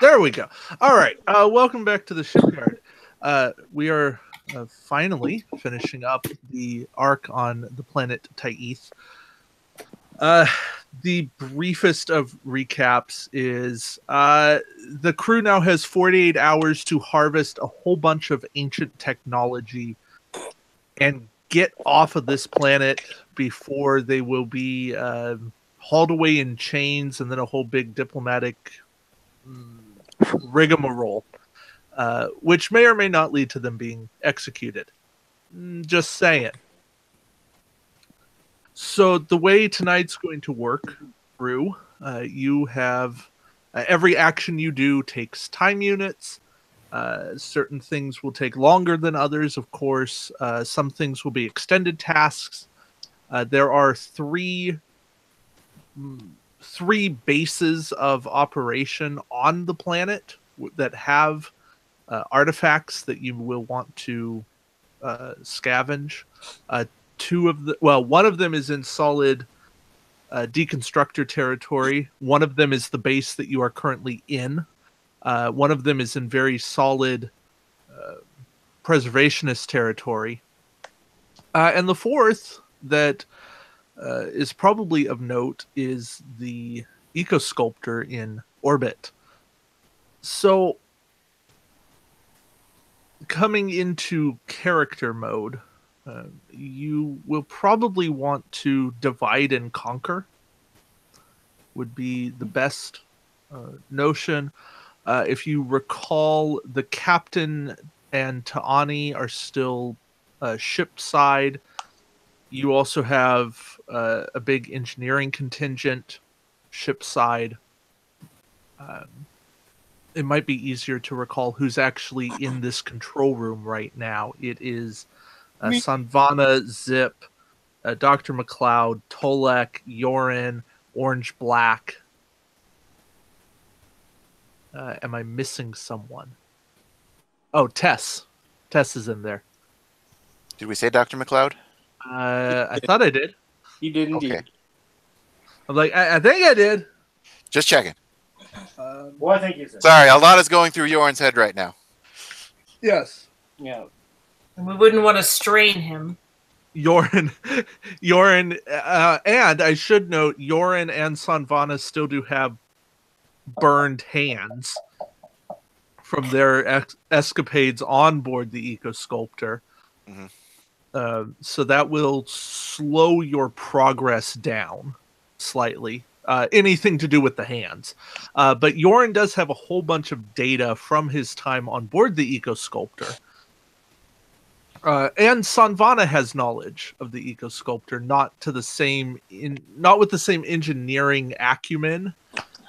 There we go. All right. Welcome back to the shipyard. We are finally finishing up the arc on the planet Taith. The briefest of recaps is the crew now has 48 hours to harvest a whole bunch of ancient technology and get off of this planet before they will be hauled away in chains, and then a whole big diplomatic rigmarole, which may or may not lead to them being executed. Just saying. So the way tonight's going to work through, you have every action you do takes time units. Certain things will take longer than others, of course. Some things will be extended tasks. There are three bases of operation on the planet that have artifacts that you will want to scavenge. One of them is in solid deconstructor territory. One of them is the base that you are currently in. One of them is in very solid preservationist territory. And the fourth that is probably of note is the eco-sculptor in orbit. So, coming into character mode, you will probably want to divide and conquer, would be the best notion. If you recall, the captain and Ta'ani are still ship side. You also have a big engineering contingent ship side. It might be easier to recall who's actually in this control room right now. It is Sanvana, Zip, Dr. McLeod, Tolek, Yorin, Orange Black. Am I missing someone? Oh, Tess. Tess is in there. Did we say Dr. McLeod? I thought I did. You did indeed. Okay. I'm like, I think I did. Just checking. Well, I think you said. Sorry, a lot is going through Yoren's head right now. Yes. Yeah. And we wouldn't want to strain him. Yorin, and I should note, Yorin and Sanvana still do have burned hands from their escapades on board the Eco-Sculptor. Mm-hmm. So that will slow your progress down slightly. Anything to do with the hands. But Yorin does have a whole bunch of data from his time on board the Eco-Sculptor. And Sanvana has knowledge of the Eco-Sculptor, not with the same engineering acumen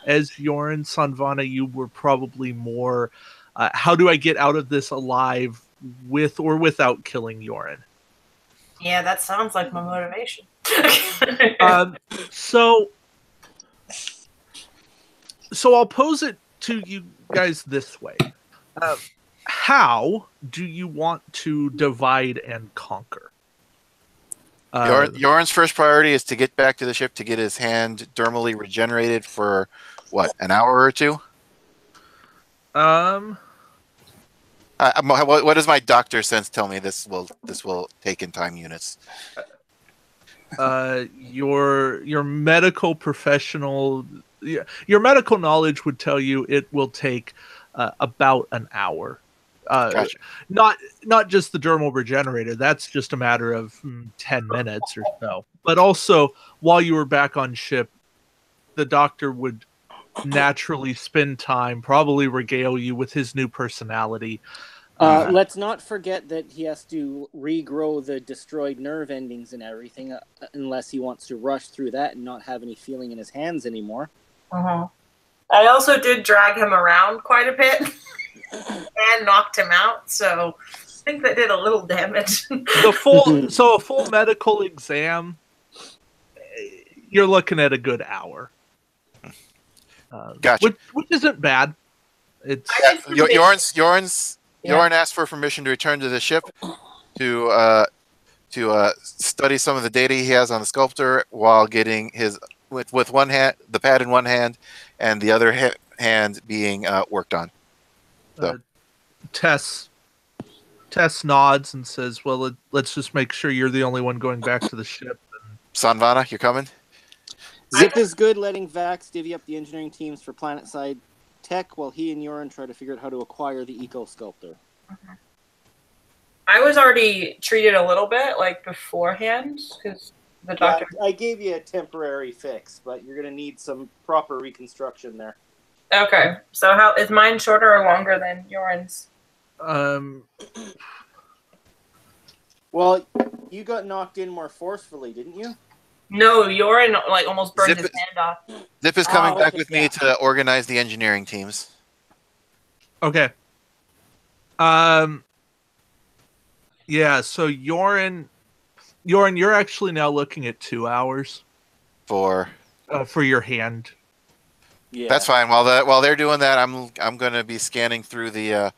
as Yorin. Sanvana, you were probably more, how do I get out of this alive with or without killing Yorin? Yeah, that sounds like my motivation. So I'll pose it to you guys this way. How do you want to divide and conquer? Yoren's first priority is to get back to the ship to get his hand dermally regenerated for, what, an hour or two? What does my doctor sense tell me this will take in time units? Your medical professional, your medical knowledge would tell you it will take about an hour. Gotcha. Not just the dermal regenerator. That's just a matter of 10 minutes or so. But also, while you were back on ship, the doctor would naturally spend time, probably regale you with his new personality. Let's not forget that he has to regrow the destroyed nerve endings and everything, unless he wants to rush through that and not have any feeling in his hands anymore. I also did drag him around quite a bit and knocked him out, so I think that did a little damage. A full medical exam, you're looking at a good hour. Gotcha. Which isn't bad. It's Yoren asked for permission to return to the ship to study some of the data he has on the sculptor while getting his with one hand, the pad in one hand, and the other hand being worked on. So. Tess nods and says, "Well, let's just make sure you're the only one going back to the ship." Sanvana, you're coming? Zip is good letting Vax divvy up the engineering teams for planet-side tech while he and Yoren try to figure out how to acquire the eco-sculptor. I was already treated a little bit, like, beforehand, because the doctor... Yeah, I gave you a temporary fix, but you're going to need some proper reconstruction there. Okay, so how is mine shorter or longer than Yoren's? Well, you got knocked in more forcefully, didn't you? No, Yoren, like, almost burned his hand off. Zip is coming back okay, with me to organize the engineering teams. Okay. Yeah, so Yoren, you're actually now looking at 2 hours For your hand. Yeah. That's fine. While they're doing that, I'm going to be scanning through the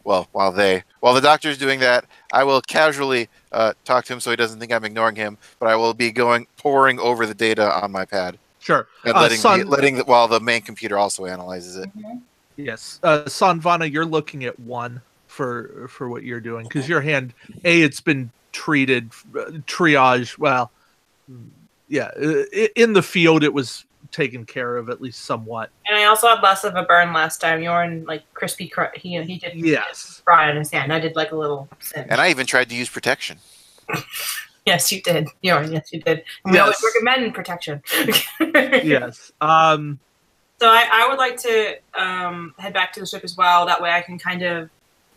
while the doctor's doing that, I will casually talk to him so he doesn't think I'm ignoring him, but I will be pouring over the data on my pad. Sure. And while the main computer also analyzes it. Mm-hmm. Yes. Sanvana, you're looking at 1 for what you're doing, because your hand, it's been treated, triage. Well, yeah, in the field it was taken care of at least somewhat. And I also had less of a burn last time. Yoren, like, he did fry on his hand. I did, like, a little singe. And I even tried to use protection. Yes, you did. Yoren, yes, you did. We always recommend protection. Yes. So I would like to head back to the ship as well. That way I can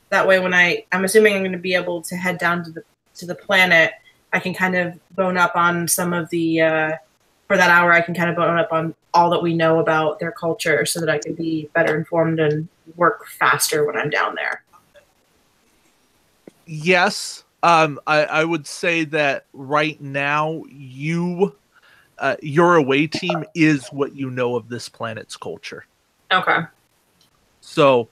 when I'm assuming I'm going to be able to head down to the planet, I can kind of bone up on some of the for that hour. I can kind of bone up on all that we know about their culture, so that I can be better informed and work faster when I'm down there. Yes. I would say that right now your away team is what you know of this planet's culture. Okay. So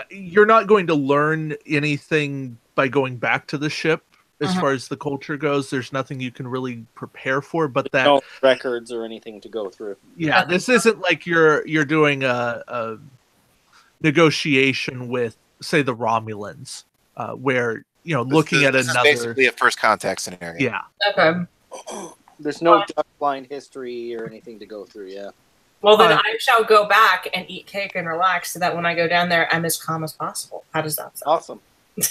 you're not going to learn anything by going back to the ship as far as the culture goes. There's nothing you can really prepare for, but that no records or anything to go through. Yeah, this isn't like you're doing a negotiation with, say, the Romulans, where looking at another. This is basically a first contact scenario. Yeah. Okay. There's no duck blind history or anything to go through. Yeah. Well, then I shall go back and eat cake and relax, so that when I go down there, I'm as calm as possible. How does that sound? Awesome.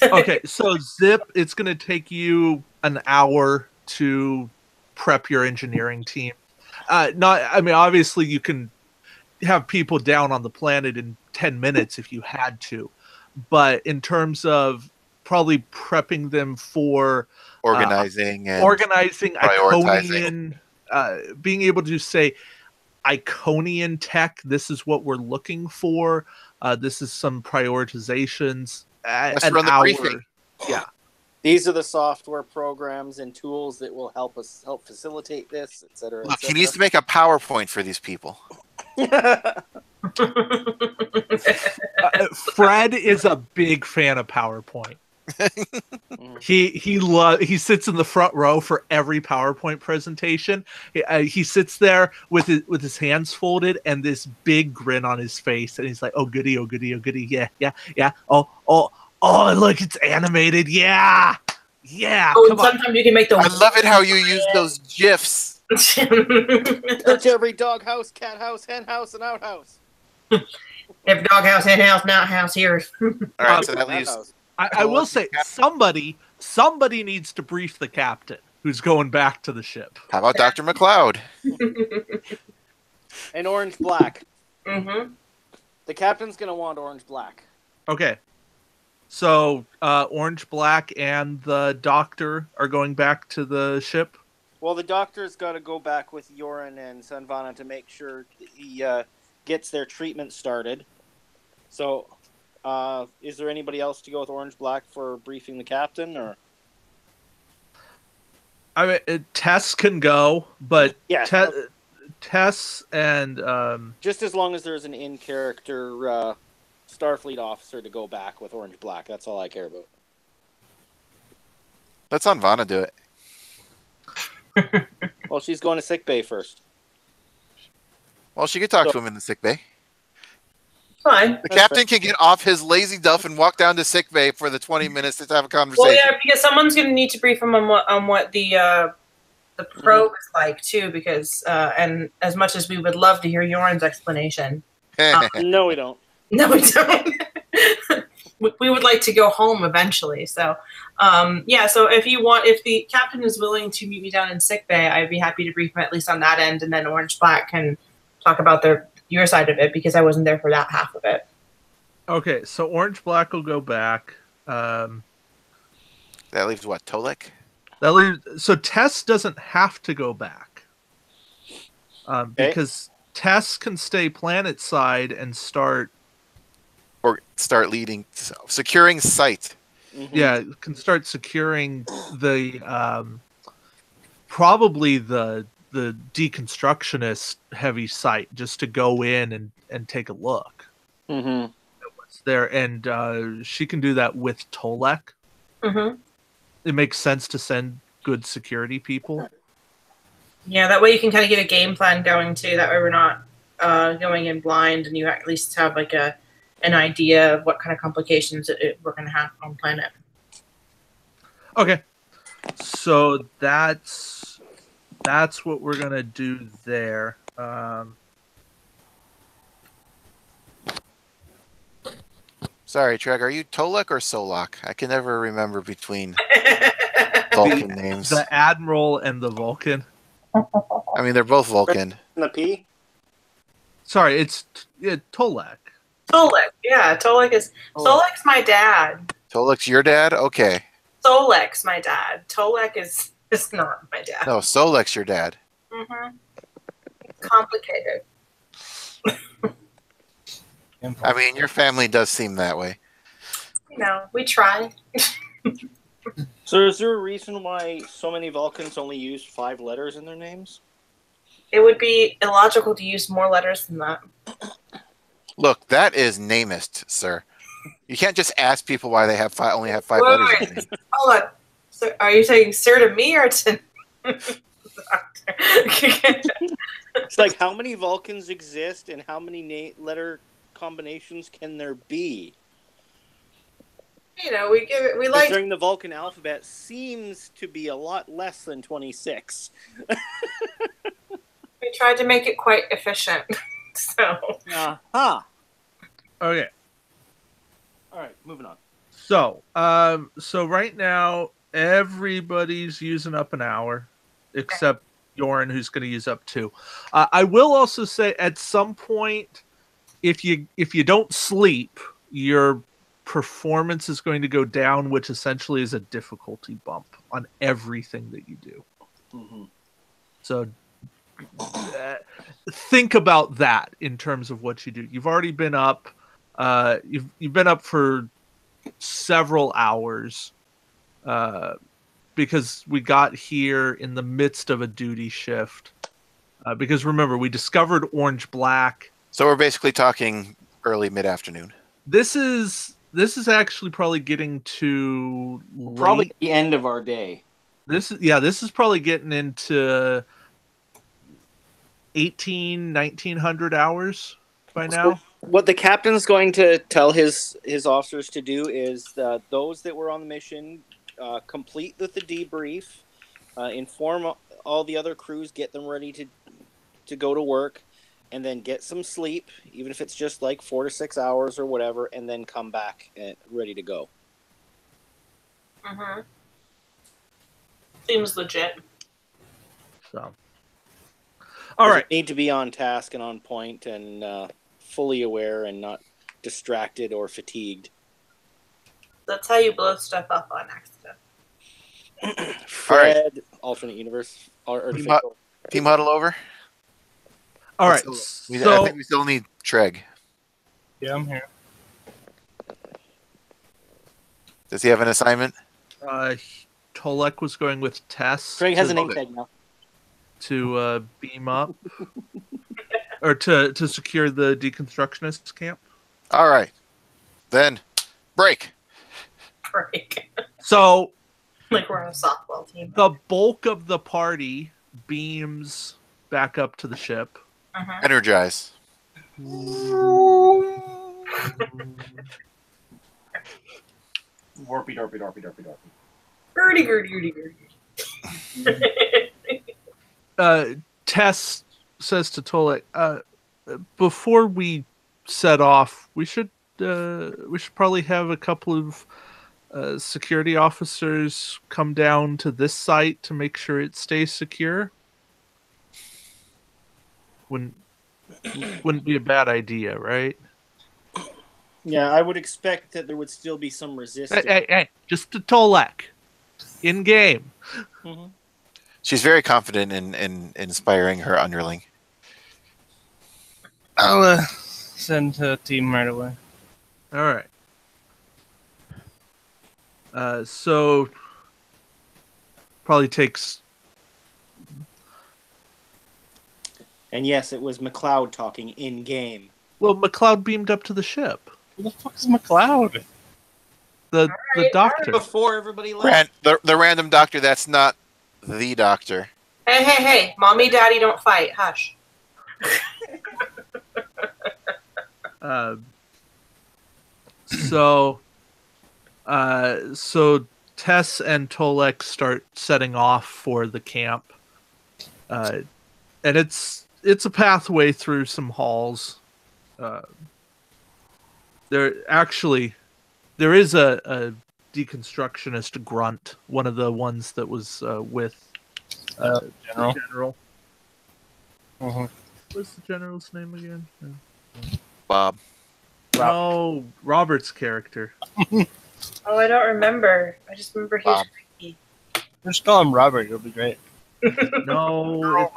Okay, so Zip, it's going to take you an hour to prep your engineering team. Obviously you can have people down on the planet in 10 minutes if you had to, but in terms of probably prepping them for organizing Iconian, being able to say Iconian tech, this is what we're looking for. This is some prioritizations. Let's run the briefing. Yeah. These are the software programs and tools that will help facilitate this, etc. Look, he needs to make a PowerPoint for these people. Fred is a big fan of PowerPoint. He sits in the front row for every PowerPoint presentation. He sits there with his hands folded and this big grin on his face, and he's like, "Oh goody, oh goody, oh goody, yeah. Oh, look, it's animated, yeah." Oh, and sometimes you can make I love it how you use those GIFs. Search every doghouse, cat house, hen house, and outhouse. Every doghouse, hen house, and outhouse here. All right, so that leaves. I will say, somebody needs to brief the captain who's going back to the ship. How about Dr. McLeod? And orange black. Mm-hmm. The captain's going to want orange black. Okay. So, orange black and the doctor are going back to the ship? Well, the doctor's got to go back with Yoren and Sanvana to make sure he gets their treatment started. So... is there anybody else to go with orange black for briefing the captain, or? I mean, Tess can go, but yeah, Tess and just as long as there's an in-character Starfleet officer to go back with orange black, that's all I care about. Let's Sanvana do it. Well, she's going to sick bay first. Well, she could talk to him in the sick bay. Fine. The captain can get off his lazy duff and walk down to sick bay for the 20 minutes to have a conversation. Well, yeah, because someone's going to need to brief him on what the probe is like too. Because and as much as we would love to hear Yoren's explanation, No, we don't. no, we don't. We would like to go home eventually. So, yeah. So if the captain is willing to meet me down in sick bay, I'd be happy to brief him at least on that end, and then Orange Black can talk about your side of it because I wasn't there for that half of it. Okay, so Orange Black will go back. That leaves what, Tolek? So Tess doesn't have to go back because Tess can stay planet side and start leading, securing site. Mm-hmm. Yeah, can start securing the probably the deconstructionist heavy site just to go in and take a look. Mm-hmm. At what's there, and she can do that with Tolek. Mm-hmm. It makes sense to send good security people. Yeah, that way you can kind of get a game plan going too. That way we're not going in blind, and you at least have like an idea of what kind of complications we're going to have on planet. Okay, so that's what we're gonna do there. Sorry, Treg, are you Tolek or Solok? I can never remember between Vulcan names. The Admiral and the Vulcan. I mean, they're both Vulcan. And the P? Sorry, it's Tolek. Solek, yeah, Solek's my dad. Tolek's your dad? Okay. Solek's my dad. Tolek is not my dad. No, Solek's your dad. Mm-hmm. Complicated. I mean, your family does seem that way. You know, we try. So is there a reason why so many Vulcans only use 5 letters in their names? It would be illogical to use more letters than that. Look, that is namist, sir. You can't just ask people why they only have 5 letters in their name. Hold on. So are you saying sir to me or to It's like, how many Vulcans exist and how many letter combinations can there be? You know, we like Considering the Vulcan alphabet seems to be a lot less than 26. we tried to make it quite efficient. So Uh-huh. Okay. All right, moving on. So, so right now everybody's using up an hour, except Yoren, who's going to use up 2. I will also say, at some point, if you don't sleep, your performance is going to go down, which essentially is a difficulty bump on everything that you do. Mm-hmm. So think about that in terms of what you do. You've already been up. You've been up for several hours because we got here in the midst of a duty shift. Because remember, we discovered Orange Black. So we're basically talking early mid-afternoon. This is actually probably getting to late. Probably the end of our day. This is probably getting into 1900 hours by now. What the captain's going to tell his officers to do is those that were on the mission complete with the debrief, inform all the other crews, get them ready to go to work, and then get some sleep, even if it's just like 4 to 6 hours or whatever, and then come back ready to go. Mm-hmm. Seems legit. So, all right. Need to be on task and on point and fully aware and not distracted or fatigued. That's how you blow stuff up on accident. Fred, alternate universe, Team huddle over. All right. I think we still need Treg. Yeah, I'm here. Does he have an assignment? Tolek was going with Tess. Craig has a name tag now. To beam up. Or to secure the deconstructionist camp. All right. Then, break. Break. So, like we're on a softball team. The bulk of the party beams back up to the ship. Energize. Warpy dorpy dorpy dorpy dorpy. Gertie, Gertie, Gertie. Tess says to Tolek, before we set off, we should probably have a couple of security officers come down to this site to make sure it stays secure. Wouldn't be a bad idea, right? Yeah, I would expect that there would still be some resistance. Hey, just to Tolek, in game. Mm-hmm. She's very confident in inspiring her underling. I'll send a team right away. All right. So probably takes. And yes, it was McLeod talking in game. Well, McLeod beamed up to the ship. Who the fuck is McLeod? The doctor. Before everybody left. The random doctor that's not the doctor. Hey. Mommy, Daddy, don't fight. Hush. So Tess and Tolek start setting off for the camp, and it's a pathway through some halls. There is a deconstructionist grunt, one of the ones that was with General. Mm-hmm. What's the general's name again? Bob. No, Robert's character. Oh, I don't remember. I just remember he was creepy. Just call him Robert. It'll be great. No, it's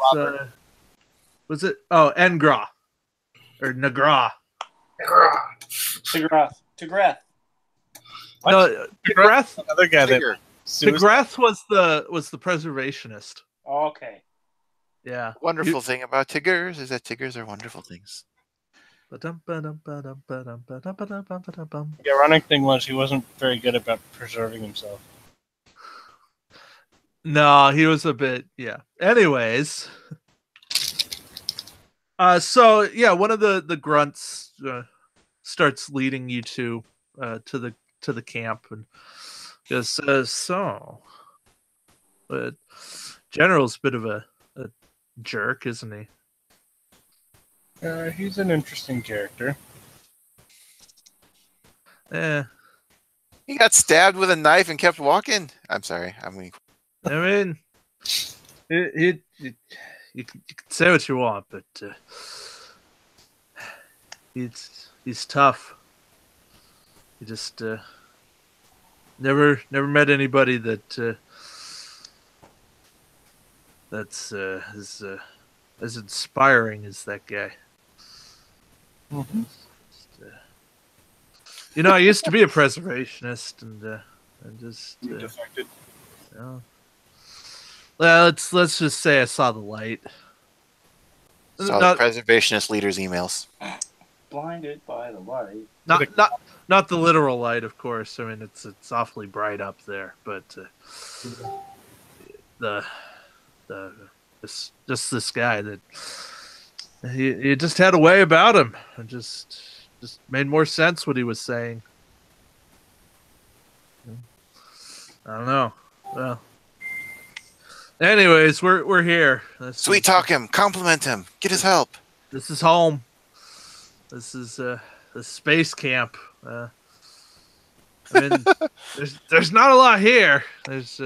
was it? Oh, Engra or Nagra. Tigrath. No, Tigrath. Another guy that Tigger. Tigrath was the preservationist. Okay. Yeah. Wonderful thing about Tiggers is that Tiggers are wonderful things. The ironic thing was he wasn't very good about preserving himself. No, he was a bit, yeah. Anyways, so yeah, one of the grunts starts leading you to the camp and just says, "So, but General's a bit of a jerk, isn't he?" He's an interesting character. Eh. He got stabbed with a knife and kept walking. I'm sorry. I mean, you can say what you want, but he's tough. He just never met anybody that's as inspiring as that guy. Mm-hmm. I used to be a preservationist, and just You defected. well, let's just say I saw the light. saw the preservationist leader's emails. Blinded by the light. Not the literal light, of course. I mean, it's awfully bright up there, but this guy that he just had a way about him, and just made more sense what he was saying. I don't know. Well, anyways, we're here. Sweet talk him, compliment him, get his help. This is home. This is the space camp. I mean, there's not a lot here. There's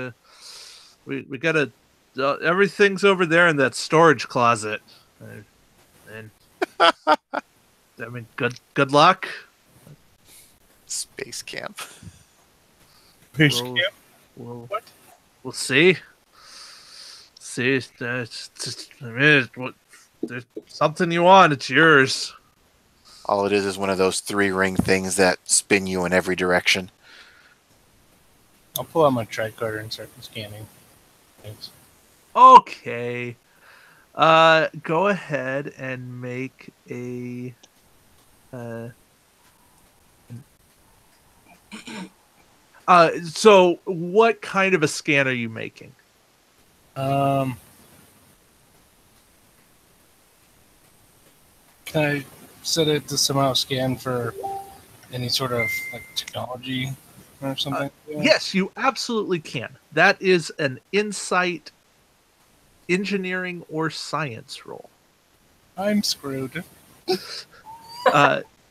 we gotta everything's over there in that storage closet. And I mean, good luck. Space camp. We'll see. See, it's just, I mean, there's something you want, it's yours. All it is one of those 3-ring things that spin you in every direction. I'll pull out my tricorder and start scanning. Thanks. Okay. Go ahead and make a so what kind of a scan are you making? Can I set it to somehow scan for any sort of like technology or something? Yes, you absolutely can. That is an insight, engineering, or science roll. I'm screwed.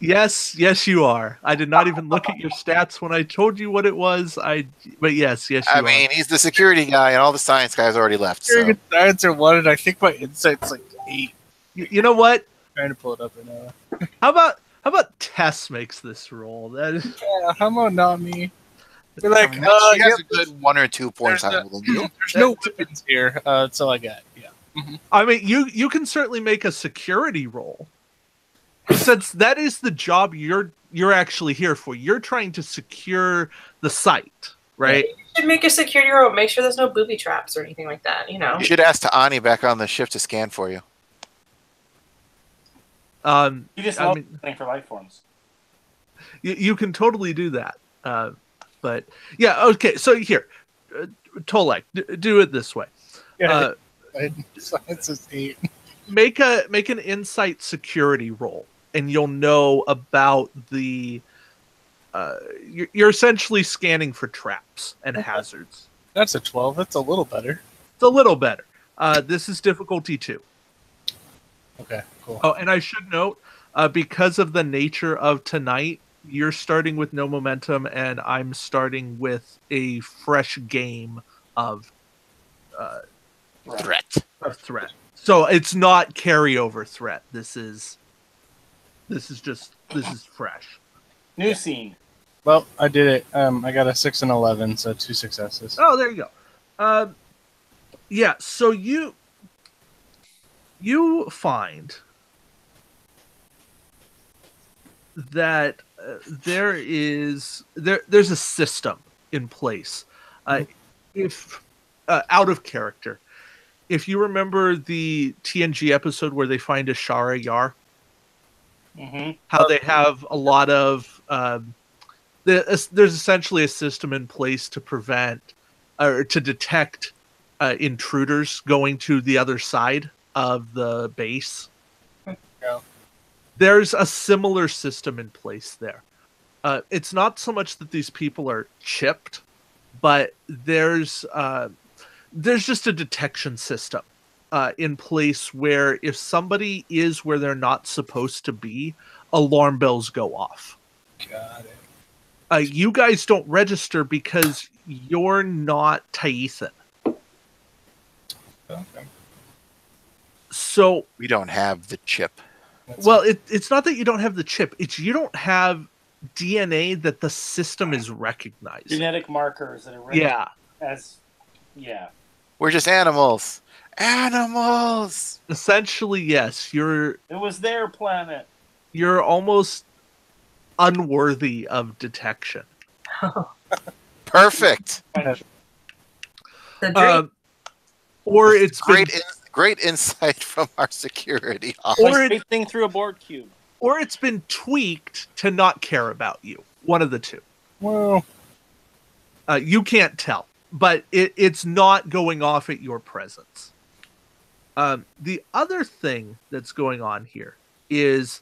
Yes, you are. I did not even look at your stats when I told you what it was. But yes, you I are. mean, he's the security guy, and all the science guys already left. So. Good science are 1, and I think my insight's like 8. You know what? I'm trying to pull it up right now. How about Tess makes this roll? That is, Yeah, how about not me? They're like, I mean, she has yep, a good 1 or 2 points higher than you. there's no weapons here. That's all I got. Yeah. I mean, you can certainly make a security roll, since that is the job you're actually here for. You're trying to secure the site, right? You should make a security roll. Make sure there's no booby traps or anything like that. You know. You should ask Ani back on the ship to scan for you. You just I love mean, scanning for life forms. you can totally do that. But yeah, okay. So here, Tolek, do it this way. Yeah. Science is 8. Make an insight security roll, and you'll know about the. You're essentially scanning for traps and hazards. That's a 12. That's a little better. It's a little better. This is difficulty 2. Okay, cool. Oh, and I should note, because of the nature of tonight, you're starting with no momentum, and I'm starting with a fresh game of Threat. threat. So it's not carryover threat. This is fresh. New scene. Well, I did it. I got a 6 and 11, so 2 successes. Oh, there you go. Yeah. So you find that there's a system in place. If out of character, if you remember the TNG episode where they find Ashara Yar, how they have a lot of there's essentially a system in place to prevent or to detect intruders going to the other side of the base. Yeah. There's a similar system in place there. It's not so much that these people are chipped, but there's just a detection system in place where if somebody is where they're not supposed to be, alarm bells go off. Got it. You guys don't register because you're not Taithan. Okay. So We don't have the chip. well, it's not that you don't have the chip. It's you don't have DNA that the system is recognized. Genetic markers that are Yeah. as yeah. We're just animals. Animals. Essentially, yes. It was their planet. You're almost unworthy of detection. Perfect. The dream. Or it's been, Great insight from our security Or officer. Like thing through a board cube. or it's been tweaked to not care about you. One of the two. Well, You can't tell, but it's not going off at your presence. The other thing that's going on here is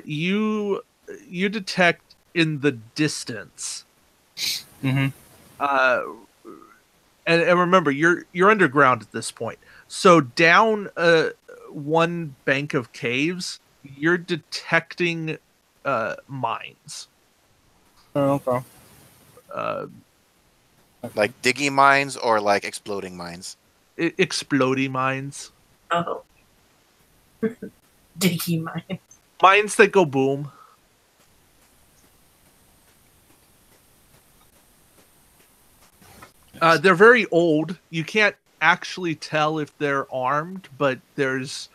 you detect in the distance. mhm. And remember, you're underground at this point. So down one bank of caves, you're detecting mines. Oh, okay. Like digging mines or like exploding mines? Exploding mines. Oh. Diggy mine. Mines that go boom. They're very old. You can't actually tell if they're armed, but there's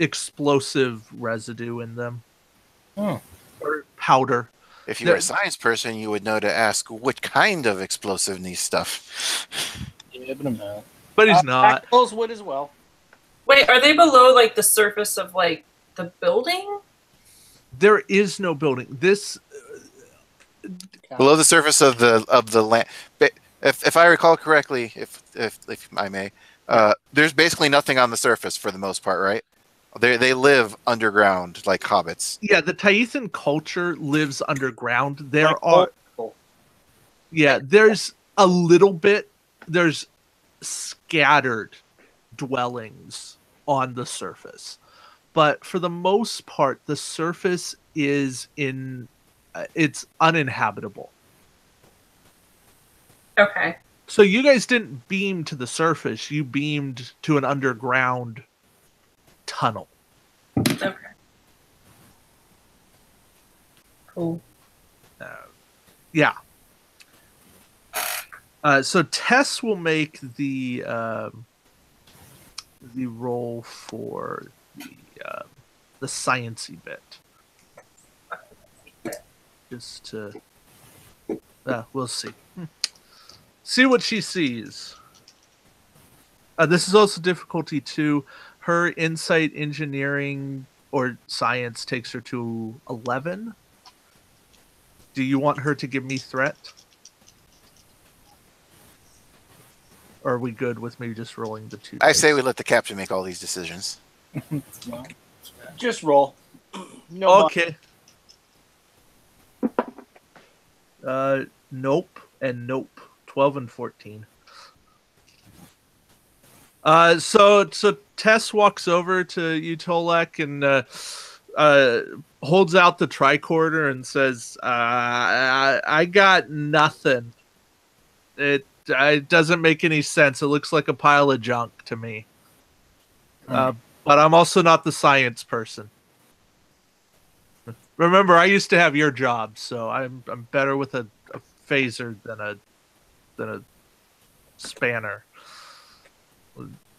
explosive residue in them. Oh. Or powder. If you were a science person, you would know to ask what kind of explosiveness stuff. Yeah, but I'm not. But he's not. Tacticals would as well. Wait, are they below like the surface of like the building? There is no building. This Below the surface of the land. If I recall correctly, if I may, there's basically nothing on the surface for the most part, right? They live underground like hobbits. Yeah, the Taithan culture lives underground. There Like are old yeah, there's a little bit. There's scattered dwellings on the surface, but for the most part, the surface is it's uninhabitable. Okay. So you guys didn't beam to the surface; you beamed to an underground tunnel. Okay. Cool. Yeah. So Tess will make the roll for the sciencey bit. Just to, we'll see. See what she sees. This is also difficulty 2. Her insight, engineering, or science takes her to 11. Do you want her to give me threat? Or are we good with me just rolling the 2 I dice? say we let the captain make all these decisions. Just roll. No. Okay. Nope and nope. 12 and 14. So Tess walks over to Utolek and holds out the tricorder and says, I got nothing. It doesn't make any sense. It looks like a pile of junk to me. But I'm also not the science person. Remember, I used to have your job, so I'm better with a phaser than a spanner.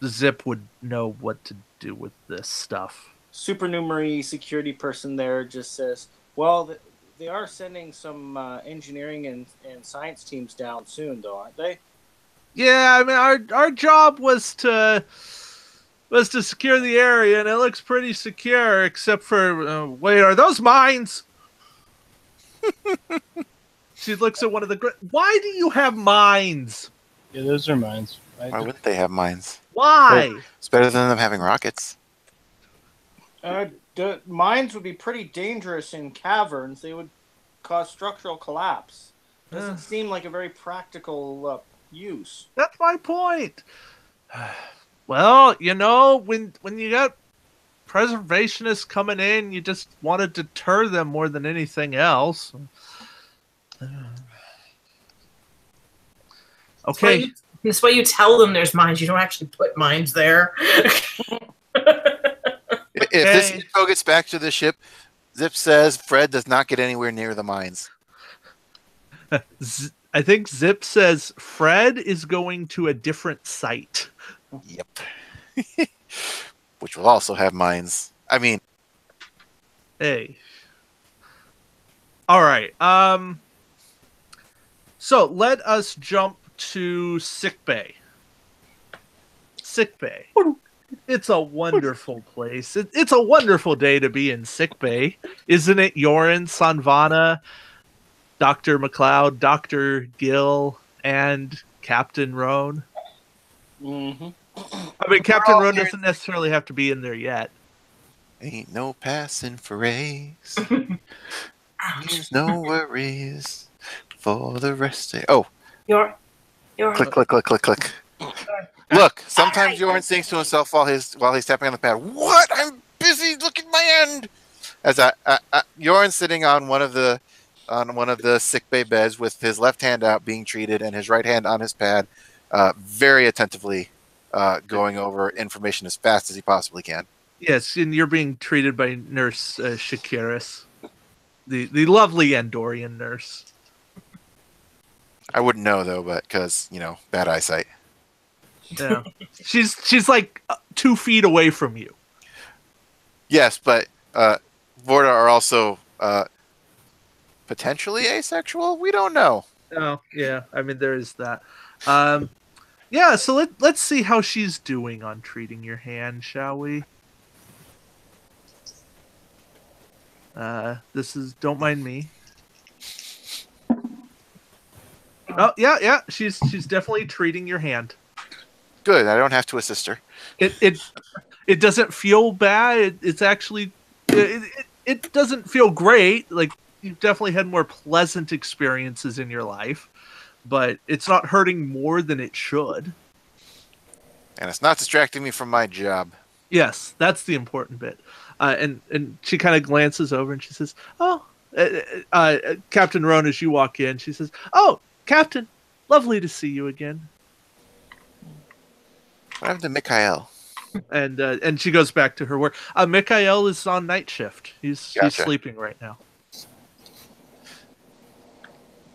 Zip would know what to do with this stuff. Supernumerary security person there just says, well, they are sending some engineering and science teams down soon, though, aren't they? Yeah, I mean, our job was to secure the area, and it looks pretty secure, except for wait, are those mines? She looks at one of the. Why do you have mines? Yeah, those are mines. Why wouldn't they have mines? Why? It's better than them having rockets. The mines would be pretty dangerous in caverns. They would cause structural collapse. Doesn't seem like a very practical use. That's my point. Well, you know, when you got preservationists coming in, you just want to deter them more than anything else. Okay. That's why you tell them there's mines. You don't actually put mines there. If this info gets back to the ship, Zip says Fred does not get anywhere near the mines. I think Zip says Fred is going to a different site. Yep. Which will also have mines. I mean, hey. All right. So let us jump to sickbay. Sickbay. It's a wonderful place. It's a wonderful day to be in sickbay, isn't it? Yoren, Sanvana, Dr. McLeod, Dr. Gill, and Captain Roan. Mm-hmm. I mean, Captain Roan doesn't necessarily have to be in there yet. ain't no passing phrase. There's no worries for the rest of... Oh. You're Click, click, click, click, click. Look, sometimes Yoren thinks to himself while he's tapping on the pad, "What? I'm busy. Look at my end." As Yoren's sitting on one of the sickbay beds with his left hand out being treated and his right hand on his pad, very attentively going over information as fast as he possibly can. Yes, and you're being treated by Nurse Shakiris, the lovely Andorian nurse. I wouldn't know though, but because bad eyesight. Yeah, she's like 2 feet away from you. Yes, but Vorta are also potentially asexual. We don't know. Oh, yeah. I mean, there is that. Yeah. So let's see how she's doing on treating your hand, shall we? This is. Don't mind me. Oh yeah. She's definitely treating your hand. Good. I don't have to assist her. It It doesn't feel bad. It's actually it doesn't feel great. Like, you've definitely had more pleasant experiences in your life, but it's not hurting more than it should. And it's not distracting me from my job. Yes, that's the important bit. And she kind of glances over and she says, "Oh, Captain Roan," as you walk in, she says, "Oh, Captain, lovely to see you again." What happened to Mikhail? And she goes back to her work. Mikhail is on night shift. He's sleeping right now.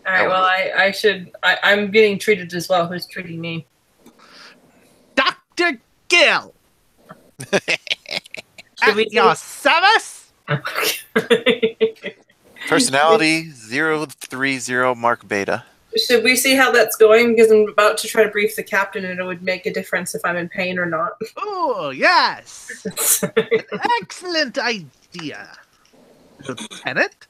All right. Well, I'm getting treated as well. Who's treating me? Dr. Gill! At your service? Personality 030 Mark Beta. Should we see how that's going? Because I'm about to try to brief the captain, and it would make a difference if I'm in pain or not. Oh, yes. An excellent idea, Lieutenant.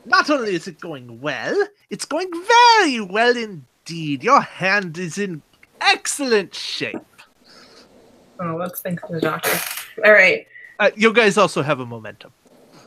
Not only is it going well, it's going very well indeed. Your hand is in excellent shape. Oh, let's thank the doctor. All right. You guys also have a momentum.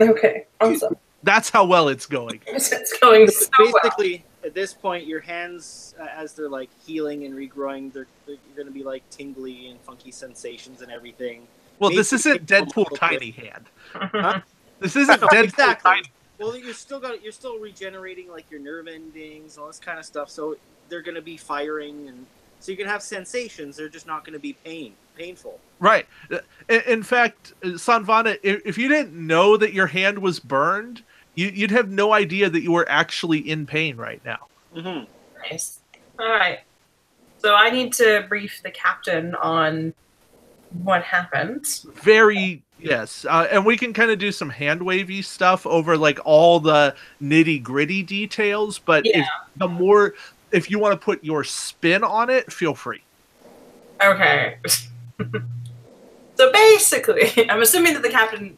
Okay, awesome. That's how well it's going. It's going so Basically, at this point, your hands, as they're like healing and regrowing, you're going to be like tingly and funky sensations and everything. Well, Maybe this isn't Deadpool Tiny Hand. Huh? This isn't Deadpool Exactly. Tiny. Well, you're still regenerating like your nerve endings, all this kind of stuff. So they're going to be firing, and so you can have sensations. They're just not going to be painful. Right. In fact, Sanvana, if you didn't know that your hand was burned, you'd have no idea that you were actually in pain right now. Mm-hmm. Nice. All right. So I need to brief the captain on what happened. Yes. And we can kind of do some hand wavy stuff over like all the nitty gritty details. But Yeah. if you want to put your spin on it, feel free. Okay. So basically, I'm assuming that the captain,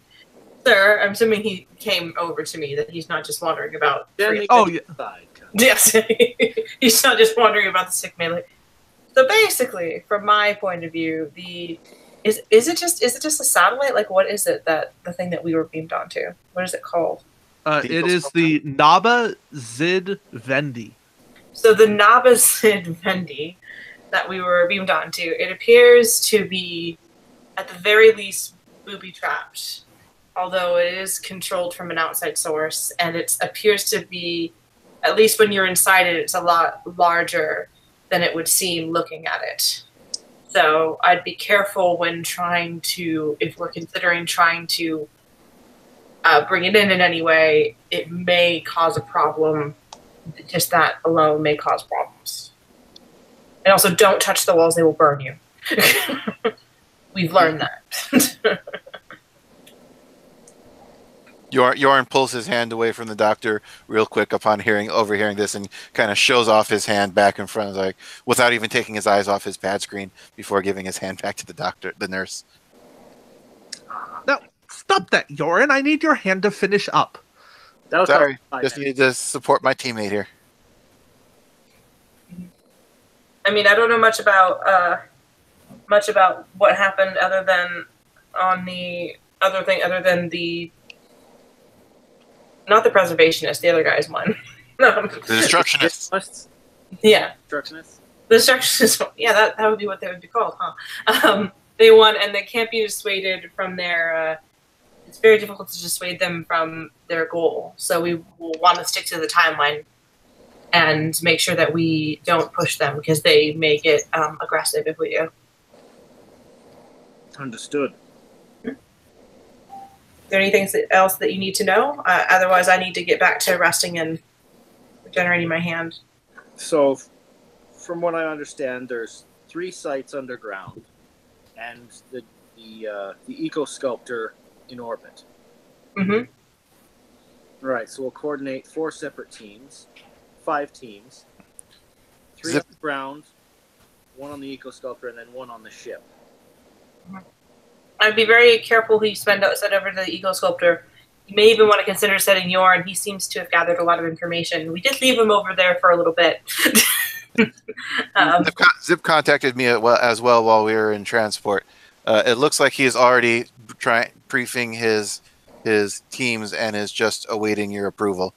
sir, I'm assuming he came over to me, that he's not just wandering about. Oh, yeah. Yes. He's not just wandering about the sick melee. So basically, from my point of view, is it just a satellite? Like, what is it, that the thing that we were beamed onto? What is it called? It is the Naba Zid Vendi. So the Naba Zid Vendi that we were beamed onto, it appears to be, at the very least, booby-trapped. Although it is controlled from an outside source, and it appears to be, at least when you're inside it, it's a lot larger than it would seem looking at it. So I'd be careful when if we're considering trying to bring it in any way, it may cause a problem. Just that alone may cause problems. And also, don't touch the walls, they will burn you. We've learned that. Yorn pulls his hand away from the doctor real quick upon overhearing this, and kind of shows off his hand back in front, like without even taking his eyes off his pad screen before giving his hand back to the nurse. Now, stop that, Yorin. I need your hand to finish up. Sorry, just needed to support my teammate here. I mean, I don't know much about what happened other than not the preservationist, the other guy's one. The destructionist. Yeah. Destructionist? The destructionist. Yeah, that would be what they would be called, huh? They won, and they can't be dissuaded from their. It's very difficult to dissuade them from their goal. So we will want to stick to the timeline and make sure that we don't push them, because they may get aggressive if we do. Understood. Is there anything else that you need to know? Otherwise, I need to get back to resting and regenerating my hand. So, from what I understand, there's 3 sites underground, and the eco sculptor in orbit. Mm-hmm. Right. So we'll coordinate 4 separate teams, 5 teams, 3 on the ground, 1 on the eco sculptor, and then 1 on the ship. I'd be very careful who you send over to the eco sculptor. You may even want to consider setting Yorn. He seems to have gathered a lot of information. We did leave him over there for a little bit. Zip contacted me as well while we were in transport. It looks like he is already briefing his teams and is just awaiting your approval.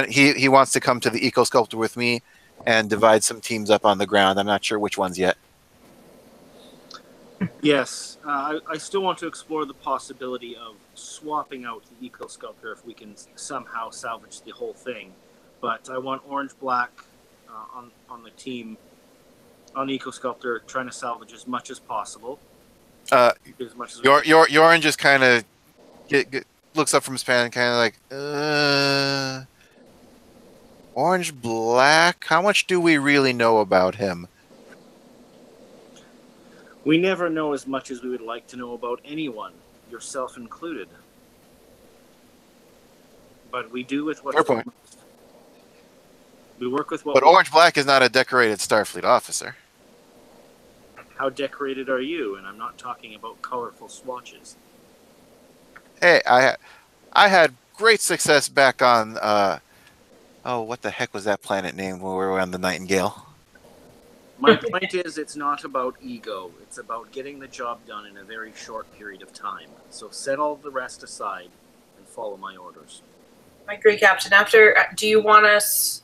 He wants to come to the Eco Sculptor with me and divide some teams up on the ground. I'm not sure which ones yet. Yes, I still want to explore the possibility of swapping out the Eco Sculptor if we can somehow salvage the whole thing. But I want Orange Black on the team, on the Eco Sculptor, trying to salvage as much as possible. As much as Yorin just kind of looks up from his pen and kind of like, Orange Black? How much do we really know about him? We never know as much as we would like to know about anyone, yourself included. But we do with what's most. We work with what. But Orange Black is not a decorated Starfleet officer. How decorated are you? And I'm not talking about colorful swatches. Hey, I had great success back on. What the heck was that planet named when we were on the Nightingale? My point is, it's not about ego. It's about getting the job done in a very short period of time. So set all the rest aside and follow my orders. I agree, Captain. Do you want us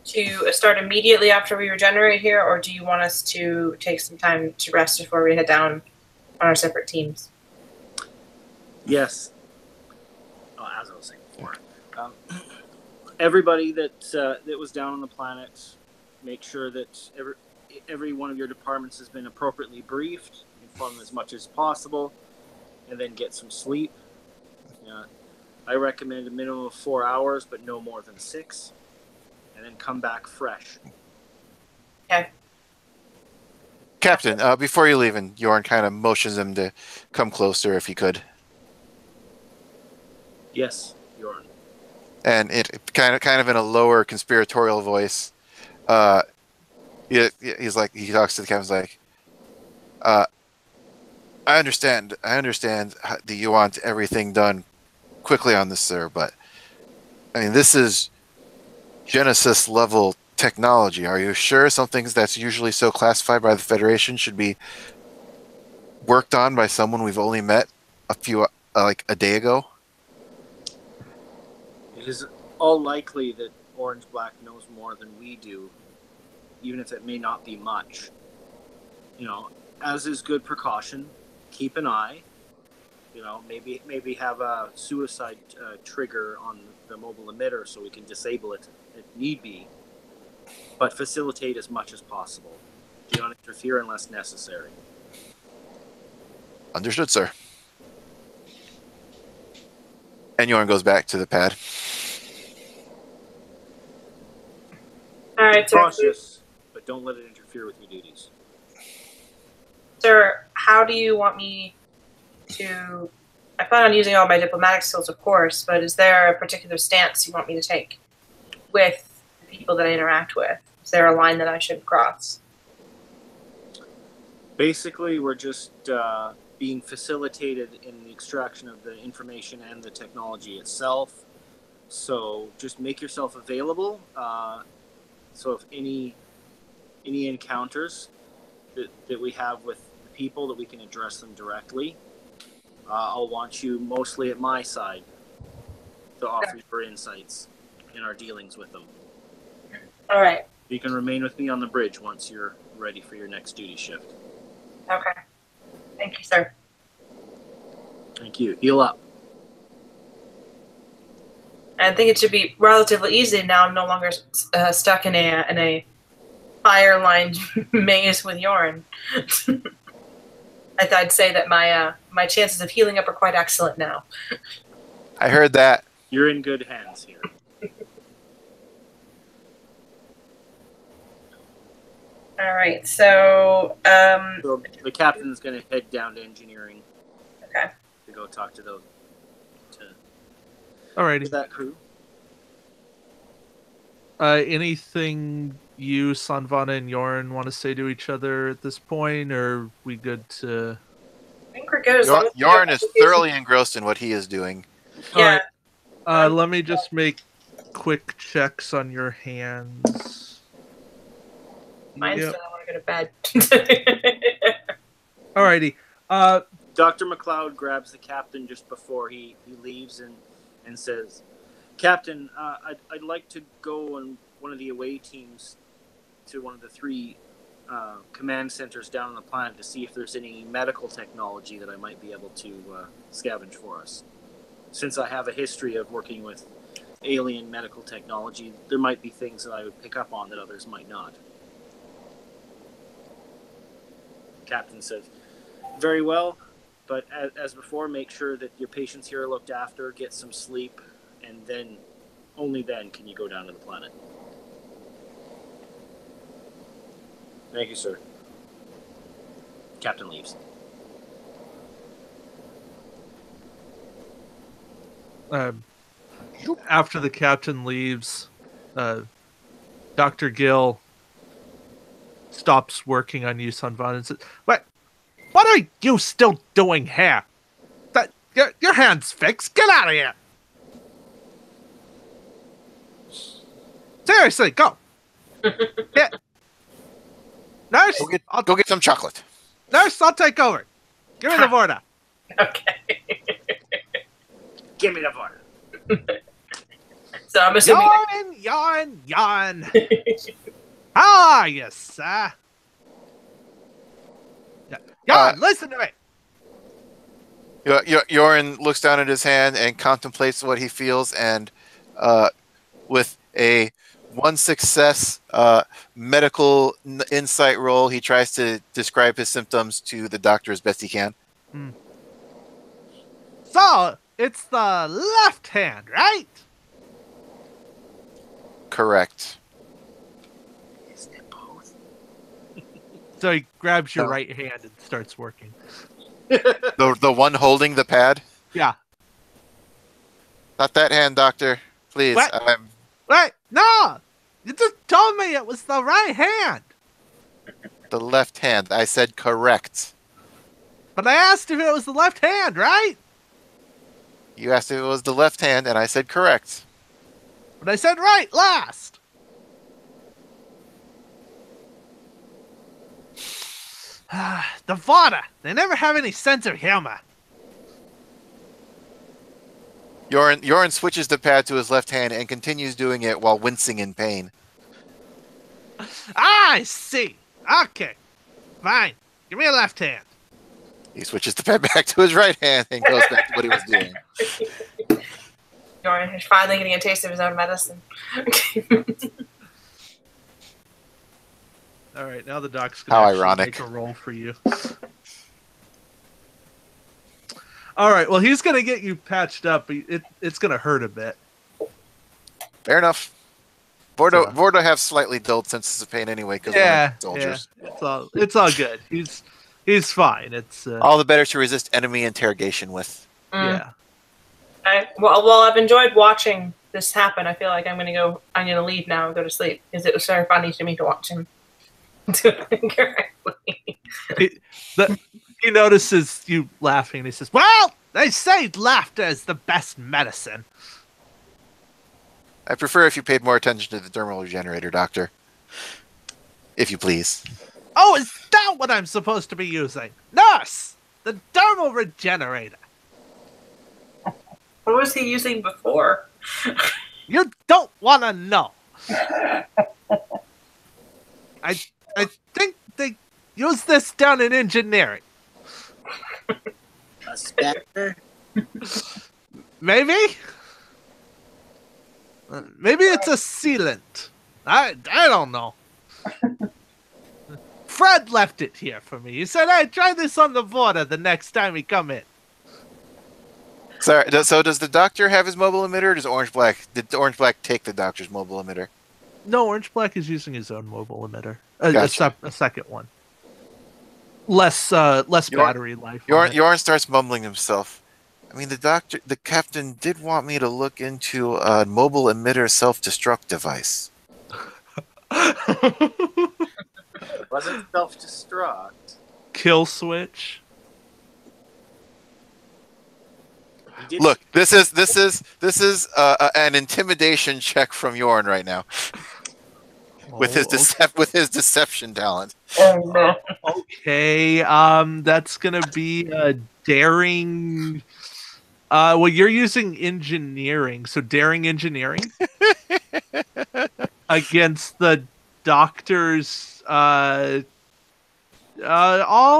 to start immediately after we regenerate here, or do you want us to take some time to rest before we head down on our separate teams? Yes. As I was saying before, everybody that was down on the planet, make sure that every one of your departments has been appropriately briefed, inform them as much as possible, and then get some sleep. I recommend a minimum of 4 hours, but no more than 6, and then come back fresh. Okay. Captain, before you leave, and Yorn kind of motions him to come closer if he could. Yes, Yorn. And it kind of in a lower conspiratorial voice. He's like, he talks to the captain's like, I understand that you want everything done quickly on this, sir, but I mean, this is Genesis level technology. Are you sure something that's usually so classified by the Federation should be worked on by someone we've only met a day ago? It is all likely that Orange Black knows more than we do, even if it may not be much. As is good precaution, keep an eye. Maybe have a suicide trigger on the mobile emitter so we can disable it if need be. But facilitate as much as possible. Do not interfere unless necessary. Understood, sir. And Yorn goes back to the pad. All right, sir. Cautious, but don't let it interfere with your duties. Sir, how do you want me to... I plan on using all my diplomatic skills, of course, but is there a particular stance you want me to take with the people that I interact with? Is there a line that I should cross? Basically, we're just being facilitated in the extraction of the information and the technology itself. So just make yourself available. So if any encounters that we have with the people, that we can address them directly. I'll want you mostly at my side to offer your insights in our dealings with them. All right. You can remain with me on the bridge once you're ready for your next duty shift. Okay. Thank you, sir. Thank you. Heal up. I think it should be relatively easy now. I'm no longer stuck in a fire-lined maze with Yorn. I'd say that my chances of healing up are quite excellent now. I heard that. You're in good hands here. All right, so So the captain's going to head down to engineering. Okay. To go talk to those. Alrighty. That crew. Anything you, Sanvana, and Yorn want to say to each other at this point, or are we good to... I think we're good. As long as Yorn is thoroughly engrossed in what he is doing. Yeah. Alright. Let me just make quick checks on your hands. Mine's Yep. still I want to go to bed. Alrighty. Dr. McLeod grabs the captain just before he leaves and says, Captain, I'd like to go on one of the away teams to one of the 3 command centers down on the planet to see if there's any medical technology that I might be able to scavenge for us. Since I have a history of working with alien medical technology, there might be things that I would pick up on that others might not. Captain says, very well, but as before, make sure that your patients here are looked after, get some sleep, and then, only then, can you go down to the planet. Thank you, sir. Captain leaves. After the captain leaves, Dr. Gill stops working on you, Sunvan, and says, what are you still doing here? Your hand's fixed. Get out of here. Seriously, go. Yeah. Nurse, Go get some chocolate. Nurse, I'll take over. Give me the Vorta. Okay. Give me the water. So I'm assuming. Yawn. How are you, sir? Yawn, listen to me. Yorin looks down at his hand and contemplates what he feels, and with a 1 success medical insight roll, he tries to describe his symptoms to the doctor as best he can. So, it's the left hand, right? Correct. Isn't it both? So he grabs your No. right hand and starts working. The one holding the pad? Yeah. Not that hand, doctor. Please. What? Wait, no! You just told me it was the right hand. The left hand. I said correct. But I asked if it was the left hand, right? You asked if it was the left hand, and I said correct. But I said right last. The Vada. They never have any sense of humor. Yorin switches the pad to his left hand and continues doing it while wincing in pain. I see. Okay. Fine. Give me a left hand. He switches the pad back to his right hand and goes back to what he was doing. Jordan is finally getting a taste of his own medicine. All right, now the doc's How going to ironic. make a roll for you. All right, well, he's going to get you patched up, but it's going to hurt a bit. Fair enough. Vordo have slightly dulled senses of pain anyway because we're soldiers. Yeah, it's all good. He's fine. It's All the better to resist enemy interrogation with. yeah. Well, I've enjoyed watching this happen. I feel like I'm gonna leave now and go to sleep because it was very funny to me to watch him do it correctly. He notices you laughing and he says, "Well, they say laughter is the best medicine." I prefer if you paid more attention to the thermal regenerator, Doctor. If you please. Oh, is that what I'm supposed to be using? Nurse, the thermal regenerator. What was he using before? You don't want to know. I think they use this down in engineering. A specter? Maybe? Maybe it's a sealant. I don't know. Fred left it here for me. He said, "Hey, try this on the border the next time we come in." Sorry, so does the doctor have his mobile emitter, or does Orange Black? Did Orange Black take the doctor's mobile emitter? No, Orange Black is using his own mobile emitter. Gotcha. A second one. Less battery life. on it. Yorn starts mumbling to himself. I mean, the captain did want me to look into a mobile emitter self-destruct device. Was it self-destruct? Kill switch. He did- Look, this is an intimidation check from Yorn right now. with his deception talent. Oh no. Okay, that's gonna be a daring. Well, you're using engineering, so daring engineering against the doctor's. I'll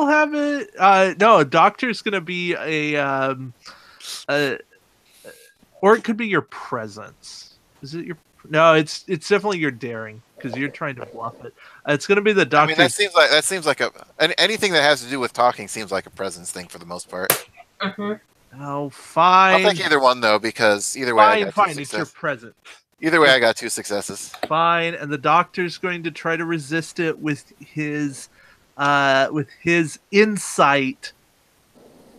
have it. No, doctor's gonna be a, or it could be your presence. Is it your? No, it's definitely your daring because you're trying to bluff it. It's gonna be the doctor. I mean, that seems like anything that has to do with talking seems like a presence thing for the most part. Oh, fine. I'll take either one though, because either way, I got Fine. It's your present. Either way, I got 2 successes. Fine, and the doctor's going to try to resist it with his insight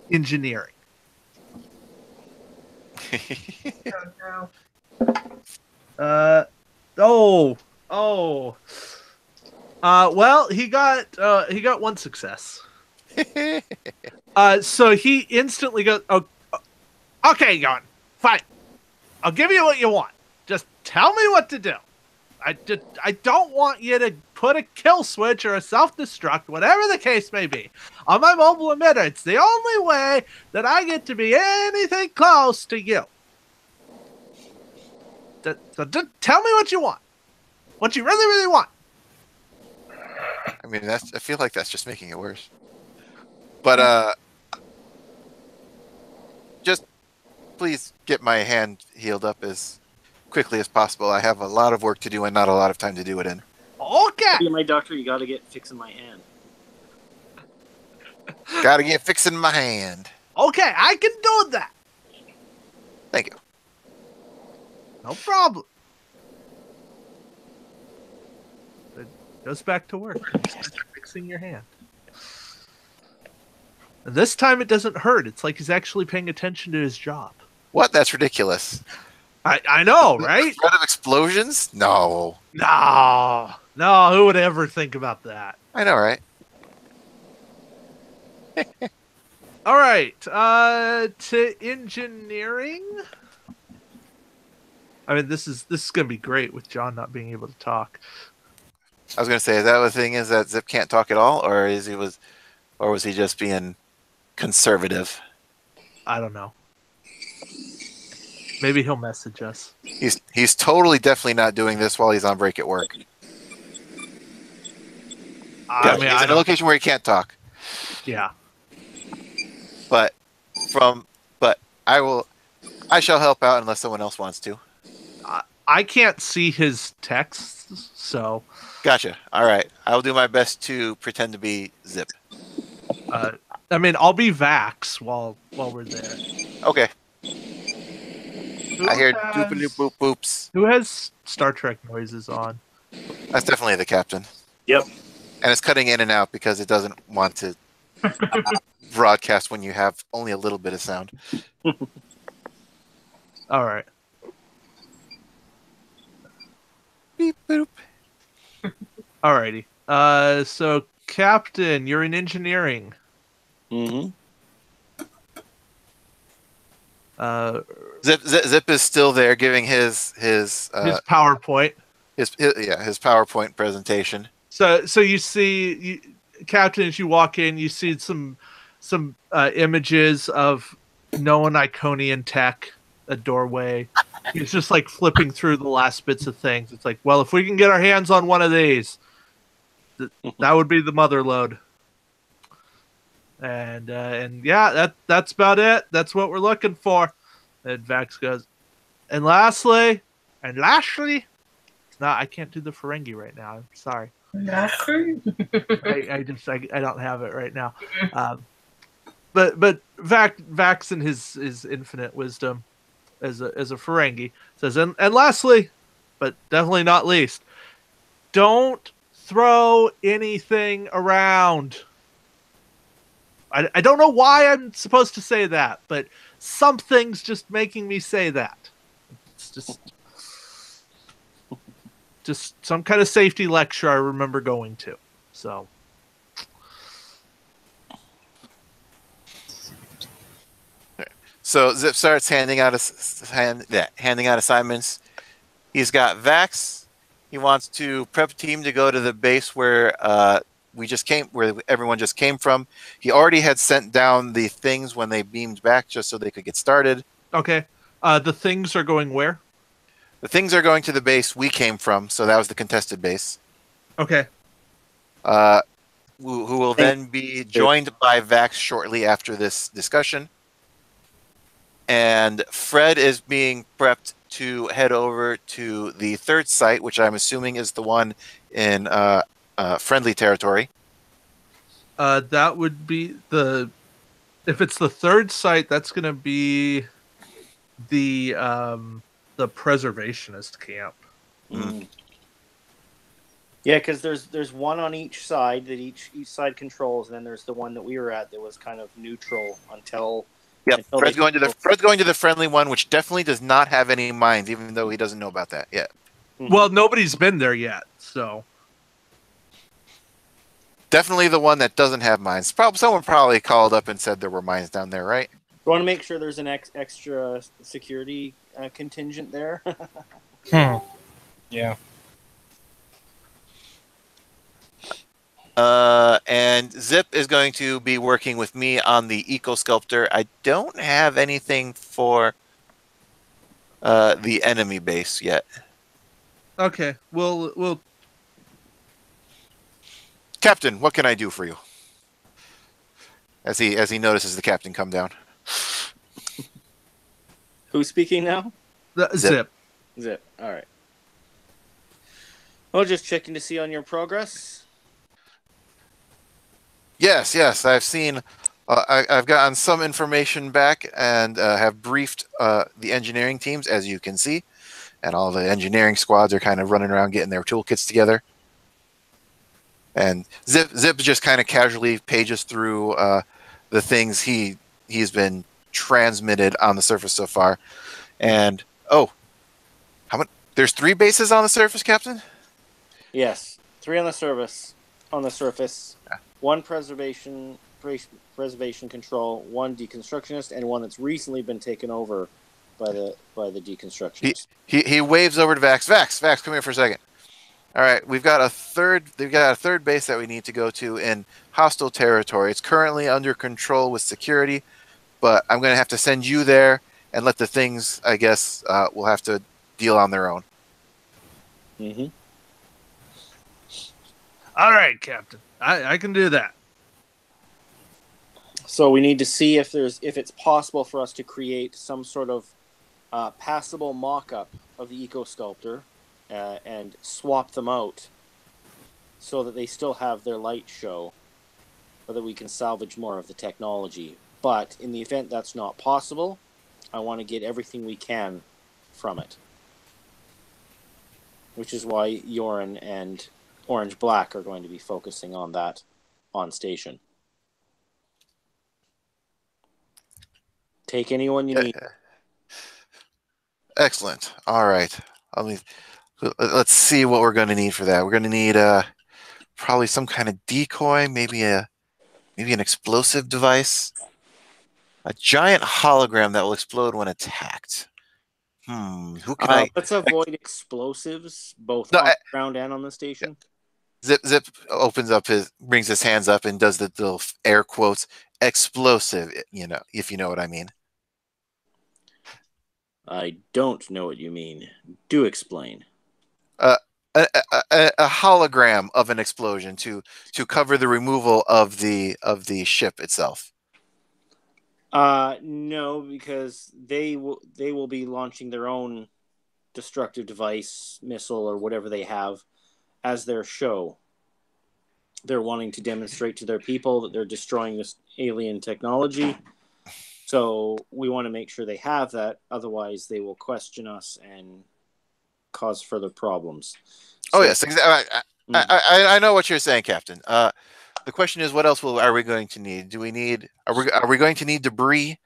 engineering. Well, he got 1 success. So he instantly goes, "Oh, okay, Gon, fine. I'll give you what you want. Just tell me what to do. I don't want you to put a kill switch or a self-destruct, whatever the case may be, on my mobile emitter. It's the only way that I get to be anything close to you. So just tell me what you want. What you really, really want." I mean, I feel like that's just making it worse. But just please get my hand healed up as quickly as possible. I have a lot of work to do and not a lot of time to do it in. Okay. Be my doctor, you gotta get fixing my hand. Gotta get fixing my hand. Okay, I can do that. Thank you. No problem. It goes back to work. Fixing your hand. And this time it doesn't hurt. It's like he's actually paying attention to his job. What? That's ridiculous. I know, right? Threat of explosions? No. No, who would ever think about that? I know, right? All right, to engineering. I mean, this is going to be great with John not being able to talk. I was going to say, is that the thing is that Zip can't talk at all, or was he just being conservative? I don't know. Maybe he'll message us. He's totally definitely not doing this while he's on break at work. I mean, he's in a location where he can't talk. Yeah. But I shall help out unless someone else wants to. I can't see his texts, so. Gotcha. All right. I'll do my best to pretend to be Zip. I mean, I'll be Vax while we're there. Okay. I hear has- doop boop boops. Who has Star Trek noises on? That's definitely the captain. Yep. And it's cutting in and out because it doesn't want to broadcast when you have only a little bit of sound. All right. Beep boop. Alrighty. So Captain, you're in engineering. Mm-hmm. Zip is still there, giving his PowerPoint. his PowerPoint presentation. So you see, Captain, as you walk in, you see some images of known Iconian tech, a doorway. He's just like flipping through the last bits of things. It's like, well, if we can get our hands on one of these, that would be the mother lode. And yeah, that's about it. That's what we're looking for. And Vax goes, and lastly, no, I can't do the Ferengi right now. I'm sorry. I don't have it right now. But Vax in his infinite wisdom as a Ferengi says, and lastly, but definitely not least, don't throw anything around. I don't know why I'm supposed to say that, but something's just making me say that. It's just some kind of safety lecture I remember going to. So Zip starts handing out assignments. He's got Vax He wants to prep team to go to the base where where everyone just came from. He already had sent down the things when they beamed back just so they could get started. Okay. The things are going where? The things are going to the base we came from, so that was the contested base. Okay. Who will then be joined by Vax shortly after this discussion. And Fred is being prepped to head over to the third site, which I'm assuming is the one in friendly territory. That would be if it's the third site, that's going to be the preservationist camp. Mm. Yeah, because there's one on each side that each side controls, and then there's the one that we were at that was kind of neutral until. Yep, Fred's going to the friendly one, which definitely does not have any mines, even though he doesn't know about that yet. Mm-hmm. Well, nobody's been there yet, so definitely the one that doesn't have mines. Someone probably called up and said there were mines down there, right? We want to make sure there's an extra security contingent there. Yeah. And Zip is going to be working with me on the Eco Sculptor. I don't have anything for the enemy base yet. okay. We'll Captain, what can I do for you? As he notices the captain come down. Who's speaking now? Zip. Zip. All right. Well, just checking to see on your progress. Yes. I've seen. I've gotten some information back and have briefed the engineering teams, as you can see, and all the engineering squads are kind of running around getting their toolkits together. And Zip just kind of casually pages through the things he's been transmitted on the surface so far. And how many? There's 3 bases on the surface, Captain? Yes, 3 on the surface. Yeah. 1 preservation control, 1 deconstructionist, and 1 that's recently been taken over by the deconstructionist. He waves over to Vax. Vax, come here for a second. All right, they've got a third base that we need to go to in hostile territory. It's currently under control with security, but I'm going to have to send you there and let the things, I guess, will have to deal on their own. Mm-hmm. All right, Captain. I can do that. So we need to see if it's possible for us to create some sort of passable mock-up of the Eco Sculptor and swap them out so that they still have their light show, or that we can salvage more of the technology. But in the event that's not possible, I want to get everything we can from it. Which is why Yorin and Orange Black are going to be focusing on that on station. Take anyone you need. Excellent. All right. Let's see what we're going to need for that. We're going to need probably some kind of decoy, maybe an explosive device, a giant hologram that will explode when attacked. Who can let's avoid explosives both on the ground and on the station. Zip brings his hands up and does the little air quotes explosive, if you know what I mean. I don't know what you mean. Do explain. A hologram of an explosion to cover the removal of the ship itself. No, because they will be launching their own destructive device, missile, or whatever they have as their show. They're wanting to demonstrate to their people that they're destroying this alien technology. So we want to make sure they have that. Otherwise, they will question us and cause further problems. So, yes, exactly. I know what you're saying, Captain. The question is, what else are we going to need? Are we going to need debris?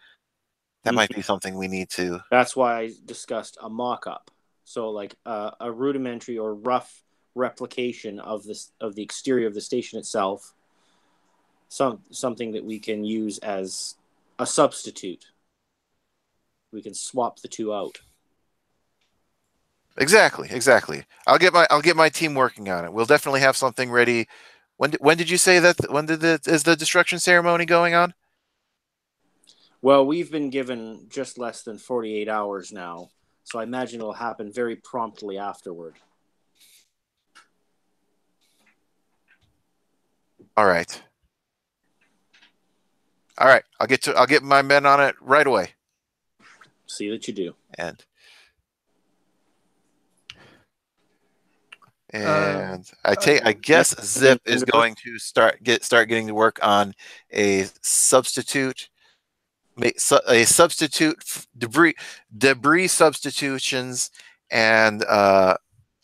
That might be something we need to. That's why I discussed a mock-up. So, like a rudimentary or rough replication of the exterior of the station itself. Something that we can use as a substitute. We can swap the two out. Exactly. I'll get my team working on it. We'll definitely have something ready. When did you say that? Is the destruction ceremony going on? Well, we've been given just less than 48 hours now, so I imagine it'll happen very promptly afterward. All right. I'll get my men on it right away. See that you do. And I guess Zip is going to start getting to work on a substitute debris substitutions and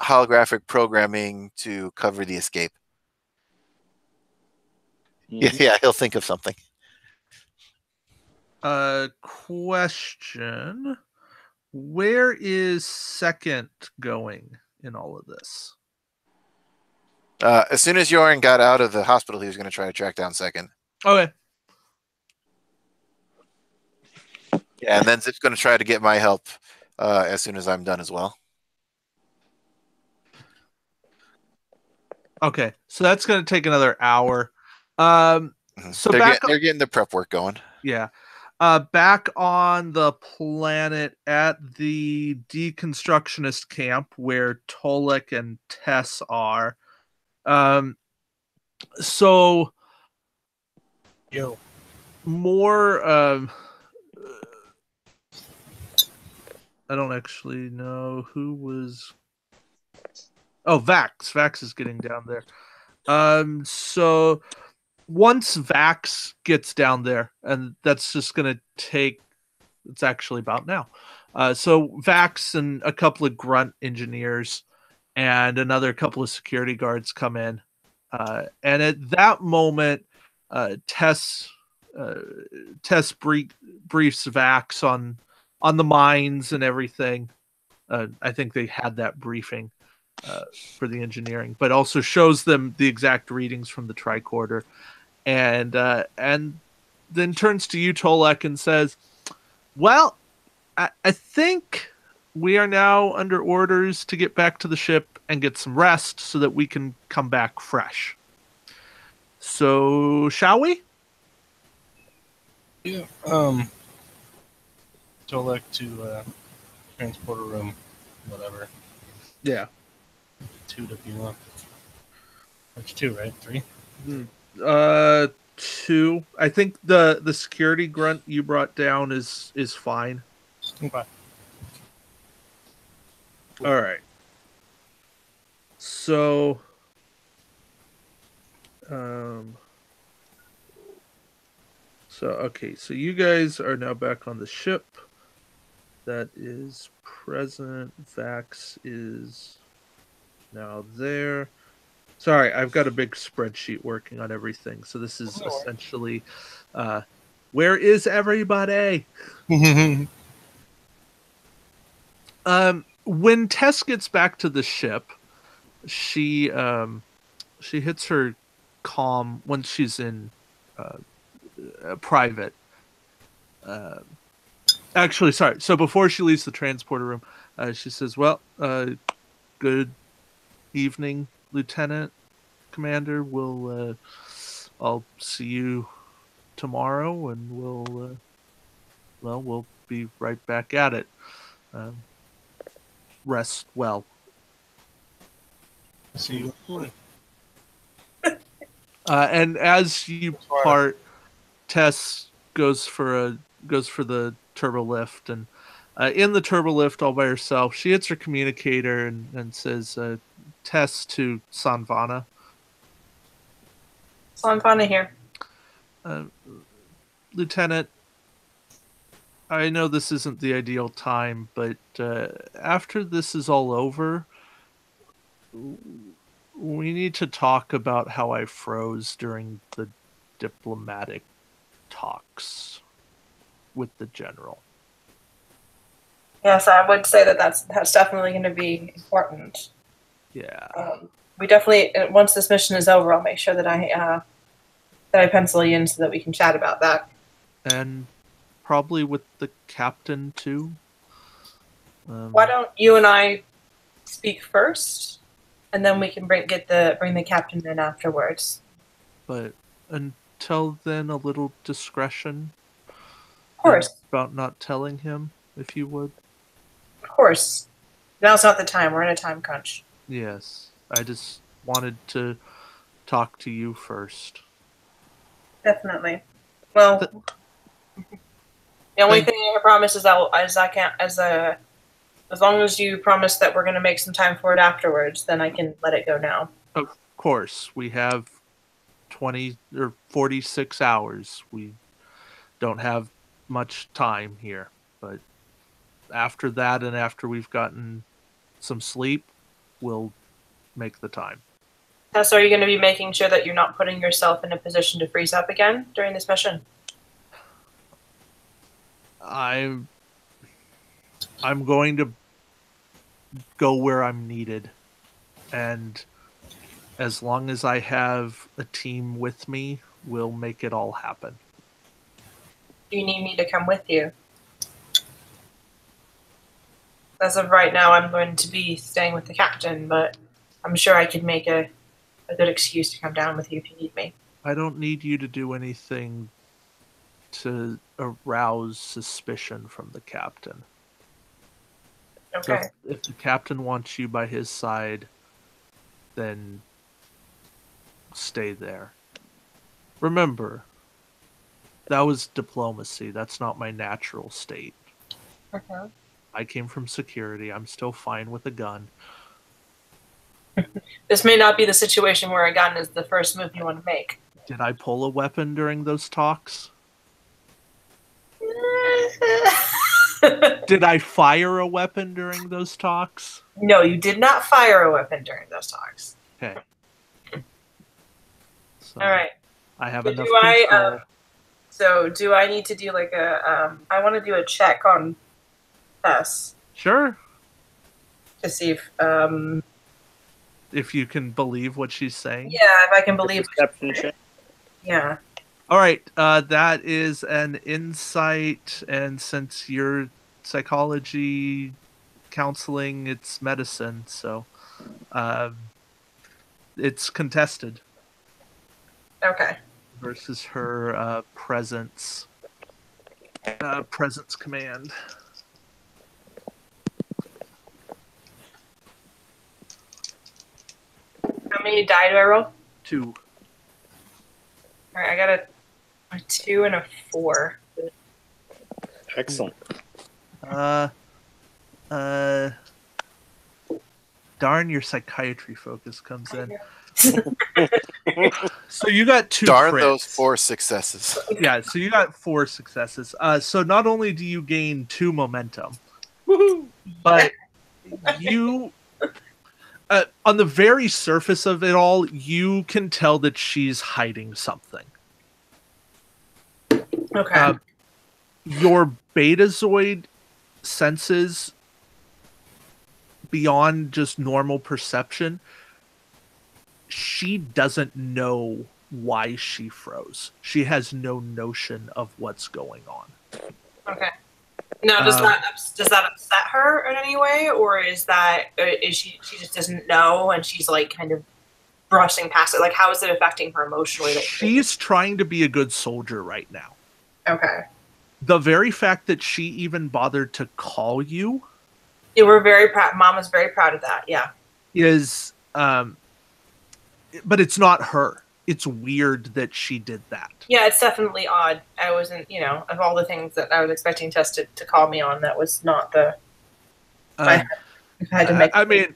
holographic programming to cover the escape. Mm-hmm. Yeah, he'll think of something. Question: where is Second going in all of this? As soon as Yoren got out of the hospital, he was going to try to track down Second. Okay. Yeah, and then Zip's going to try to get my help as soon as I'm done as well. Okay, so that's going to take another hour. So they're getting the prep work going. Yeah. Back on the planet at the deconstructionist camp where Tolek and Tess are. So more I don't actually know who was. Oh, Vax. Vax is getting down there. So once Vax gets down there, and that's just going to take, it's actually about now. So Vax and a couple of grunt engineers and another couple of security guards come in. And at that moment, Tess briefs Vax on the mines and everything. I think they had that briefing for the engineering, but also shows them the exact readings from the tricorder. And then turns to you, Tolek, and says, well, I think we are now under orders to get back to the ship and get some rest so that we can come back fresh. So, shall we? Yeah. Tolek to transporter room, whatever. Yeah. 2 to be one. That's 2, right? 3? 2. I think the security grunt you brought down is fine. Okay. All right. So, okay. So you guys are now back on the ship. That is present. Vax is now there. Sorry, I've got a big spreadsheet working on everything. So this is essentially, where is everybody? When Tess gets back to the ship, she hits her comm when she's in private. Actually, sorry. So before she leaves the transporter room, she says, "Well, good evening, Lieutenant Commander. I'll see you tomorrow, and we'll be right back at it. Rest well." See you. And as you part, Tess goes for the turbo lift, and in the turbo lift all by herself, she hits her communicator and says, "Tess to Sanvana." Sanvana here. Lieutenant, I know this isn't the ideal time, but after this is all over, we need to talk about how I froze during the diplomatic talks with the general. Yes, I would say that's definitely going to be important. Yeah. We definitely, once this mission is over, I'll make sure that I pencil you in so that we can chat about that. And probably with the captain too. Why don't you and I speak first, and then we can bring the captain in afterwards. But until then, a little discretion. Of course, About not telling him, if you would. of course. Now's not the time. We're in a time crunch. Yes, I just wanted to talk to you first. Definitely. Well, the only thing I promise is as long as you promise that we're going to make some time for it afterwards, then I can let it go now. Of course, we have 20 or 46 hours. We don't have much time here, but after that and after we've gotten some sleep, we'll make the time. So are you going to be making sure that you're not putting yourself in a position to freeze up again during this mission? I'm going to go where I'm needed, and as long as I have a team with me, we'll make it all happen. Do you need me to come with you? As of right now, I'm going to be staying with the captain, but I'm sure I could make a good excuse to come down with you if you need me. I don't need you to do anything to arouse suspicion from the captain. Okay. If the captain wants you by his side, then stay there. Remember, that was diplomacy. That's not my natural state. Okay. I came from security. I'm still fine with a gun. This may not be the situation where a gun is the first move you want to make. Did I pull a weapon during those talks? Did I fire a weapon during those talks? No, you did not fire a weapon during those talks. Okay. So All right. I have So enough do I, control. So do I need to do like a? I want to do a check on Tess Sure. to see If you can believe what she's saying. yeah, if I can believe. Perception check. Yeah. All right. That is an insight, and since you're psychology, counseling, it's medicine, so it's contested Okay. versus her presence command. How many die do I roll? 2. All right, I got a 2 and a 4. Excellent. Darn, your psychiatry focus comes in. So you got 2 Darn crits. those 4 successes. Yeah, so you got 4 successes. So not only do you gain 2 momentum, but you, on the very surface of it all, you can tell that she's hiding something. Okay. Your Betazoid senses beyond just normal perception. She doesn't know why she froze. She has no notion of what's going on. Okay. Now, does that upset her in any way, or is she just doesn't know and she's like kind of brushing past it? Like, how is it affecting her emotionally? She's trying to be a good soldier right now. Okay. The very fact that she even bothered to call you, Yeah, we're very proud. Mama's very proud of that. Yeah. is, but it's not her. It's weird that she did that. Yeah, it's definitely odd. I wasn't, of all the things that I was expecting Tess to call me on, that was not the. I had to make. I mean,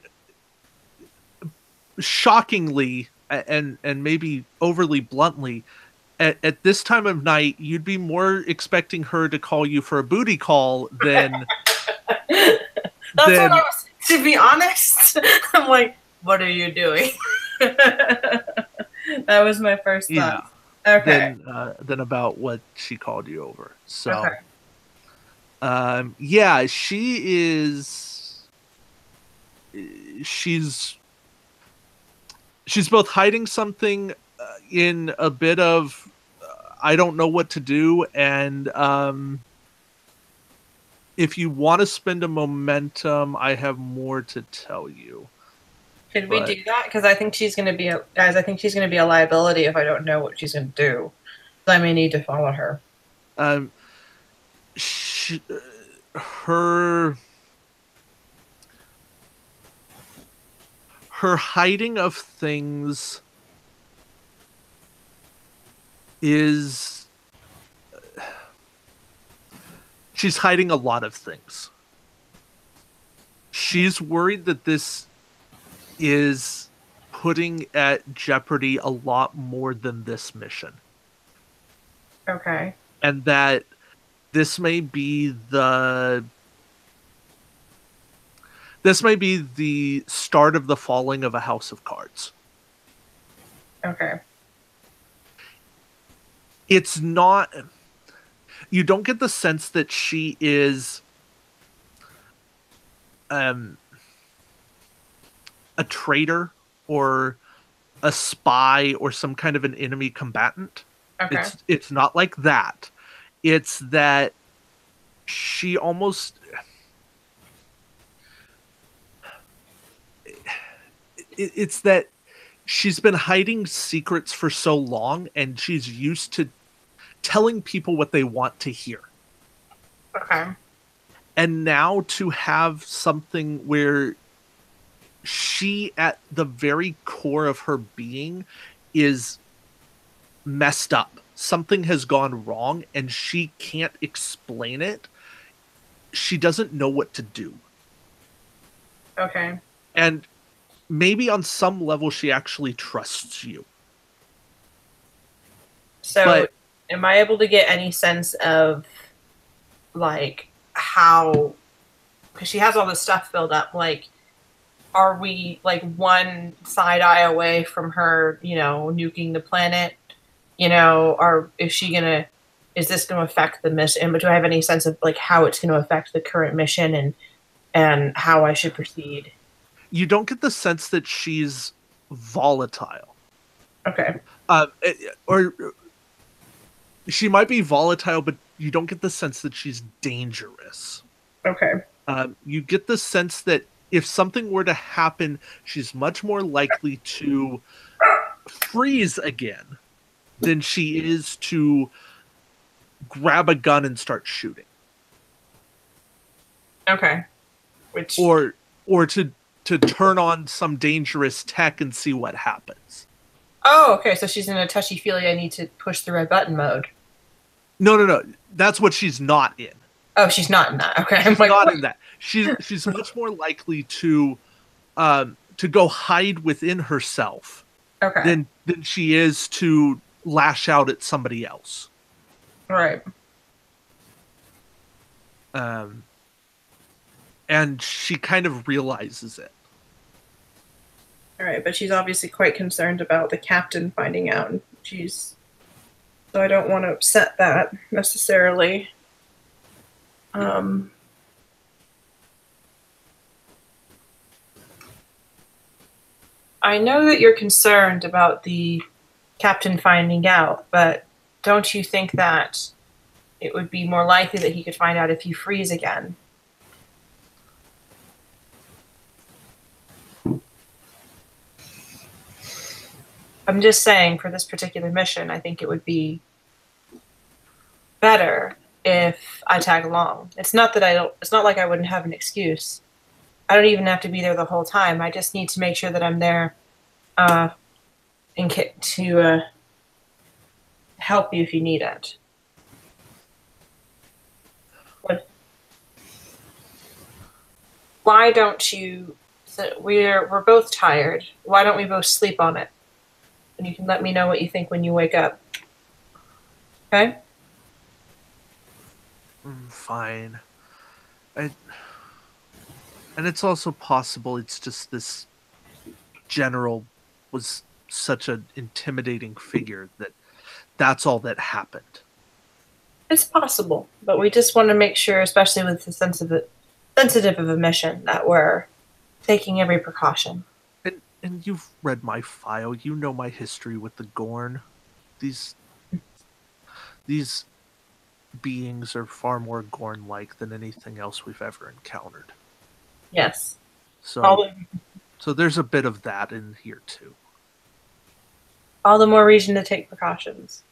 shockingly, and maybe overly bluntly, at this time of night, you'd be more expecting her to call you for a booty call than. That's what I was. To be honest, I'm like, what are you doing? That was my first thought. Yeah. Okay. Than about what she called you over. So, okay. Yeah, she is. She's both hiding something in a bit of I don't know what to do, and if you want to spend a momentum, I have more to tell you. Could we do that? Because I think she's going to be I think she's going to be a liability if I don't know what she's going to do. I may need to follow her. Her hiding of things is she's hiding a lot of things. She's worried that this is putting at jeopardy a lot more than this mission. Okay. And that this may be the start of the falling of a house of cards. Okay. It's not... You don't get the sense that she is a traitor or a spy or some kind of an enemy combatant. Okay. It's not like that. It's that she almost... It's that she's been hiding secrets for so long, and she's used to telling people what they want to hear. Okay. And now to have something where she, at the very core of her being, is messed up. Something has gone wrong, and she can't explain it. She doesn't know what to do. Okay. And maybe on some level she actually trusts you. So, am I able to get any sense of, like, how... Because she has all this stuff filled up, like, are we, like, one side eye away from her, nuking the planet? Or is this going to affect the mission? But do I have any sense of, like, how it's going to affect the current mission and how I should proceed? You don't get the sense that she's volatile. Okay. Or she might be volatile, but you don't get the sense that she's dangerous. Okay. You get the sense that if something were to happen, she's much more likely to freeze again than she is to grab a gun and start shooting. Okay. Or to turn on some dangerous tech and see what happens. Oh, okay. So she's in a touchy-feely, I need to push the red button mode. No. That's what she's not in. Oh, she's not in that. Okay. She's not in that. She's much more likely to go hide within herself than she is to lash out at somebody else. Right. And she kind of realizes it. All right, but she's obviously quite concerned about the captain finding out. So I don't want to upset that necessarily. I know that you're concerned about the captain finding out, but don't you think that it would be more likely that he could find out if you freeze again? I'm just saying, for this particular mission, I think it would be better if I tag along. It's not like I wouldn't have an excuse. I don't even have to be there the whole time. I just need to make sure that I'm there to help you if you need it. Why don't you... We're both tired. Why don't we both sleep on it? And you can let me know what you think when you wake up. Okay? Fine. And it's also possible it's just this general was such an intimidating figure that's all that happened. It's possible, but we just want to make sure, especially with the sensitive of a mission, that we're taking every precaution. And you've read my file. You know my history with the Gorn. These beings are far more Gorn-like than anything else we've ever encountered. Yes. So, All so there's a bit of that in here too. the more reason to take precautions.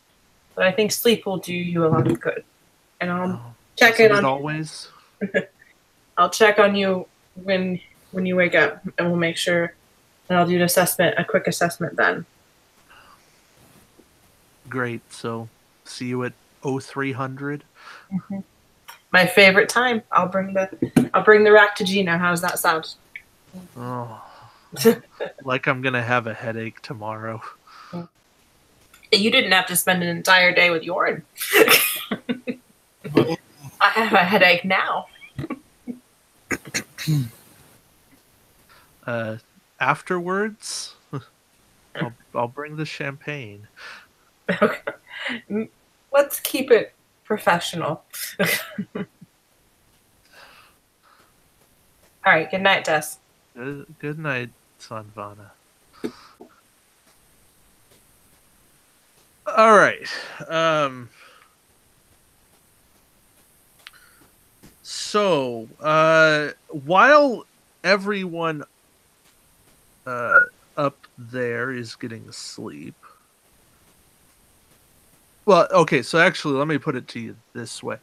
But I think sleep will do you a lot of good. And I'll check Isn't in it on always. I'll check on you when you wake up, and we'll make sure. And I'll do a quick assessment then. Great. So, see you at 0300. Mm-hmm. My favorite time. I'll bring the rack to Gina. How's that sound? Oh, like I'm gonna have a headache tomorrow. You didn't have to spend an entire day with Yorin. I have a headache now. Afterwards, I'll bring the champagne. Okay. Let's keep it professional. All right. Good night, Tess. Good night, Sanvana. All right. So, while everyone up there is getting asleep. Well, okay, so actually, let me put it to you this way.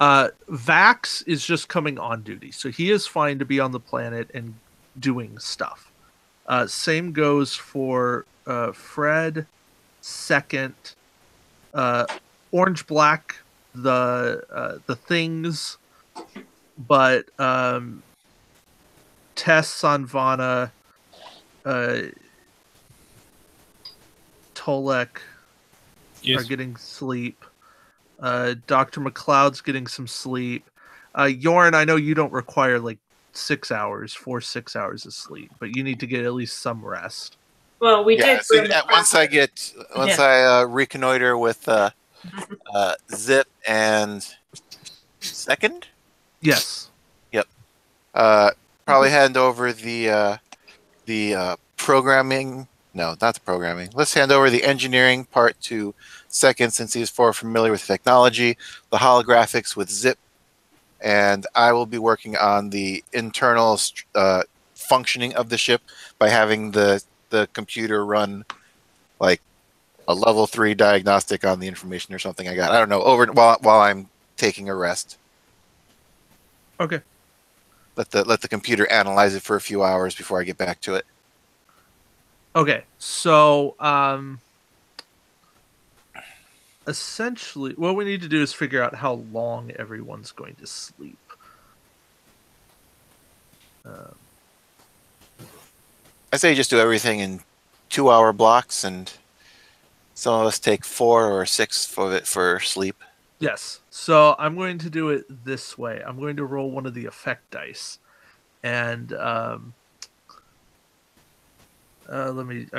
Vax is just coming on duty, so he is fine to be on the planet and doing stuff. Same goes for Fred, Second, Orange Black, the things, but Tess, Sanvana, Tolek are getting sleep. Dr. McLeod's getting some sleep. Yorn, I know you don't require like 6 hours of sleep, but you need to get at least some rest. Well, we did. So once I reconnoiter with Zip and Second. Yes. Yep. Probably hand over the programming. No, not the programming. Let's hand over the engineering part to Second, since he's far familiar with technology. The holographics with Zip, and I will be working on the internal functioning of the ship by having the computer run like a level 3 diagnostic on the information or something I got. I don't know. While I'm taking a rest. Okay. Let the computer analyze it for a few hours before I get back to it. Okay, so essentially, what we need to do is figure out how long everyone's going to sleep. I say just do everything in 2-hour blocks, and some of us take 4 or 6 for sleep. Yes, so I'm going to do it this way. I'm going to roll one of the effect dice, and I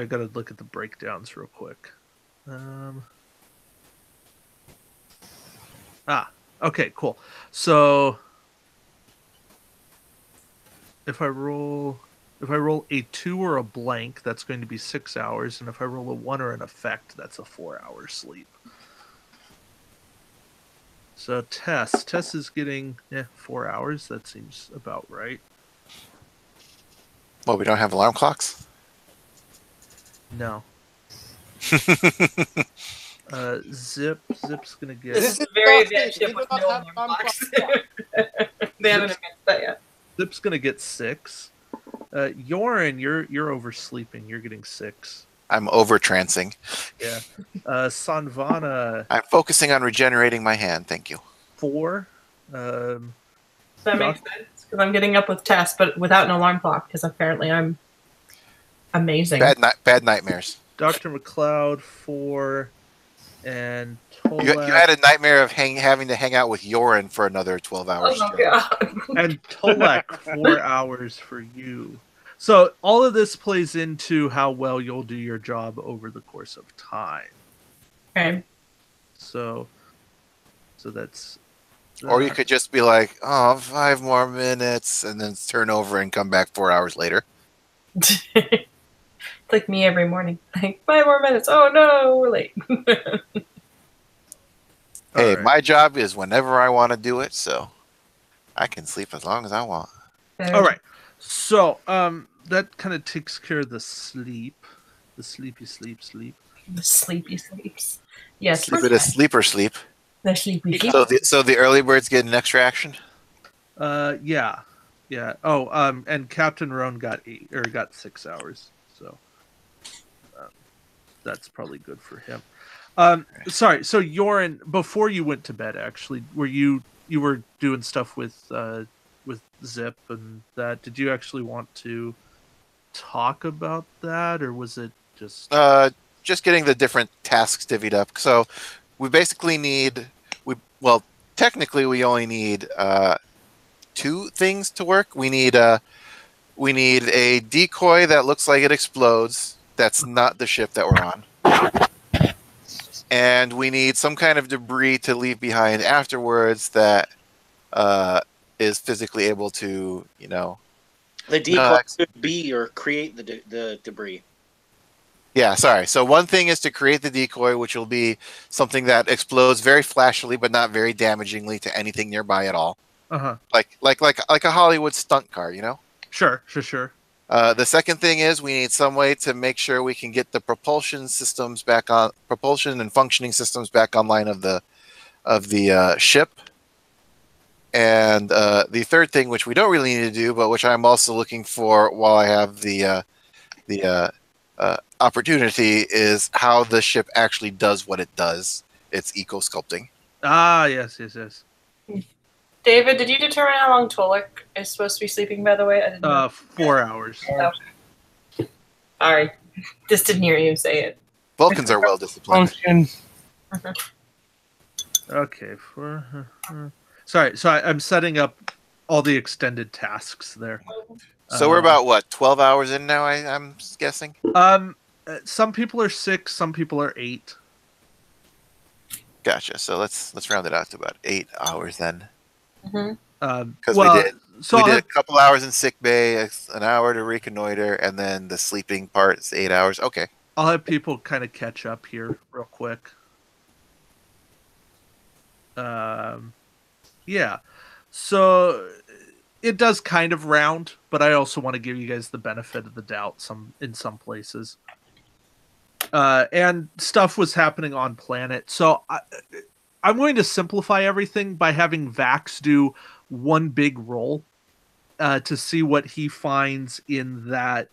gotta look at the breakdowns real quick. Okay, cool. So if I roll a 2 or a blank, that's going to be 6 hours, and if I roll a 1 or an effect, that's a 4-hour sleep. So Tess is getting 4 hours. That seems about right. Well, we don't have alarm clocks? No. Zip's gonna get. This is a very advanced ship with no alarm clocks. They haven't invented that yet. Zip's gonna get 6. Yorin, you're oversleeping. You're getting 6. I'm over-trancing. Yeah. Sanvana. I'm focusing on regenerating my hand. Thank you. 4. That makes sense, because I'm getting up with Tess, but without an alarm clock, because apparently I'm amazing. Bad nightmares. Dr. McLeod 4, and Tolek. You had a nightmare of having to hang out with Yorin for another 12 hours. Oh my god. And Tolek 4 hours for you. So all of this plays into how well you'll do your job over the course of time. Okay. So that's. Or you could just be like, 5 more minutes, and then turn over and come back 4 hours later. It's like me every morning. Like, 5 more minutes. Oh no, we're late. Hey, All right. my job is whenever I want to do it, so I can sleep as long as I want. All right. So, that kind of takes care of the sleep. The sleep. The sleepy sleeps. Yes. Sleep it a sleeper sleep. The sleepy sleep. So the early birds get an extra action. Yeah. Oh, and Captain Roan got 6 hours. So, that's probably good for him. Sorry. So, Yoren, before you went to bed, actually, you were doing stuff with Zip and that? Did you actually want to talk about that, or was it just Getting the different tasks divvied up. So we basically need technically we only need 2 things to work. We need a decoy that looks like it explodes. That's not the ship that we're on. And we need some kind of debris to leave behind afterwards that is physically able to, The decoy could be or create the debris. Yeah, sorry. So one thing is to create the decoy, which will be something that explodes very flashily, but not very damagingly to anything nearby at all. Like a Hollywood stunt car, Sure. The second thing is we need some way to make sure we can get the propulsion and functioning systems back online of the ship. And the third thing, which we don't really need to do, but which I'm also looking for while I have the opportunity, is how the ship actually does what it does. It's eco-sculpting. Ah, yes. David, did you determine how long Tolik is supposed to be sleeping, by the way? I didn't know. 4 hours. Oh. Sorry. Just didn't hear you say it. Vulcans are well disciplined. Function. Okay. Sorry. So I'm setting up all the extended tasks there. So we're about 12 hours in now, I'm guessing. Some people are 6, some people are 8. Gotcha. So let's round it out to about 8 hours then. Because we did a couple hours in sick bay, an hour to reconnoiter, and then the sleeping part is 8 hours. Okay. I'll have people kind of catch up here real quick. Yeah. So it does kind of round, but I also want to give you guys the benefit of the doubt in some places. And stuff was happening on planet. So I'm going to simplify everything by having Vax do one big roll to see what he finds in that.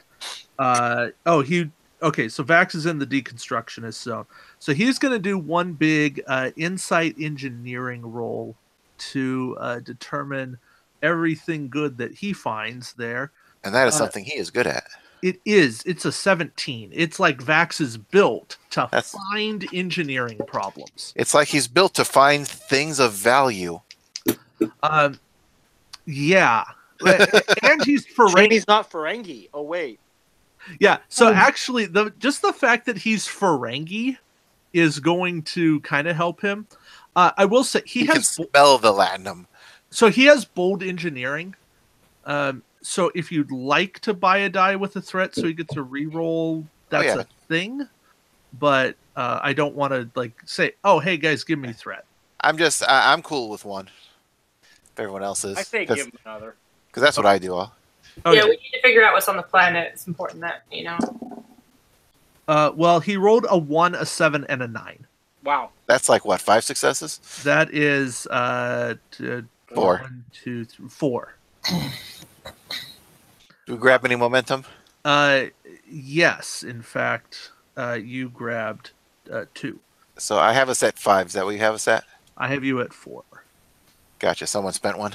Okay, so Vax is in the deconstructionist zone. So he's going to do one big insight engineering roll to determine everything good that he finds there. And that is something he is good at. It is. It's a 17. It's like Vax is built to find engineering problems. It's like he's built to find things of value. Yeah. And he's Ferengi. He's not Ferengi. Oh, wait. Yeah. So actually, just the fact that he's Ferengi is going to kind of help him. I will say he has can spell the latinum. So he has bold engineering. So if you'd like to buy a die with a threat so he gets a reroll, that's a thing. But I don't want to say, "Oh, hey guys, give me threat." I'm cool with one. If everyone else is, I say give him another. Because that's what I do. Okay. Yeah, we need to figure out what's on the planet. It's important that Well, he rolled a 1, a 7, and a 9. Wow. That's like what, 5 successes? That is 4. 1, 2, 3, 4. Do we grab any momentum? Yes. In fact, you grabbed 2. So I have us at 5. Is that what you have us at? I have you at 4. Gotcha. Someone spent one?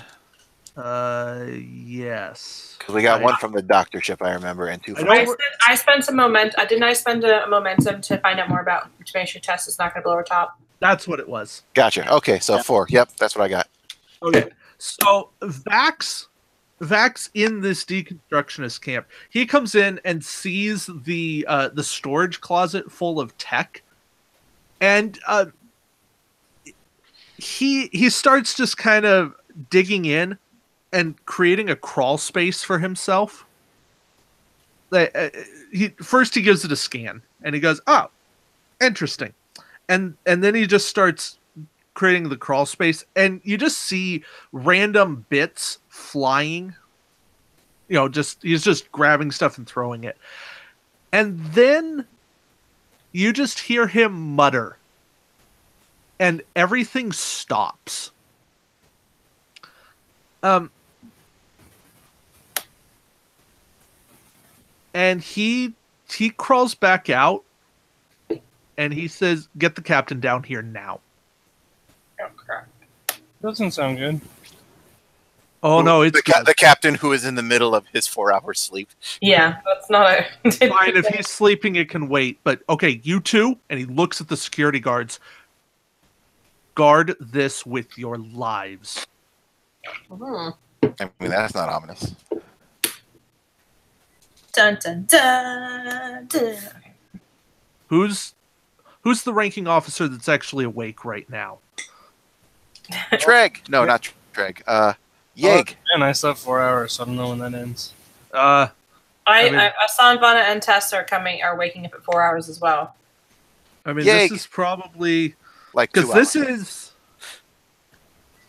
Yes. Because we got 1 from the doctor ship, I remember, and 2 from I spent some momentum. Didn't I spend a momentum to find out more about, to make sure Tess is not going to blow her top? That's what it was. Gotcha. Okay, so 4. Yep, that's what I got. Okay. So Vax in this deconstructionist camp, he comes in and sees the storage closet full of tech, and he starts just kind of digging in and creating a crawl space for himself. He gives it a scan and he goes, "Oh, interesting," and then he just starts creating the crawl space, and you just see random bits flying. He's just grabbing stuff and throwing it. And then you just hear him mutter, and everything stops. And he crawls back out, and he says, "Get the captain down here now." Oh crap! Doesn't sound good. Oh no, it's the captain who is in the middle of his 4-hour sleep. Yeah, that's not a. fine. If he's sleeping, it can wait. But okay, you two, and he looks at the security guards. Guard this with your lives. Hmm. I mean, that's not ominous. Dun dun dun. dun. Okay. Who's the ranking officer that's actually awake right now? Treg. No, not Treg. Yeg. And I slept 4 hours, so I don't know when that ends. I mean- Sanvana and Tess are waking up at 4 hours as well. I mean, Yeg. this is probably Like 2 because hours.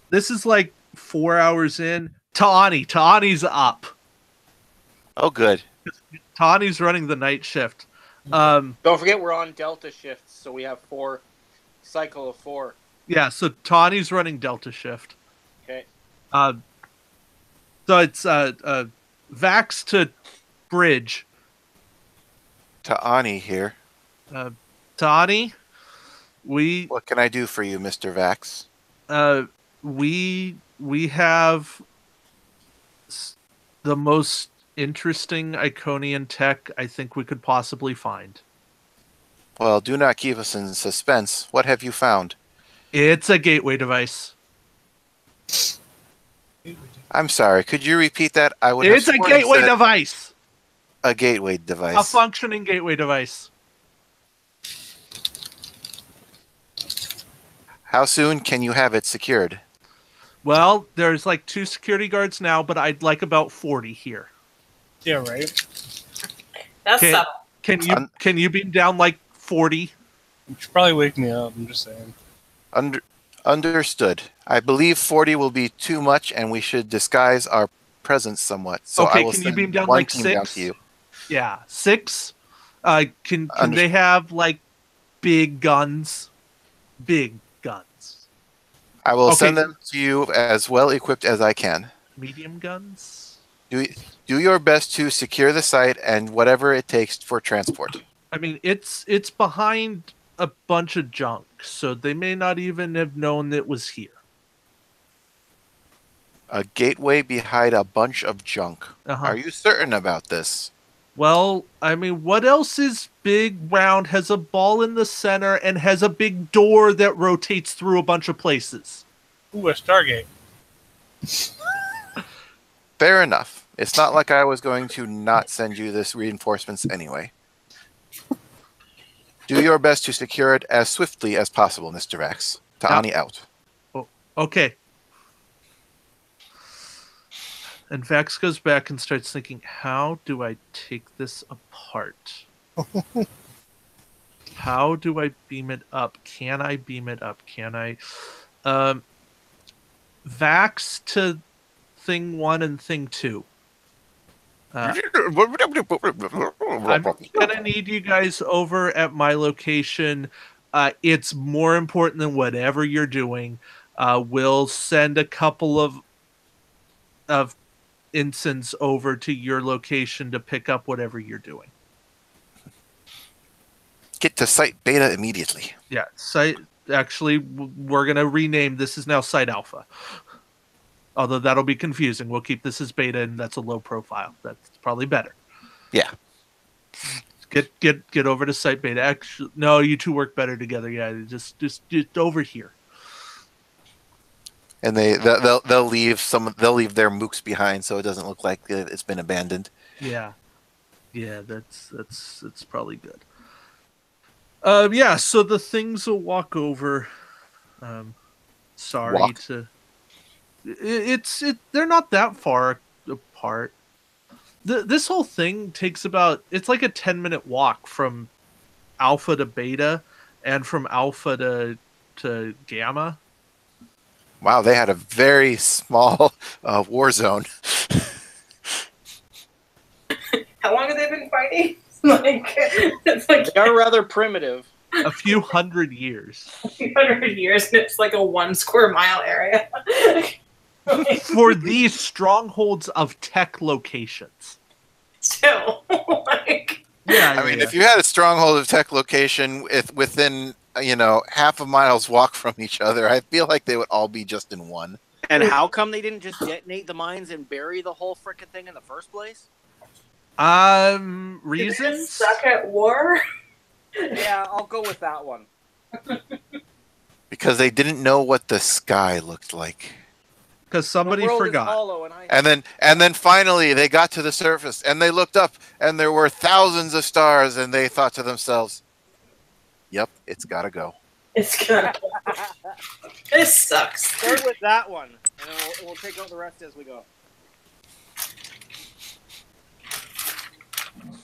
this is like 4 hours in. Ta'ani's up. Oh, good. Ta'ani's running the night shift. Don't forget we're on Delta shifts, so we have 4 cycle of 4. Yeah, so Ta'ani's running Delta shift. Okay. So it's Vax to Bridge. Ta'ani here. Ta'ani, What can I do for you, Mr. Vax? we have the most interesting Iconian tech I think we could possibly find. Well, do not keep us in suspense. What have you found? It's a gateway device. I'm sorry. Could you repeat that? I would. It's have a sworn you gateway said device. A gateway A device. functioning gateway device. How soon can you have it secured? Well, there's like 2 security guards now, but I'd like about 40 here. Yeah, right. That's Okay. subtle. Can you beam down like 40? You should probably wake me up. I'm just saying. Understood. I believe 40 will be too much, and we should disguise our presence somewhat. So Okay, I will can you send beam down one like team 6? down to you. Yeah, 6. Can Under- they have like big guns? Big guns. I will Okay. send them to you as well equipped as I can. Medium guns? Do your best to secure the site and whatever it takes for transport. I mean, it's behind a bunch of junk, so they may not even have known it was here. A gateway behind a bunch of junk. Uh-huh. Are you certain about this? Well, I mean, what else is big, round, has a ball in the center, and has a big door that rotates through a bunch of places? Ooh, a Stargate. Fair enough. It's not like I was going to not send you this reinforcements anyway. Do your best to secure it as swiftly as possible, Mr. Vax. Ta'ani out. Okay. And Vax goes back and starts thinking, how do I take this apart? How do I beam it up? Can I beam it up? Can I? Vax to thing 1 and thing 2. I'm gonna need you guys over at my location. It's more important than whatever you're doing. We'll send a couple of ensigns over to your location to pick up whatever you're doing. Get to Site Beta immediately. Yeah, site. Actually, we're gonna rename this is now Site Alpha. Although that'll be confusing. We'll keep this as Beta, and that's a low profile. That's probably better. Yeah. Get over to Site Beta. Actually, no, you two work better together. Yeah, just over here. And they'll leave their mooks behind, so it doesn't look like it's been abandoned. Yeah, that's probably good. Yeah. So the things will walk over. Sorry Walk? to. They're not that far apart. This whole thing takes it's like a 10-minute walk from Alpha to Beta, and from Alpha to Gamma. Wow, they had a very small war zone. How long have they been fighting? It's like They are rather primitive. A few hundred years. 300 years, and it's like a 1 square mile area. For these strongholds of tech locations. Still, like, Yeah, I mean, if you had a stronghold of tech location within, half a mile's walk from each other, I feel like they would all be just in one. And how come they didn't just detonate the mines and bury the whole frickin' thing in the first place? Reasons? Stuck at war. Yeah, I'll go with that one. Because they didn't know what the sky looked like. Because somebody The world is forgot. hollow and And then finally they got to the surface and they looked up and there were thousands of stars and they thought to themselves, "Yep, it's got to go." It's gonna. This sucks. Start with that one, and we'll take out the rest as we go.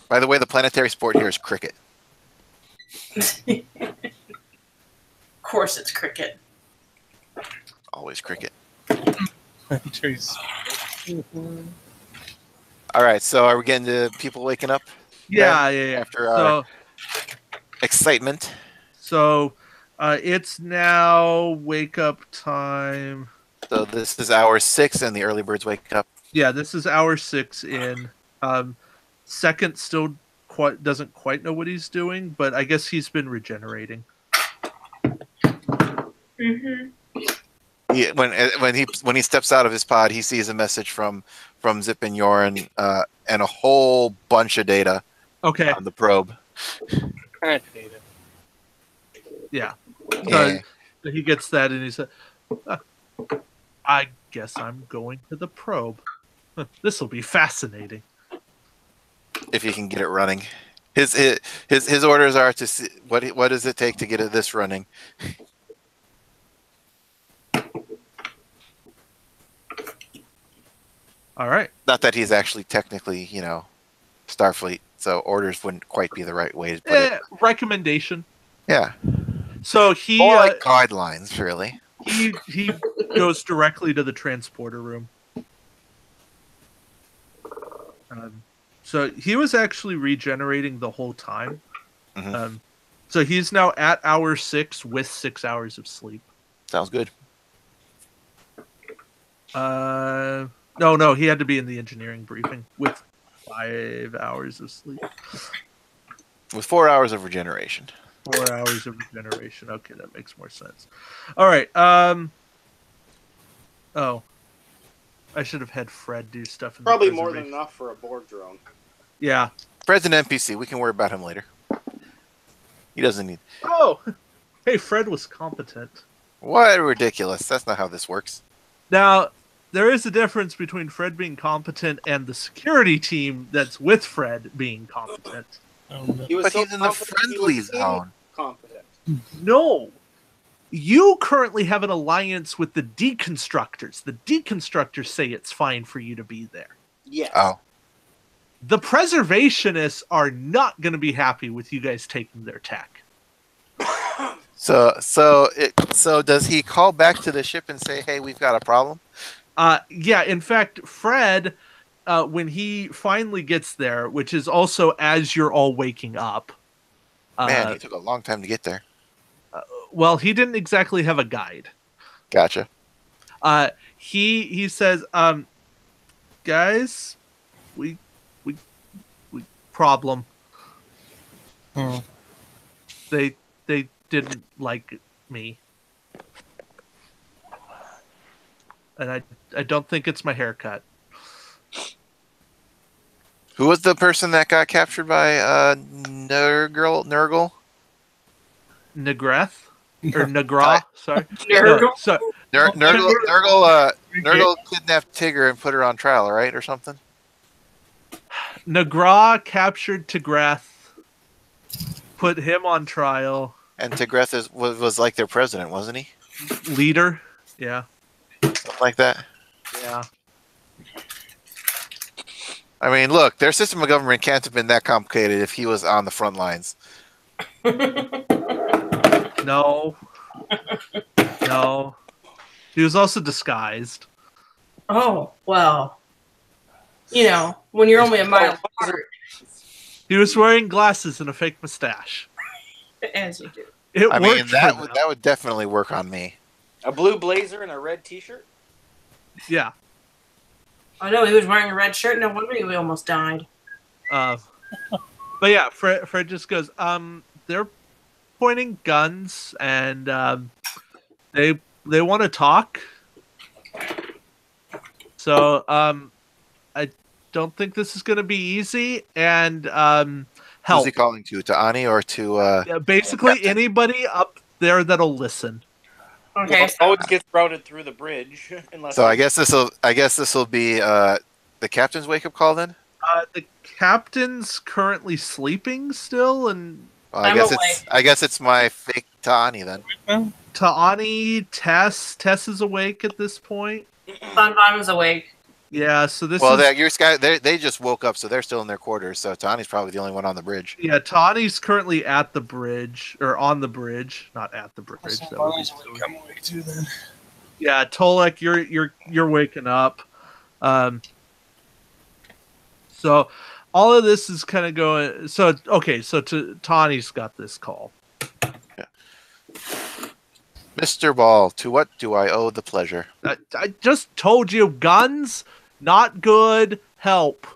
By the way, the planetary sport here is cricket. Of course, it's cricket. Always cricket. Trees. All right, so are we getting to people waking up? Yeah. After our excitement. So it's now wake up time. So this is hour 6 and the early birds wake up. Yeah, this is hour 6 in. Second still doesn't quite know what he's doing, but I guess he's been regenerating. Mm-hmm. When he steps out of his pod, he sees a message from Zip and Yoren and a whole bunch of data Okay. on the probe. Yeah. Yeah. So he gets that and he said, I guess I'm going to the probe. This will be fascinating. If he can get it running. His orders are to see what does it take to get this running. All right. Not that he's actually technically, Starfleet, so orders wouldn't quite be the right way to put it. Recommendation. Yeah. So he More like guidelines, really. he goes directly to the transporter room. So he was actually regenerating the whole time. Mhm. So he's now at hour 6 with 6 hours of sleep. Sounds good. No, he had to be in the engineering briefing with 5 hours of sleep. With 4 hours of regeneration. 4 hours of regeneration. Okay, that makes more sense. All right. Oh, I should have had Fred do stuff. In Probably the more than preservation. enough for a Borg drone. Yeah. Fred's an NPC. We can worry about him later. He doesn't need... Oh, hey, Fred was competent. What ridiculous. That's not how this works. Now, there is a difference between Fred being competent and the security team that's with Fred being competent. He was But so he's in the confident he friendly was zone. incompetent. No. You currently have an alliance with the deconstructors. The deconstructors say it's fine for you to be there. Yes. Oh. The preservationists are not going to be happy with you guys taking their tech. So does he call back to the ship and say, "Hey, we've got a problem"? Yeah, in fact, Fred, when he finally gets there, which is also as you're all waking up. Man, he took a long time to get there. Well, he didn't exactly have a guide. Gotcha. He says, guys, we problem. They didn't like me. And I don't think it's my haircut. Who was the person that got captured by Nurgle? Negreth? Or Negra? Sorry. Nurgle? No, so, Nurgle kidnapped Tigger and put her on trial, right, or something? Negra captured Tigrath, put him on trial. And Tigreth was like their president, wasn't he? Leader. Yeah. Something like that. Yeah. I mean, look, their system of government can't have been that complicated if he was on the front lines. No. No. He was also disguised. Oh, well. You know, when you're only a mile apart, He was wearing glasses and a fake mustache. as you do. It I mean, worked that for them. that would definitely work on me. A blue blazer and a red T-shirt. Yeah. Oh no, he was wearing a red shirt. No wonder he almost died. But yeah, Fred just goes, they're pointing guns and they want to talk. So I don't think this is going to be easy. And Who's help. he calling to Ani or to? Basically anybody up there that'll listen. Okay, Well, so always gets routed through the bridge. Unless So I guess this'll be the captain's wake up call then. The captain's currently sleeping still, and Well, I'm I guess it's my fake Ani then. Ta'ani, Tess is awake at this point. Sanvan was awake. Yeah, so this Well, is they just woke up, so they're still in their quarters. So Tani's probably the only one on the bridge. yeah. Ta'ani's currently at the bridge or on the bridge, not at the bridge. That would be silly. I'm awake too then. Yeah, Tolek, you're waking up. So all of this is kind of going. So okay, so Tani's got this call. Mr. Ball, to what do I owe the pleasure? I just told you, guns, not good. Help.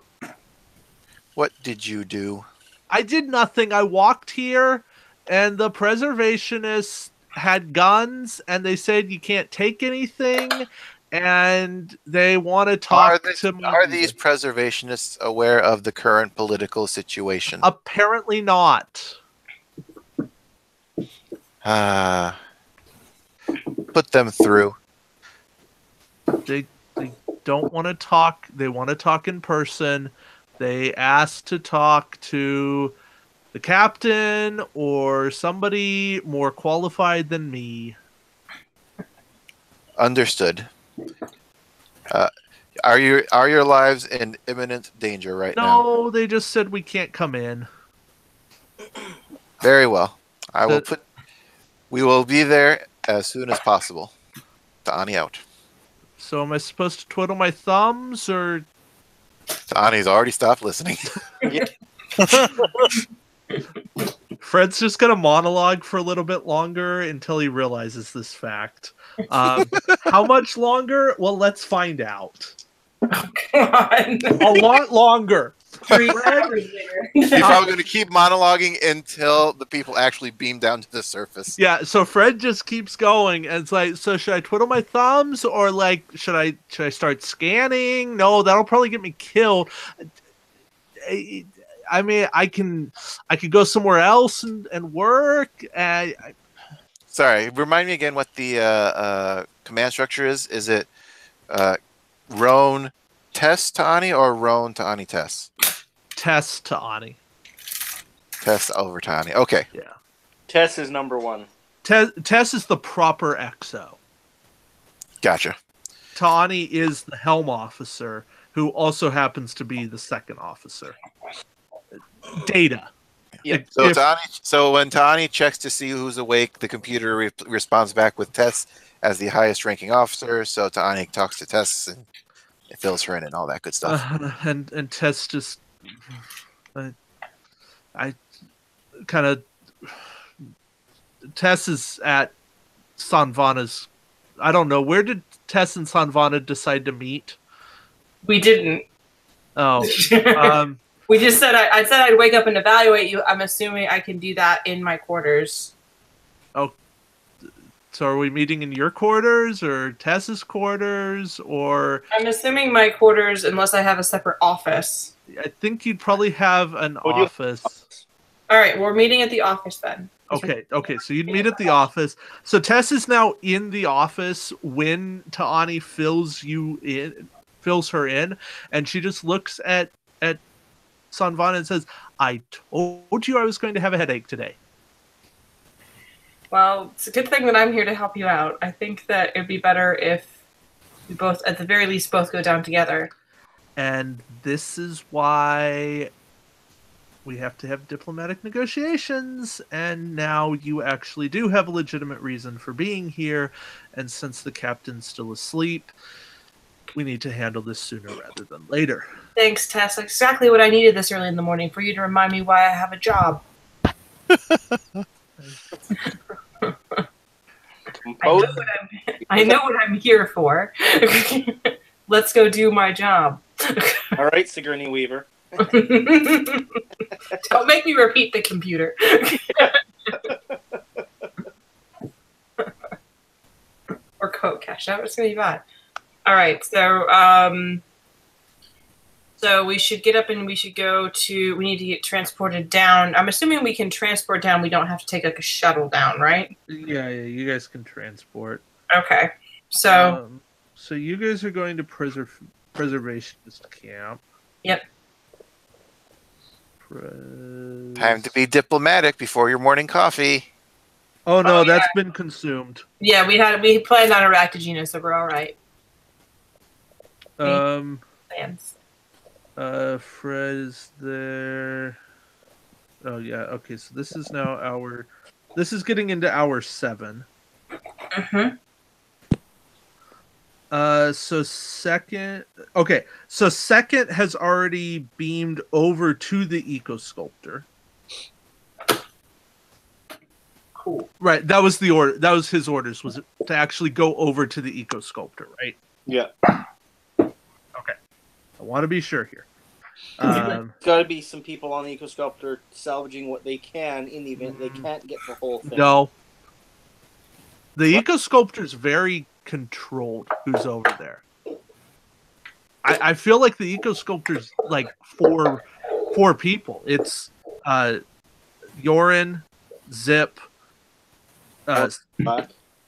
What did you do? I did nothing. I walked here, and the preservationists had guns, and they said you can't take anything, and they want to talk to me. Are these preservationists aware of the current political situation? Apparently not. Put them through. They don't want to talk. They want to talk in person. They asked to talk to the captain or somebody more qualified than me. Understood. Are your lives in imminent danger right now? No, they just said we can't come in. Very well. We will be there as soon as possible. Ani out. So am I supposed to twiddle my thumbs or? Ani's already stopped listening. Fred's just gonna monologue for a little bit longer until he realizes this fact. How much longer? Well, let's find out. Come on. A lot longer. 3 hours later. He's probably going to keep monologuing until the people actually beam down to the surface. Yeah, so Fred just keeps going, and it's like, so should I twiddle my thumbs or like should I start scanning? No, that'll probably get me killed. I mean, I could go somewhere else and work. Sorry, remind me again what the command structure is. Is it Roan Tess to Ani or Roan to Ani Tess? Tess to Ani. Tess over to Ani. Okay. Yeah. Tess is number 1. Tess is the proper XO. Gotcha. Tani is the helm officer, who also happens to be the second officer. Data. Yep. So when Tani checks to see who's awake, the computer responds back with Tess as the highest ranking officer. So Tani talks to Tess and it fills her in and all that good stuff. And Tess just, I kind of, Tess is at Sanvana's. I don't know, where did Tess and Sanvana decide to meet? We didn't. Oh, we just said I said I'd wake up and evaluate you. I'm assuming I can do that in my quarters. Oh, so are we meeting in your quarters or Tess's quarters or? I'm assuming my quarters, unless I have a separate office. I think you'd probably have an office. All right, we're meeting at the office then. Okay, so you'd meet at the office. So Tess is now in the office when Ta'ani fills her in, and she just looks at Sanvana and says, "I told you I was going to have a headache today." Well, it's a good thing that I'm here to help you out. I think that it'd be better if we both, at the very least, both go down together. And this is why we have to have diplomatic negotiations, and now you actually do have a legitimate reason for being here, and since the captain's still asleep, we need to handle this sooner rather than later. Thanks, Tess. Exactly what I needed this early in the morning, for you to remind me why I have a job. I know what I'm here for. Let's go do my job. All right, Sigourney Weaver. Don't make me repeat the computer. Or Coke Cash. That was gonna be bad. All right, so we should get up and we should go to. We need to get transported down. I'm assuming we can transport down. We don't have to take like a shuttle down, right? Yeah, you guys can transport. Okay, so so you guys are going to preservationist camp. Yep. Time to be diplomatic before your morning coffee. Oh no, Oh, that's been consumed. Yeah, we planned on Aractogena, so we're all right. Plans. Fred is there. Oh yeah, okay, so this is now this is getting into hour 7. Mm-hmm. So second has already beamed over to the eco-sculptor. Cool. Right, that was the order. That was his orders, was to actually go over to the eco-sculptor, right? Yeah. Okay. I want to be sure here. There's got to be some people on the eco-sculptor salvaging what they can in the event they can't get the whole thing. No. The eco-sculptor is very controlled who's over there. I feel like the eco-sculptor's like four people. It's Yorin, Zip,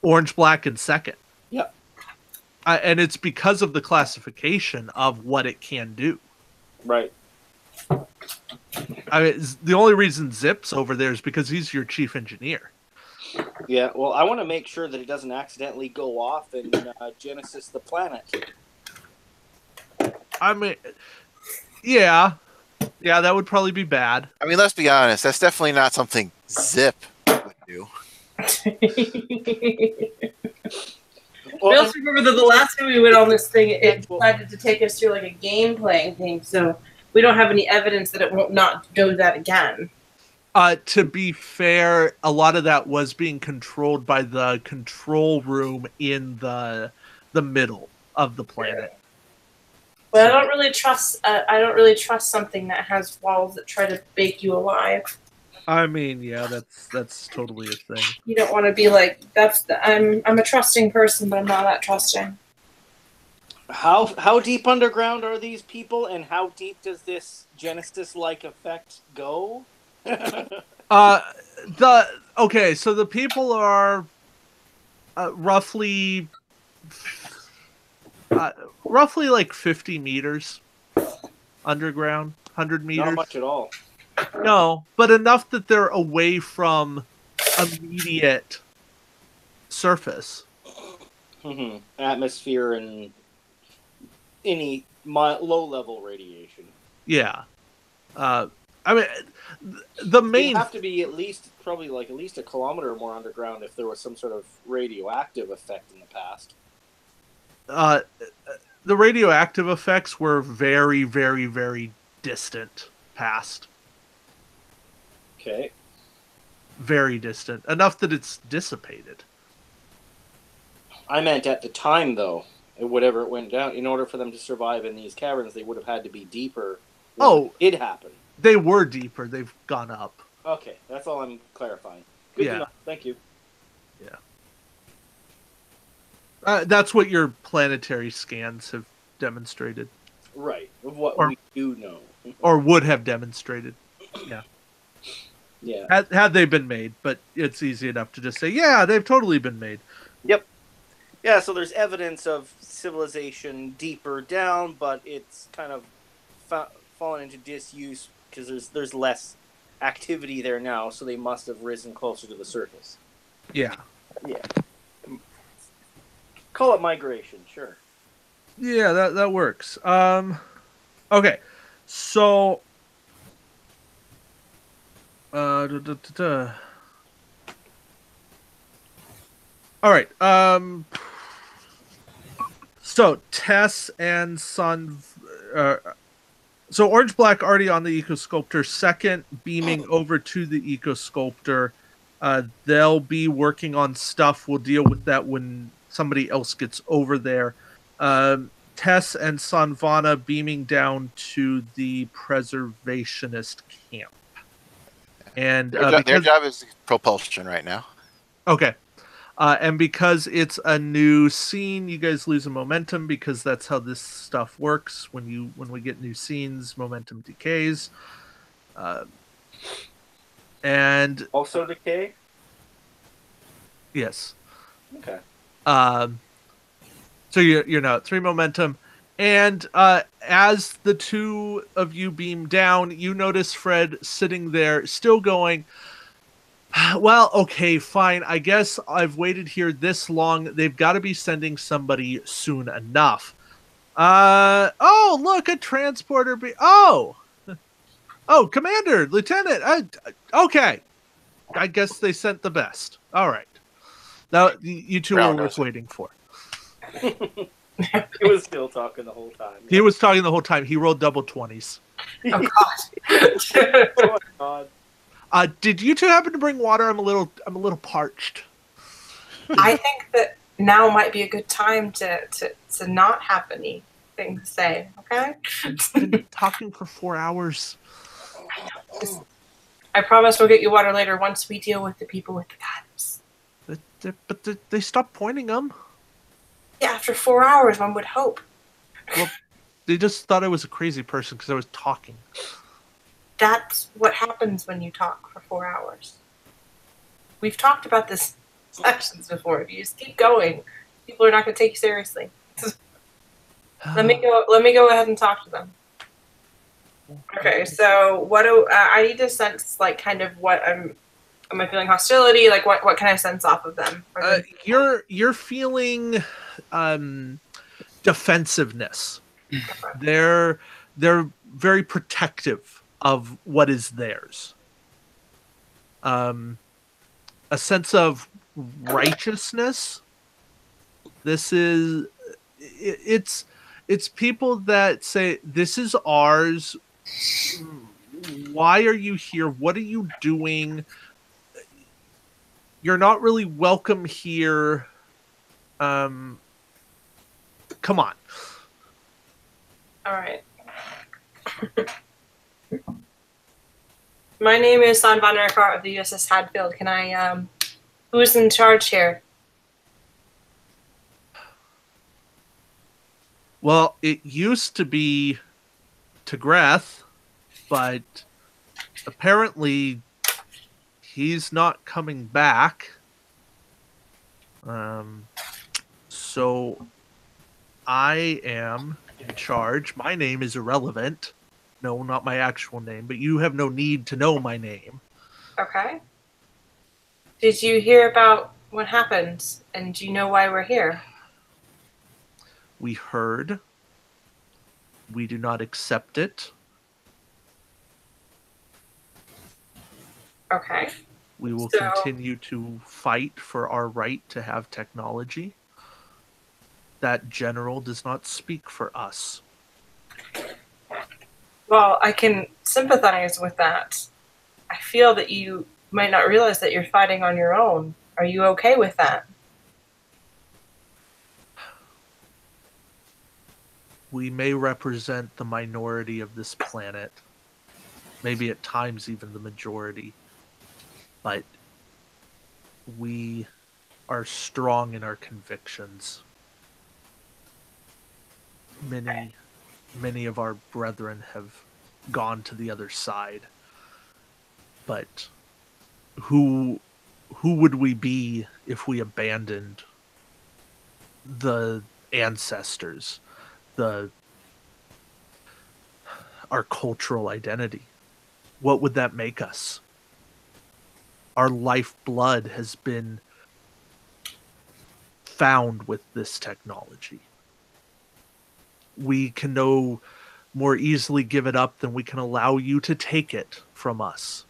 Orange, Black, and Second. Yep. And it's because of the classification of what it can do. Right. I mean, the only reason Zip's over there is because he's your chief engineer. Yeah, well, I want to make sure that it doesn't accidentally go off and Genesis the planet. I mean, yeah, that would probably be bad. I mean, let's be honest. That's definitely not something Zip would do. I also remember that the last time we went on this thing, it decided to take us through like a game playing thing, so we don't have any evidence that it won't not do that again. To be fair, a lot of that was being controlled by the control room in the middle of the planet. But I don't really trust something that has walls that try to bake you alive. I mean, yeah, that's totally a thing. You don't want to be like I'm a trusting person, but I'm not that trusting. How deep underground are these people, and how deep does this Genesis-like effect go? So the people are roughly like 50 meters underground, 100 meters. Not much at all. No, but enough that they're away from immediate surface. Mm-hmm. Atmosphere and any low-level radiation. Yeah. I mean, the main... They have to be at least a kilometer or more underground if there was some sort of radioactive effect in the past. The radioactive effects were very, very, very distant past. Okay. Very distant. Enough that it's dissipated. I meant at the time, though, whatever it went down, in order for them to survive in these caverns, they would have had to be deeper. It happened. They were deeper. They've gone up. Okay, that's all I'm clarifying. Good to know. Thank you. Yeah. That's what your planetary scans have demonstrated. Right, of what we do know. Or would have demonstrated. Yeah. Yeah. Had they been made, but it's easy enough to just say, yeah, they've totally been made. Yep. Yeah, so there's evidence of civilization deeper down, but it's kind of fallen into disuse because there's less activity there now, so they must have risen closer to the surface. Yeah. Yeah. Call it migration, sure. Yeah, that works. Okay, so Da, da, da, da. All right. So Tess and Sun. So Orange Black already on the Eco Sculptor. Second, beaming over to the Eco Sculptor. They'll be working on stuff. We'll deal with that when somebody else gets over there. Tess and Sanvana beaming down to the Preservationist camp. And Their job is propulsion right now. Okay. And because it's a new scene, you guys lose a momentum because that's how this stuff works. When we get new scenes, momentum decays. And Also decay? yes. Okay. So you're now at 3 momentum. And as the two of you beam down, you notice Fred sitting there still going, well, okay, fine. I guess I've waited here this long. They've got to be sending somebody soon enough. Oh, look, a transporter. Oh, Commander, Lieutenant. Okay. I guess they sent the best. All right. Now, you two are worth waiting for. He was still talking the whole time. He was talking the whole time. He rolled double 20s. Oh, God. Oh, my God. Did you two happen to bring water? I'm a little parched. I think that now might be a good time to not have anything to say, okay? I've been talking for 4 hours. I promise we'll get you water later once we deal with the people with the guns. But they stopped pointing them. Yeah, after 4 hours, one would hope. Well, they just thought I was a crazy person because I was talking. That's what happens when you talk for 4 hours. We've talked about this sessions before. If you just keep going, people are not going to take you seriously. Let me go ahead and talk to them. Okay, so what do I need to sense? Like, kind of what am I feeling hostility? Like, what can I sense off of them? You're feeling defensiveness. They're very protective of what is theirs. A sense of righteousness. This is it's people that say this is ours. Why are you here? What are you doing? You're not really welcome here. Come on. All right. My name is San Van Erkart of the USS Hadfield. Can I, who's in charge here? Well, it used to be Tigreth, but apparently he's not coming back. So I am in charge. My name is irrelevant. No, not my actual name, but you have no need to know my name. Okay. Did you hear about what happened? And do you know why we're here? We heard. We do not accept it. Okay. We will continue to fight for our right to have technology. That general does not speak for us. Well, I can sympathize with that. I feel that you might not realize that you're fighting on your own. Are you okay with that? We may represent the minority of this planet. Maybe at times even the majority. But we are strong in our convictions. Many of our brethren have gone to the other side. But who would we be if we abandoned the ancestors, our cultural identity? What would that make us? Our lifeblood has been found with this technology. We can no more easily give it up than we can allow you to take it from us.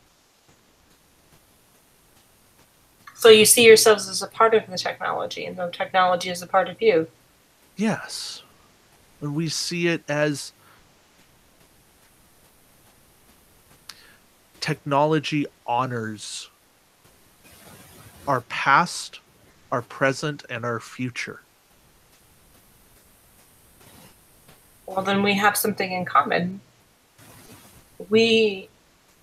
So you see yourselves as a part of the technology, and the technology is a part of you. Yes. And we see it as technology honors our past, our present, and our future. Well, then we have something in common. We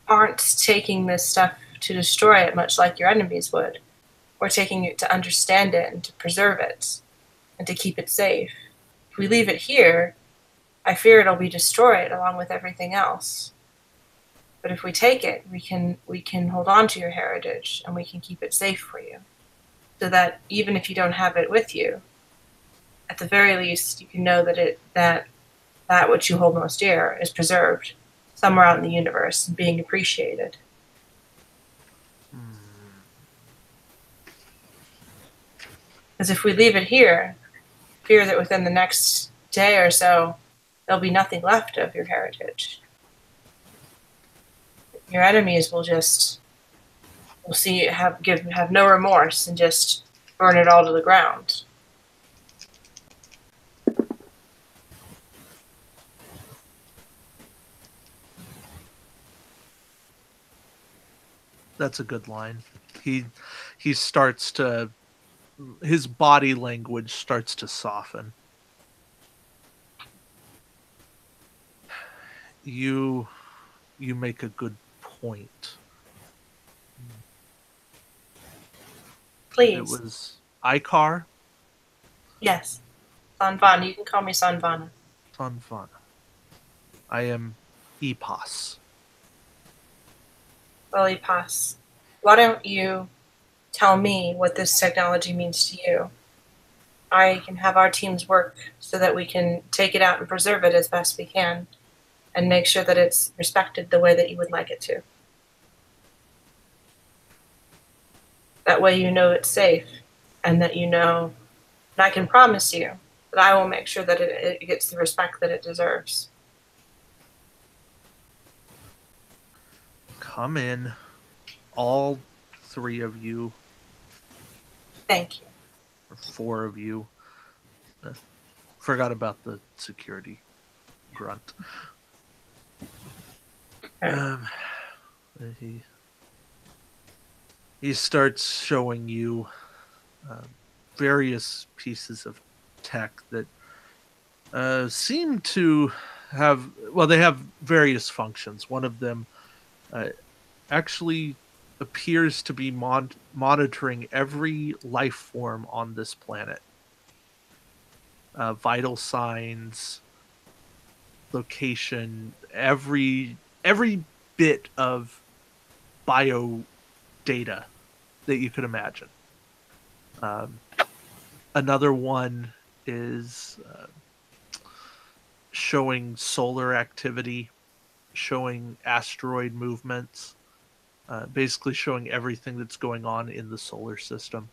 aren't taking this stuff to destroy it, much like your enemies would. We're taking it to understand it and to preserve it and to keep it safe. If we leave it here, I fear it'll be destroyed along with everything else. But if we take it, we can hold on to your heritage and we can keep it safe for you. So that even if you don't have it with you, at the very least you can know that which you hold most dear is preserved somewhere out in the universe and being appreciated. Because if we leave it here, fear that within the next day or so, there'll be nothing left of your heritage. Your enemies will have no remorse and just burn it all to the ground. That's a good line. He starts to, his body language starts to soften. You make a good point. Please. It was Icar, Yes. Sanvana. You can call me Sanvana. Sanvana. I am Epos. Well, Ipas, why don't you tell me what this technology means to you? I can have our teams work so that we can take it out and preserve it as best we can and make sure that it's respected the way that you would like it to. That way you know it's safe and that you know, and I can promise you that I will make sure that it gets the respect that it deserves. Come in, all three of you, Thank you. or four of you. Forgot about the security grunt. He starts showing you various pieces of tech that seem to have, well, they have various functions. One of them actually appears to be monitoring every life form on this planet. Vital signs, location, every bit of bio data that you could imagine. Another one is showing solar activity, showing asteroid movements, basically showing everything that's going on in the solar system.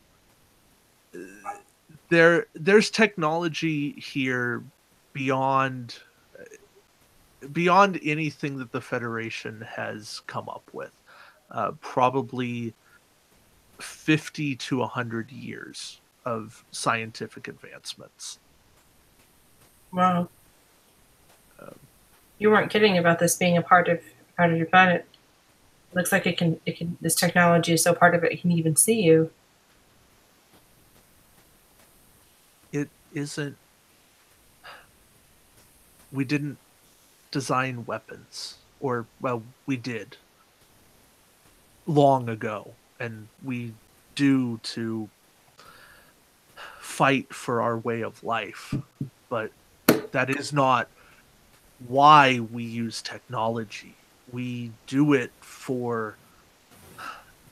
There's technology here beyond anything that the Federation has come up with. Probably 50 to 100 years of scientific advancements. Wow. You weren't kidding about this being a part of your planet. It looks like it can this technology is so part of it can even see you. It isn't. We didn't design weapons, or, well, we did long ago, and we do to fight for our way of life, but that is not why we use technology. We do it for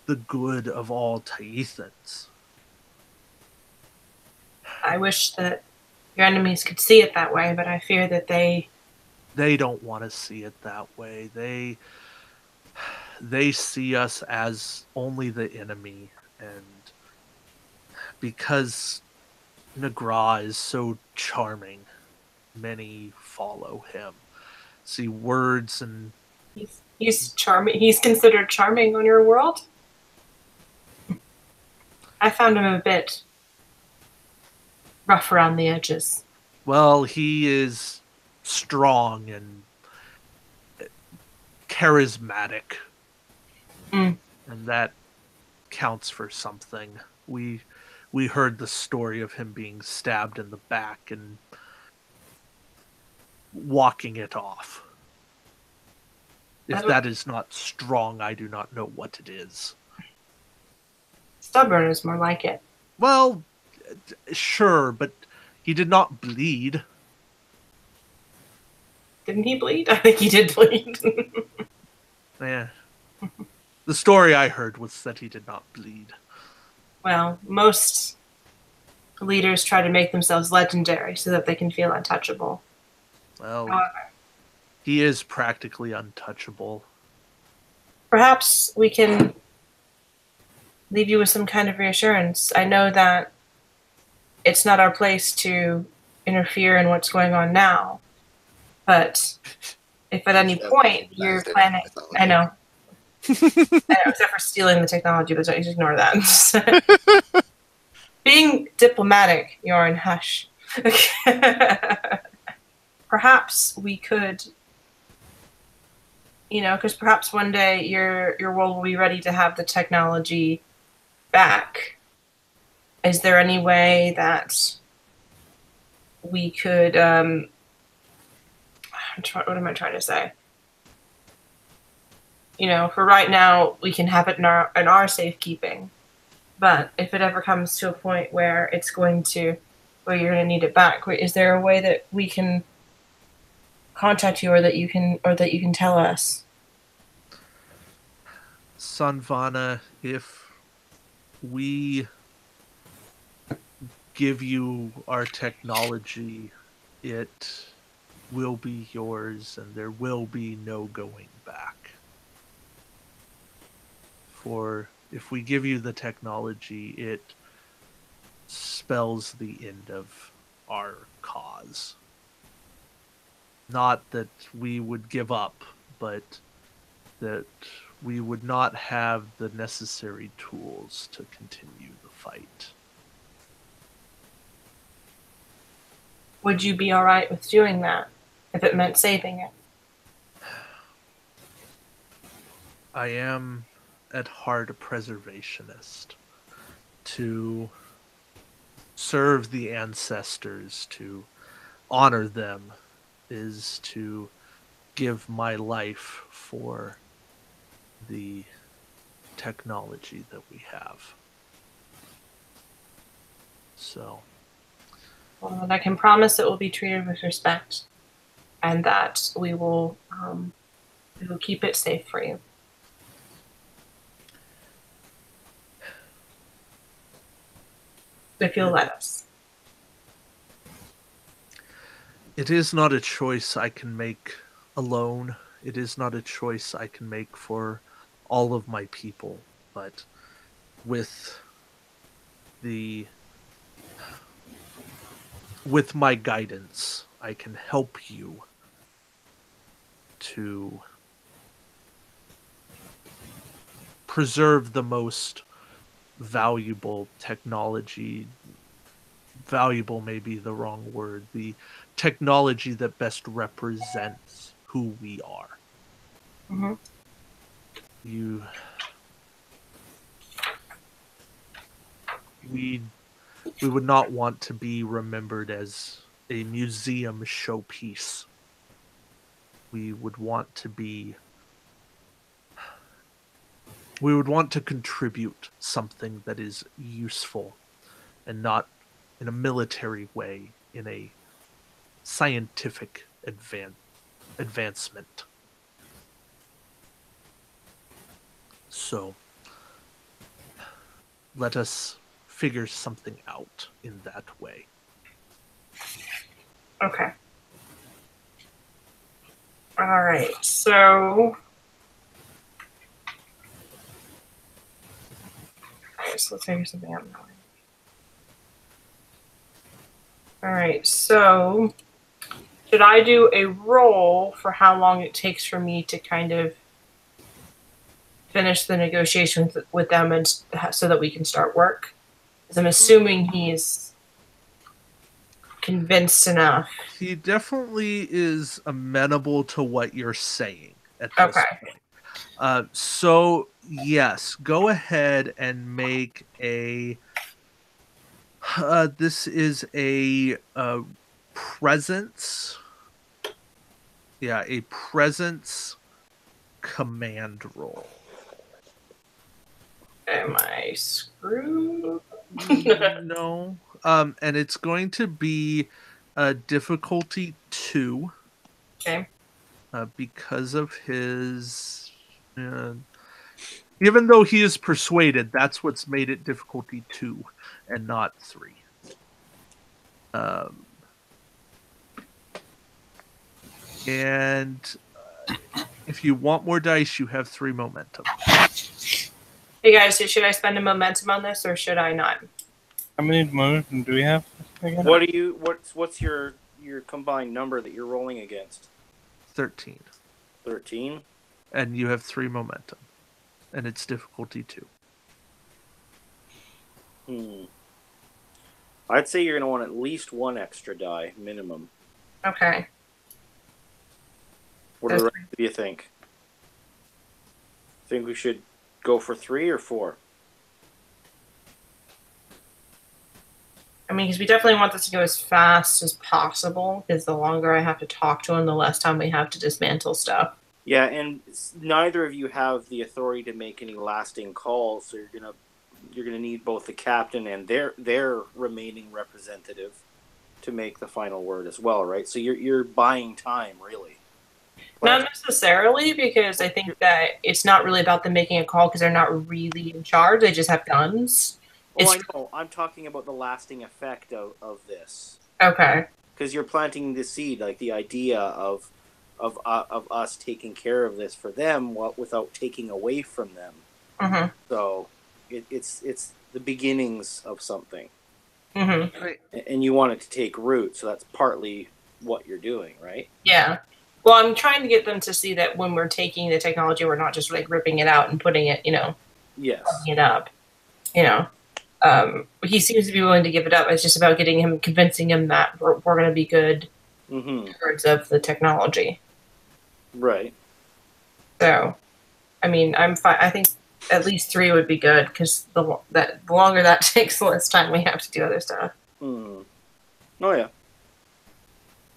the good of all Taethans. I wish that your enemies could see it that way, but I fear that they don't want to see it that way. They see us as only the enemy, and because Nagra is so charming, many follow him. See words and he's charming. He's considered charming on your world. I found him a bit rough around the edges. Well, he is strong and charismatic. Mm. And that counts for something. We heard the story of him being stabbed in the back and walking it off. If that is not strong, I do not know what it is. Stubborn is more like it. Well, sure, but he did not bleed. Didn't he bleed? I think he did bleed. Yeah. The story I heard was that he did not bleed. Well, most leaders try to make themselves legendary so that they can feel untouchable. Well, However, he is practically untouchable. perhaps we can leave you with some kind of reassurance. I know that it's not our place to interfere in what's going on now, but if at any point your planet, I know, except for stealing the technology, but don't just ignore that. Being diplomatic, Yorin, hush. Perhaps we could, because perhaps one day your world will be ready to have the technology back. Is there any way that we could, what am I trying to say? For right now, we can have it in our safekeeping. But if it ever comes to a point where where you're going to need it back, is there a way that we can contact you, or that you can tell us? Sanvana, if we give you our technology, it will be yours, and there will be no going back. For if we give you the technology, it spells the end of our cause. Not that we would give up, but that we would not have the necessary tools to continue the fight. Would you be all right with doing that if it meant saving it? I am at heart a preservationist. To serve the ancestors, to honor them, is to give my life for the technology that we have. So. Well, I can promise it will be treated with respect, and that we will keep it safe for you. If you'll let us. It is not a choice I can make alone. It is not a choice I can make for all of my people, but with my guidance, I can help you to preserve the most valuable technology. Valuable may be the wrong word. The technology that best represents who we are. Mm-hmm. We would not want to be remembered as a museum showpiece. We would want to contribute something that is useful, and not in a military way, in a scientific advancement. So, let us figure something out in that way. Okay. All right. So, let's figure something out now. All right. So, should I do a roll for how long it takes for me to kind of finish the negotiations with them, and so that we can start work? Because I'm assuming he's convinced enough. He definitely is amenable to what you're saying at this point. So yes, go ahead and make a. This is a presence. Yeah, a presence command roll. Am I screwed? No. And it's going to be difficulty 2. Okay. Because of his. Even though he is persuaded, that's what's made it difficulty 2 and not 3. And if you want more dice, you have 3 momentum. Hey guys, so should I spend a momentum on this or should I not? How many momentum do we have? Again? What's your combined number that you're rolling against? 13. 13. And you have 3 momentum. And it's difficulty 2. I'd say you're going to want at least 1 extra die, minimum. Okay. What do you think? Think we should go for 3 or 4? I mean, because we definitely want this to go as fast as possible, because the longer I have to talk to him, the less time we have to dismantle stuff. Yeah, and neither of you have the authority to make any lasting calls, so you're gonna need both the captain and their remaining representative to make the final word as well, right? So you're buying time, really. Not necessarily, because I think that it's not really about them making a call because they're not really in charge. They just have guns. Oh, I know. I'm talking about the lasting effect of this. Okay. Because you're planting the seed, like the idea of us taking care of this for them without taking away from them. Mm-hmm. So it's the beginnings of something. Mm-hmm. And you want it to take root, so that's partly what you're doing, right? Yeah. Well, I'm trying to get them to see that when we're taking the technology, we're not just like ripping it out and putting it, Yes. Putting it up. He seems to be willing to give it up. It's just about convincing him that we're going to be good stewards of the technology. Right. So, I mean, I'm fine. I think at least 3 would be good because the longer that takes, the less time we have to do other stuff. Oh yeah.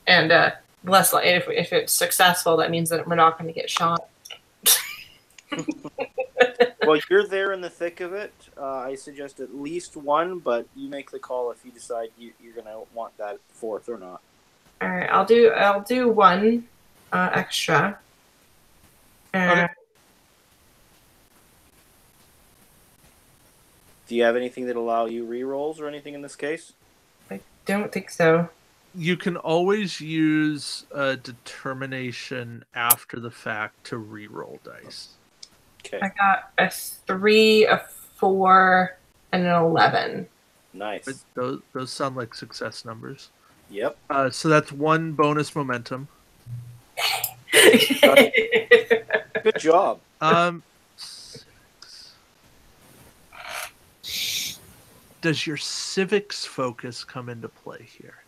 And less like if it's successful, that means that we're not going to get shot. Well, you're there in the thick of it. I suggest at least 1, but you make the call if you decide you're going to want that 4th or not. All right, I'll do 1 extra. Okay. Do you have anything that allow you re-rolls or anything in this case? I don't think so. You can always use determination after the fact to re-roll dice. Okay. I got a 3, a 4, and an 11. Nice. But those sound like success numbers. Yep. So that's 1 bonus momentum. Good job. 6. Does your civics focus come into play here?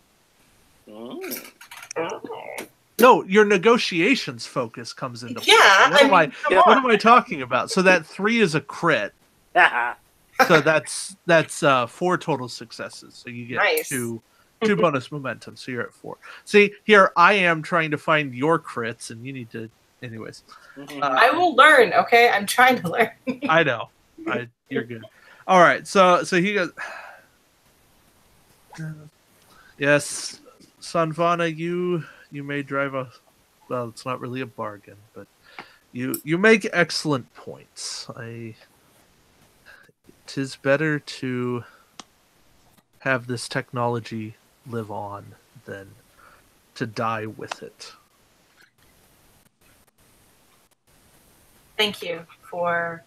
No, your negotiations focus comes into play. Yeah. What am I talking about? So that 3 is a crit. So that's 4 total successes. So you get Nice. 2 bonus momentum. So you're at 4. See, here I am trying to find your crits, and you need to. Anyways, I will learn. Okay, I'm trying to learn. I know. You're good. All right. So he goes. Yes, Sanvana, you may drive a. Well, it's not really a bargain, but you make excellent points. Tis better to have this technology live on than to die with it. Thank you for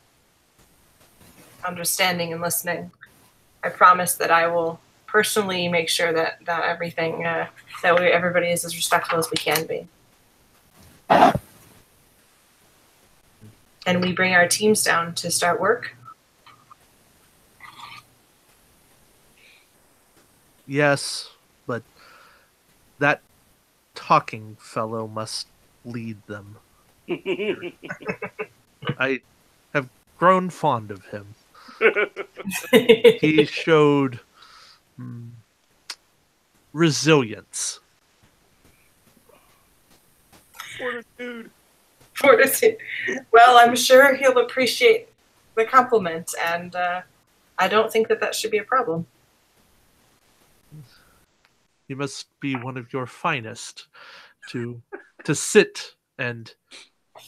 understanding and listening. I promise that I will personally make sure that everything everybody is as respectful as we can be. And we bring our teams down to start work. Yes, but that talking fellow must lead them. I have grown fond of him. He showed resilience. Fortitude. Fortitude. Well, I'm sure he'll appreciate the compliment, and I don't think that should be a problem. He must be one of your finest to sit and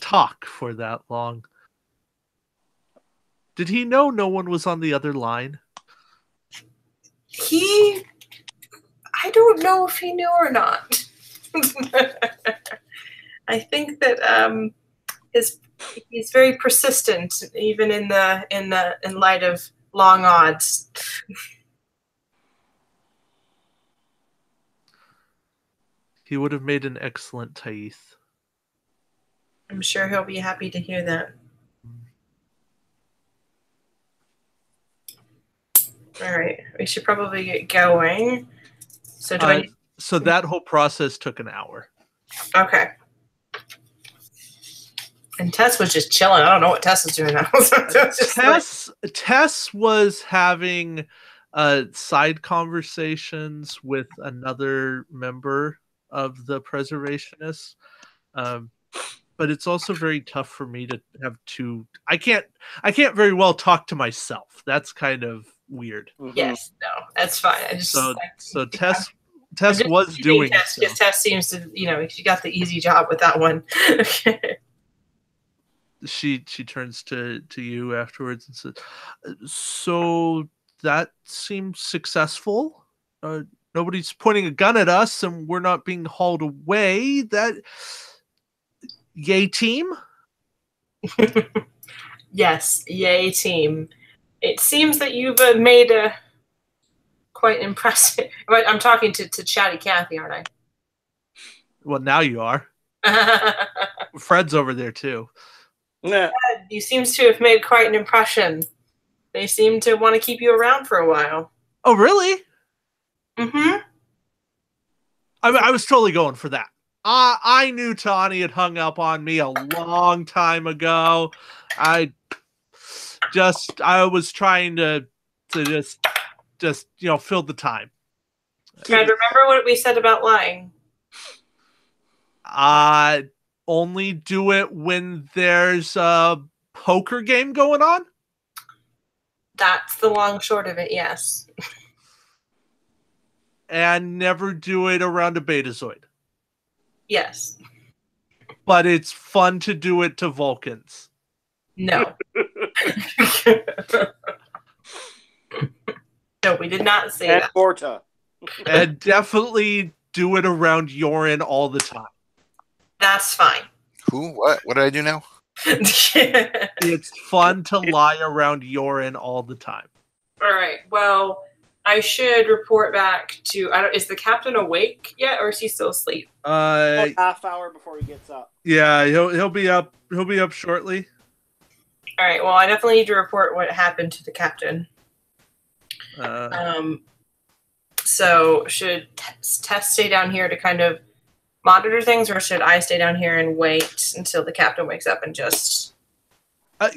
talk for that long. Did he know no one was on the other line? I don't know if he knew or not. I think that he's very persistent, even in light of long odds. He would have made an excellent Taith. I'm sure he'll be happy to hear that. All right, we should probably get going. So so that whole process took an hour. Okay. And Tess was just chilling. I don't know what Tess was doing now. Tess was having side conversations with another member of the preservationists. But it's also very tough for me to have to. I can't very well talk to myself. That's kind of weird. Yes, no, that's fine. I just so Tess was doing Tess, because Tess seems to, she got the easy job with that one. Okay. She turns to you afterwards and says, "So that seemed successful. Nobody's pointing a gun at us, and we're not being hauled away. That yay, team." Yes, yay, team. It seems that you've made a quite impressive. But I'm talking to Chatty Cathy, aren't I? Well, now you are. Fred's over there too. Yeah. You seem to have made quite an impression. They seem to want to keep you around for a while. Oh, really? Mm-hmm. I was totally going for that. I knew Tawny had hung up on me a long time ago. I was trying to just fill the time. Fred, remember what we said about lying? Only do it when there's a poker game going on? That's the long short of it, yes. And never do it around a Betazoid. Yes. But it's fun to do it to Vulcans. No. No, we did not say that. Porta. And definitely do it around Yorin all the time. That's fine. Who? What? What did I do now? It's fun to lie around Yorin all the time. All right. Well, I should report back to. Is the captain awake yet, or is he still asleep? About half hour before he gets up. Yeah, he'll be up. He'll be up shortly. All right. Well, I definitely need to report what happened to the captain. So should Tess stay down here to kind of monitor things, or should I stay down here and wait until the captain wakes up and just...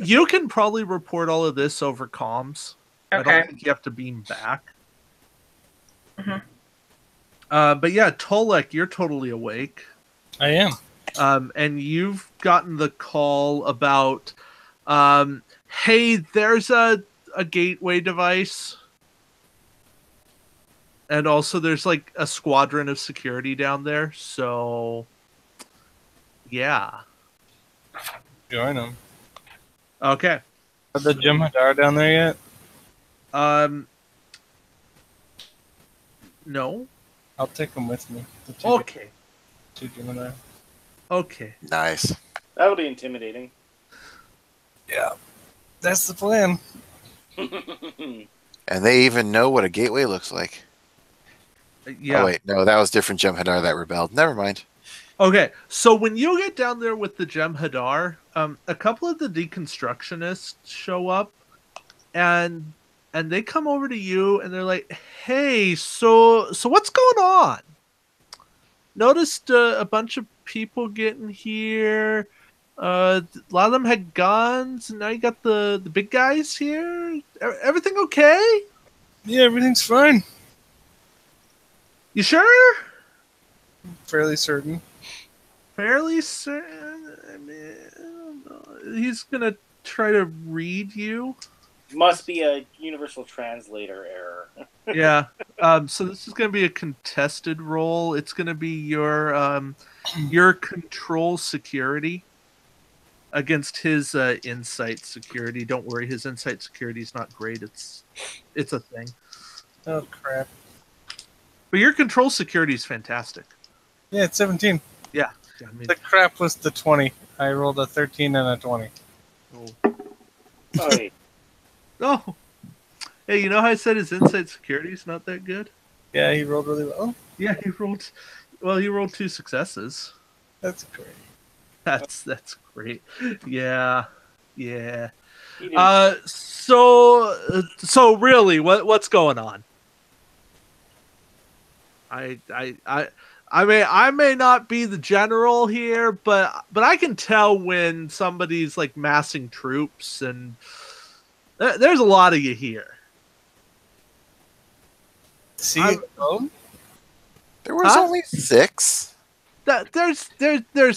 You can probably report all of this over comms. Okay. I don't think you have to beam back. Mm-hmm. But yeah, Tolek, you're totally awake. I am. And you've gotten the call about, hey, there's a gateway device. And also there's like a squadron of security down there. So, yeah. Join them. Okay. Are the Jem'Hadar down there yet? No. I'll take them with me. Okay. Two Jem'Hadar. Okay. Nice. That'll be intimidating. Yeah. That's the plan. And they even know what a gateway looks like. Yeah. Oh, wait. No, that was different Jem'Hadar that rebelled. Never mind. Okay, so when you get down there with the Jem'Hadar, a couple of the deconstructionists show up, and and they come over to you and they're like, "Hey, so what's going on? Noticed a bunch of people getting here. A lot of them had guns, and now you got the big guys here. Everything okay? Yeah, everything's fine. You sure? Fairly certain. Fairly certain. I mean, I don't know. He's gonna try to read you. Must be a universal translator error. Yeah. So this is going to be a contested roll. It's going to be your control security against his insight security. Don't worry, his insight security is not great. It's a thing. Oh, crap. But your control security is fantastic. Yeah, it's 17. Yeah. I mean, The crap was the 20. I rolled a 13 and a 20. Oy. oh. Hey, you know how I said his insight security is not that good? Yeah, he rolled really well. Yeah, he rolled 2 successes. That's great. That's great. Yeah. He didn't- So really, what's going on? I may not be the general here, but I can tell when somebody's like massing troops, and there's a lot of you here. See I'm- it alone? There was only 6. There's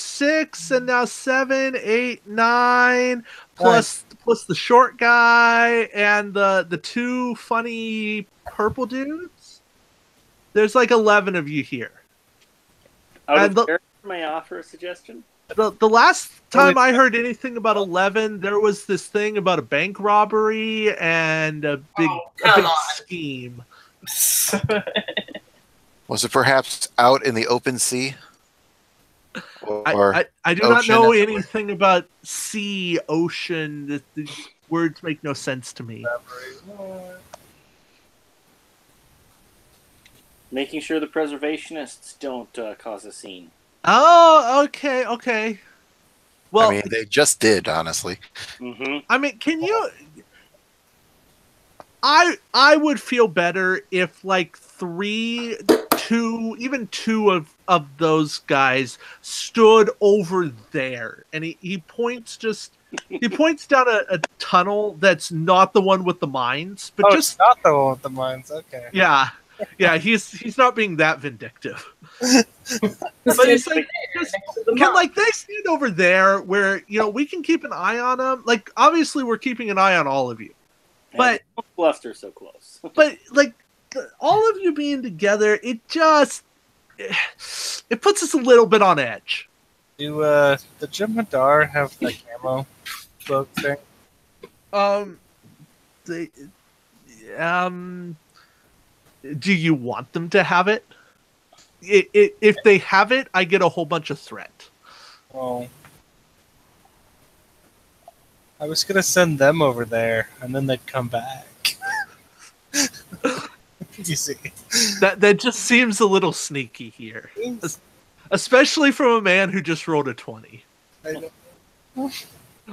6 and now 7, 8, 9 plus the short guy and the 2 funny purple dudes. There's like 11 of you here. Out and of the- character, may I offer a suggestion? The last time I heard anything about 11, there was this thing about a bank robbery and a big come on. scheme. Was it perhaps out in the open sea? Or I do not ocean, know as it were? anything about sea, ocean. These words make no sense to me. Making sure the preservationists don't cause a scene. Oh, okay. Well, I mean, they just did, honestly. Mm-hmm. I mean, can you? I would feel better if like 2 of those guys stood over there, and he points down a tunnel that's not the one with the mines, but It's just not the one with the mines. Okay. yeah. He's not being that vindictive. But he's like, can like they stand over there where we can keep an eye on them. Like obviously we're keeping an eye on all of you, but Bluster so close. but like all of you being together, it puts us a little bit on edge. Do the Jem'Hadar have the camo cloak thing? Do you want them to have it? If they have it, I get a whole bunch of threat. Oh. I was gonna send them over there, and then they'd come back. You see? That just seems a little sneaky here, especially from a man who just rolled a 20. I know.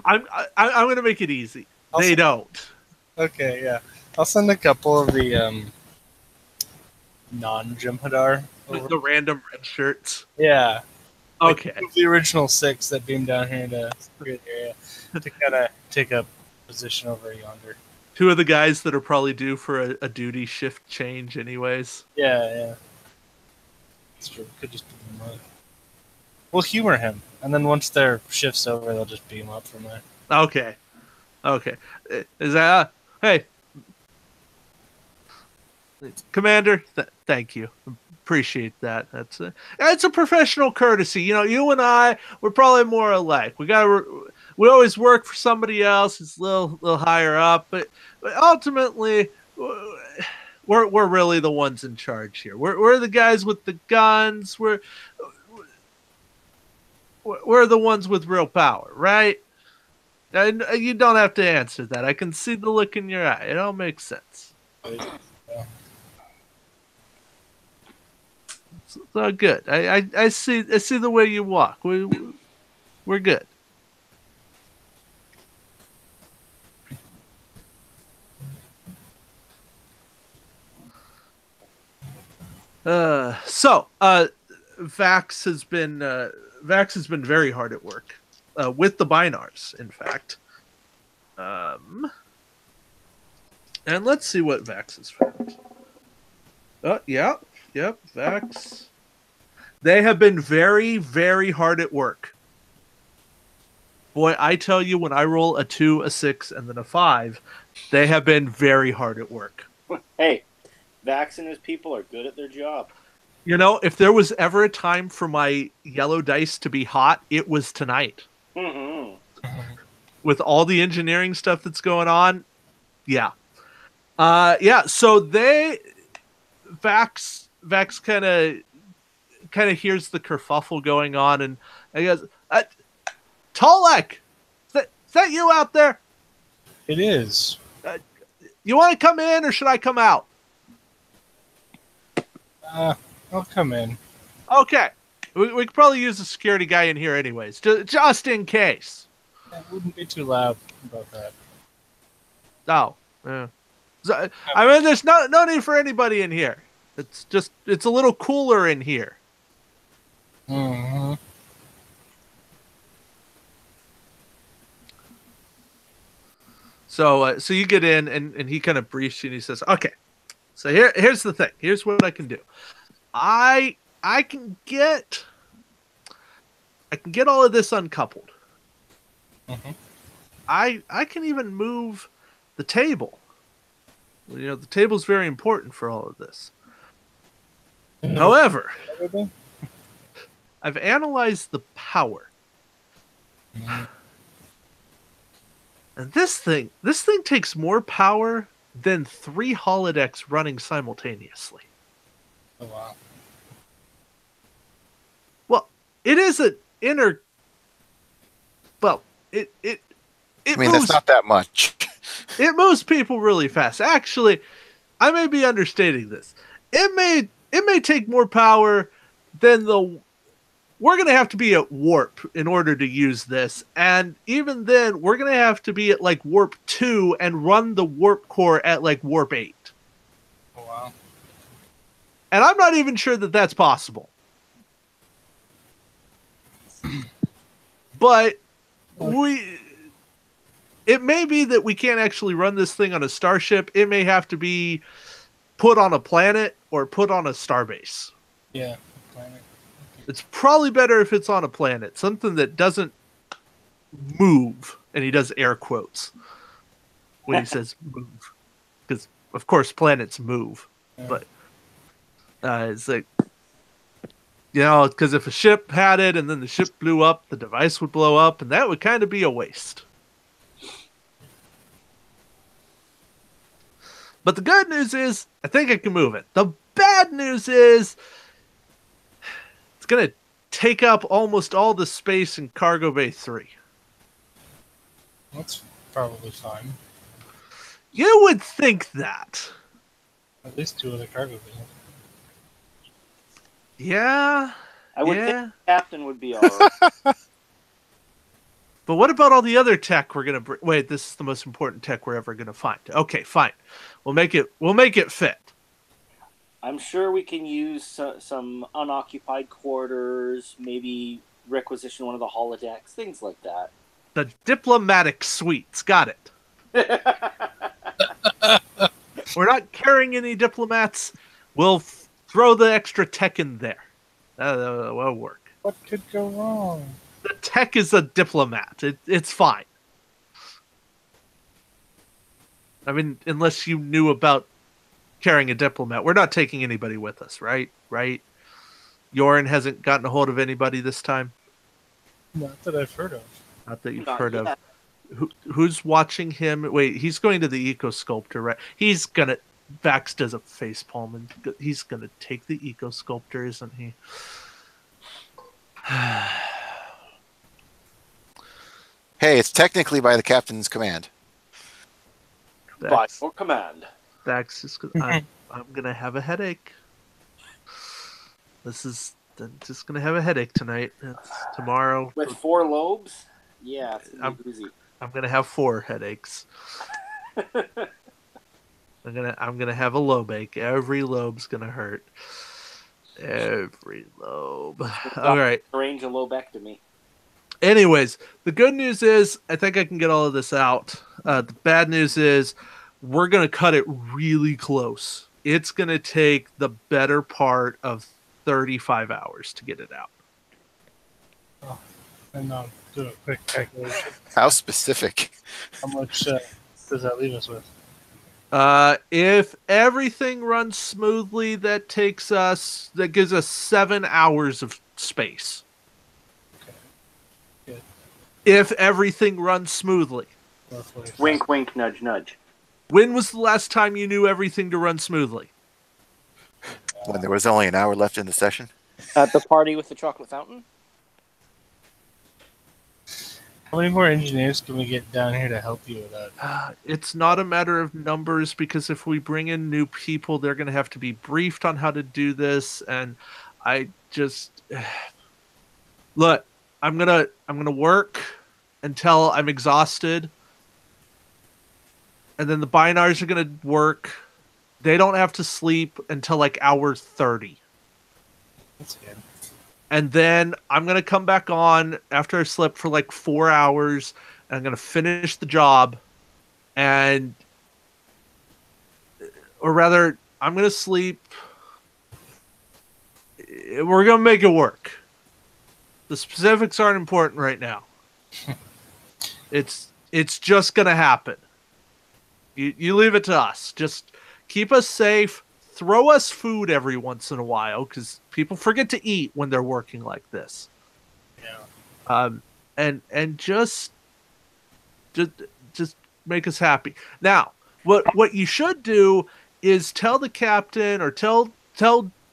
I'm going to make it easy. They don't. Okay, yeah. I'll send a couple of the non-Jem'Hadar over. The random red shirts. Yeah. Okay. Like the original 6 that beamed down here to secure the area to kind of take up position over yonder. 2 of the guys that are probably due for a duty shift change anyways. Yeah. It's true. Could just beam him up. We'll humor him, and then once their shift's over, they'll just beam up from there. Okay. Is that... hey. Commander, thank you. Appreciate that. It's a professional courtesy. You and I, we're probably more alike. We always work for somebody else who's a little higher up, but ultimately, we're really the ones in charge here. We're the guys with the guns. We're the ones with real power, right? And you don't have to answer that. I can see the look in your eye. It all makes sense. It's all good. I see the way you walk. We're good. Vax has been very hard at work with the binars, in fact. And let's see what Vax has found. Yep, Vax. They have been very, very hard at work. Boy, I tell you, when I roll a 2, a 6, and then a 5, they have been very hard at work. Hey, Vax and his people are good at their job. You know, if there was ever a time for my yellow dice to be hot, it was tonight. Mm-hmm. With all the engineering stuff that's going on, yeah. So Vax kind of hears the kerfuffle going on, and he goes, Tolek, is that you out there? It is. You want to come in, or should I come out? I'll come in. Okay. We could probably use a security guy in here anyways, just in case. It wouldn't be too loud about that. Oh. Yeah. So, I mean, there's no need for anybody in here. It's a little cooler in here. Mm-hmm. So you get in, and he kind of briefs you, and he says, okay, so here's the thing. Here's what I can do. I can get all of this uncoupled. Mm-hmm. I can even move the table. You know, the table's very important for all of this. However, I've analyzed the power. Mm-hmm. And this thing takes more power than 3 holodecks running simultaneously. Oh, wow. Well, it is an inner. Well, it I mean, that's not that much. It moves people really fast. Actually, I may be understating this. It may take more power than we're going to have to be at warp in order to use this. And even then, we're going to have to be at like warp 2 and run the warp core at like warp 8. Oh, wow. And I'm not even sure that that's possible. But it may be that we can't actually run this thing on a starship. It may have to be put on a planet or put on a starbase. Yeah, planet. It's probably better if it's on a planet, something that doesn't move. And he does air quotes when he says move, because of course planets move. Yeah. But it's like, you know, because if a ship had it and then the ship blew up, the device would blow up, and that would kind of be a waste. But the good news is, I think I can move it. The bad news is, it's going to take up almost all the space in Cargo Bay 3. That's probably fine. You would think that. At least 2 of the cargo bays. Yeah. I would think the captain would be all right. But what about all the other tech we're going to wait, this is the most important tech we're ever going to find. Okay, fine. We'll make it fit. I'm sure we can use some unoccupied quarters, maybe requisition one of the holodecks, things like that. The diplomatic suites, got it. We're not carrying any diplomats. We'll throw the extra tech in there. That'll work. What could go wrong? The tech is a diplomat. It's fine. I mean, unless you knew about carrying a diplomat. We're not taking anybody with us, right? Right? Yorin hasn't gotten a hold of anybody this time? Not that I've heard of. Not that you've heard of. Who's watching him? Wait, he's going to the eco-sculptor, right? He's going to... Vax does a facepalm, and he's going to take the eco-sculptor, isn't he? Hey, it's technically by the captain's command. By your command. Vax is... I'm going to have a headache. I'm just going to have a headache tonight. It's tomorrow. With 4 lobes? Yeah, I'm going to have 4 headaches. I'm gonna have a lobe ache. Every lobe's gonna hurt. Every lobe. All right. Arrange a lobectomy. Anyways, the good news is I think I can get all of this out. The bad news is we're going to cut it really close. It's going to take the better part of 35 hours to get it out. Oh, and do a quick calculation. How specific? How much does that leave us with? If everything runs smoothly, that gives us 7 hours of space. Okay. Good. If everything runs smoothly. Wink, wink, nudge, nudge. When was the last time you knew everything to run smoothly? When there was only an hour left in the session? At the party with the chocolate fountain? How many more engineers can we get down here to help you with that? It's not a matter of numbers, because if we bring in new people, they're going to have to be briefed on how to do this. And I just look, I'm gonna work until I'm exhausted, and then the binars are gonna work. They don't have to sleep until like hour 30. That's good. And then I'm going to come back on after I slept for like 4 hours, and I'm going to finish the job. Or rather, I'm going to sleep. We're going to make it work. The specifics aren't important right now. It's just going to happen. You leave it to us. Just keep us safe. Throw us food every once in a while, because people forget to eat when they're working like this. Yeah. And just make us happy. Now, what you should do is tell the captain or tell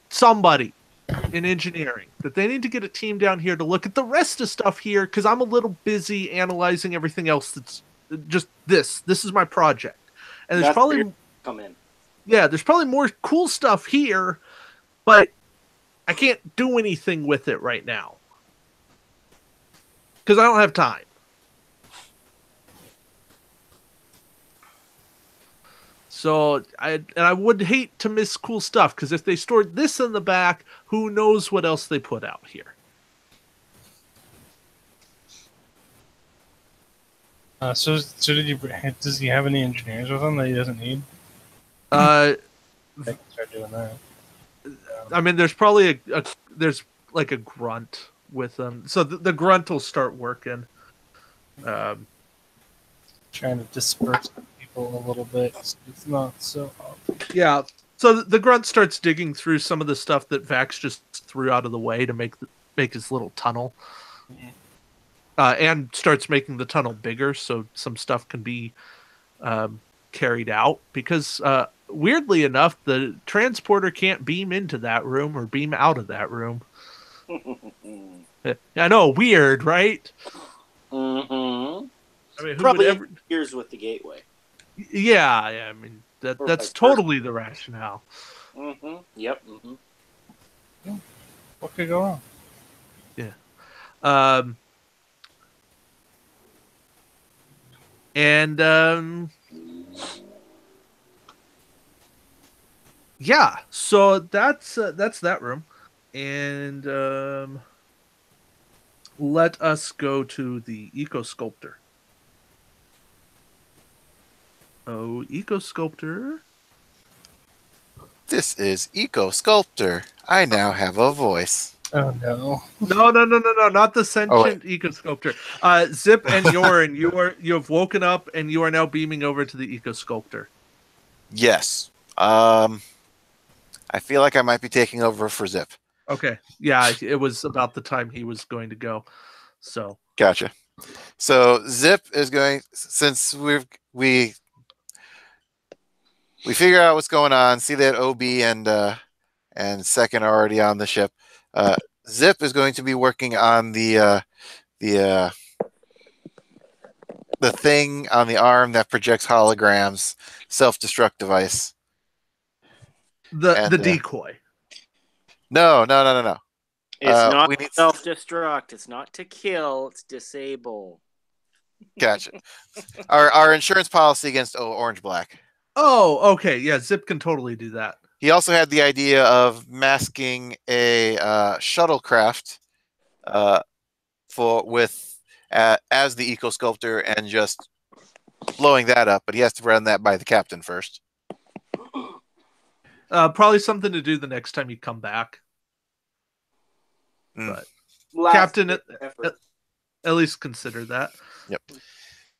somebody in engineering that they need to get a team down here to look at the rest of stuff here, because I'm a little busy analyzing everything else. That's just this. This is my project, and there's probably come in. Yeah, there's probably more cool stuff here, but I can't do anything with it right now because I don't have time. So I would hate to miss cool stuff, because if they stored this in the back, who knows what else they put out here. So does he have any engineers with him that he doesn't need? I can start doing that. I mean, there's probably there's like a grunt with them, so the grunt will start working. Trying to disperse people a little bit. It's not so obvious. Yeah. So the grunt starts digging through some of the stuff that Vax just threw out of the way to make his little tunnel, and starts making the tunnel bigger so some stuff can be carried out, because weirdly enough, the transporter can't beam into that room or beam out of that room. I know, weird, right? Mm-hmm. I mean, who Probably would ever... years with the gateway. Yeah, I mean that's totally the rationale. Mm-hmm. Yep. Mm-hmm. What could go wrong? Yeah. Yeah, so that's that room, and let us go to the Eco Sculptor. Oh, Eco Sculptor. This is Eco Sculptor. I now have a voice. Oh no! No, not the sentient Eco Sculptor. Zip and Yorin, you have woken up and you are now beaming over to the Eco Sculptor. Yes. I feel like I might be taking over for Zip. Okay. Yeah, it was about the time he was going to go. So gotcha. So Zip is going, since we figure out what's going on, see that OB and Second are already on the ship. Zip is going to be working on the thing on the arm that projects holograms, self-destruct device. The decoy. No. It's not self-destruct. It's not to kill. It's disable. Gotcha. Our insurance policy against Orange Black. Oh, okay. Yeah, Zip can totally do that. He also had the idea of masking a shuttlecraft as the eco sculptor and just blowing that up, but he has to run that by the captain first. Probably something to do the next time you come back. Mm. But Last Captain, effort. at least consider that. Yep.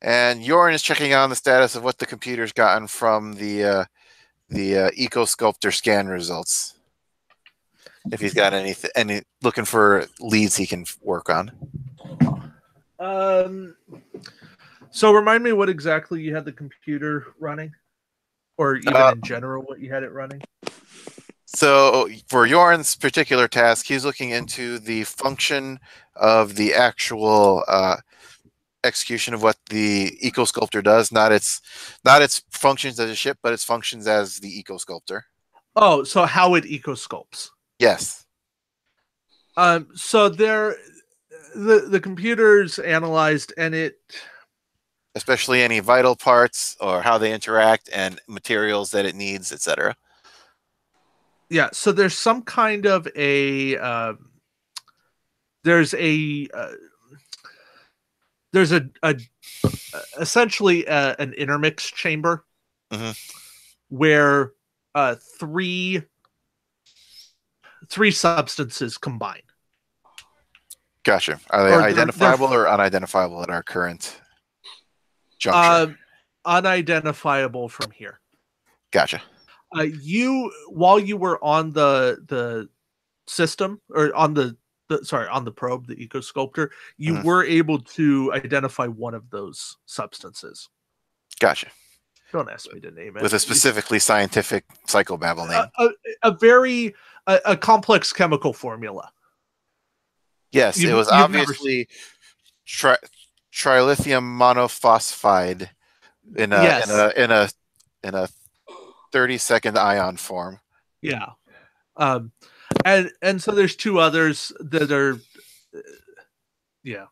And Jorn is checking on the status of what the computer's gotten from the eco sculptor scan results. If he's got any looking for leads he can work on. So remind me what exactly you had the computer running, or even in general what you had it running. So for Jorn's particular task, he's looking into the function of the actual execution of what the eco sculptor does, not its functions as a ship, but its functions as the eco sculptor. Oh, so how it eco sculpts. Yes. So the computer's analyzed, and it, especially any vital parts or how they interact and materials that it needs, etc. Yeah, so there's some kind of there's essentially an intermix chamber where three substances combine. Gotcha. Are they identifiable or unidentifiable at our current juncture? Unidentifiable from here. Gotcha. While you were on the system, or on the probe, the eco sculptor, you were able to identify one of those substances. Gotcha. Don't ask me to name it. With a specifically scientific psychobabble name. A very complex chemical formula. Yes, it was obviously trilithium monophosphide in a 30-second ion form. Yeah. And so there's two others that are yeah.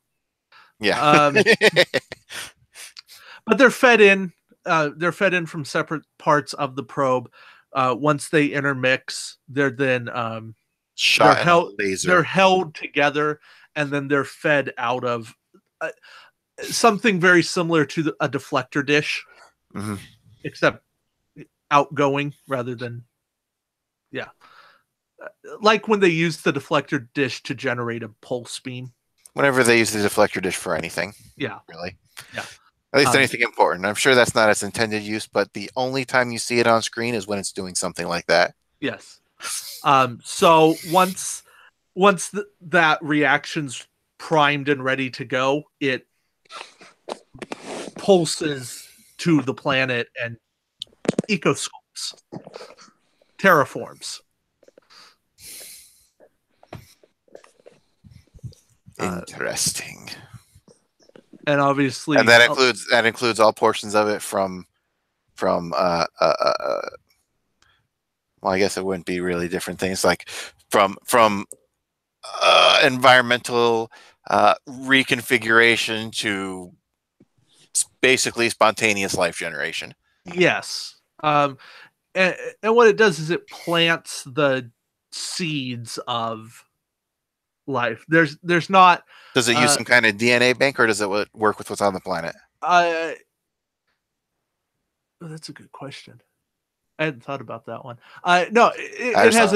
But they're fed in from separate parts of the probe. Once they intermix, they're then they're held together, and then they're fed out of something very similar to a deflector dish, except outgoing rather than like when they use the deflector dish to generate a pulse beam. Whenever they use the deflector dish for anything. Yeah. Really. Yeah. At least anything important. I'm sure that's not its intended use, but the only time you see it on screen is when it's doing something like that. Yes. So once that reaction's primed and ready to go, it pulses to the planet and ecoscopes, terraforms. Interesting. And obviously, and that includes all portions of it from well, I guess it wouldn't be really different things, like from environmental reconfiguration to basically spontaneous life generation. Yes. And what it does is it plants the seeds of life. There's not. Does it use some kind of DNA bank, or does it work with what's on the planet? That's a good question. I hadn't thought about that one. No, it has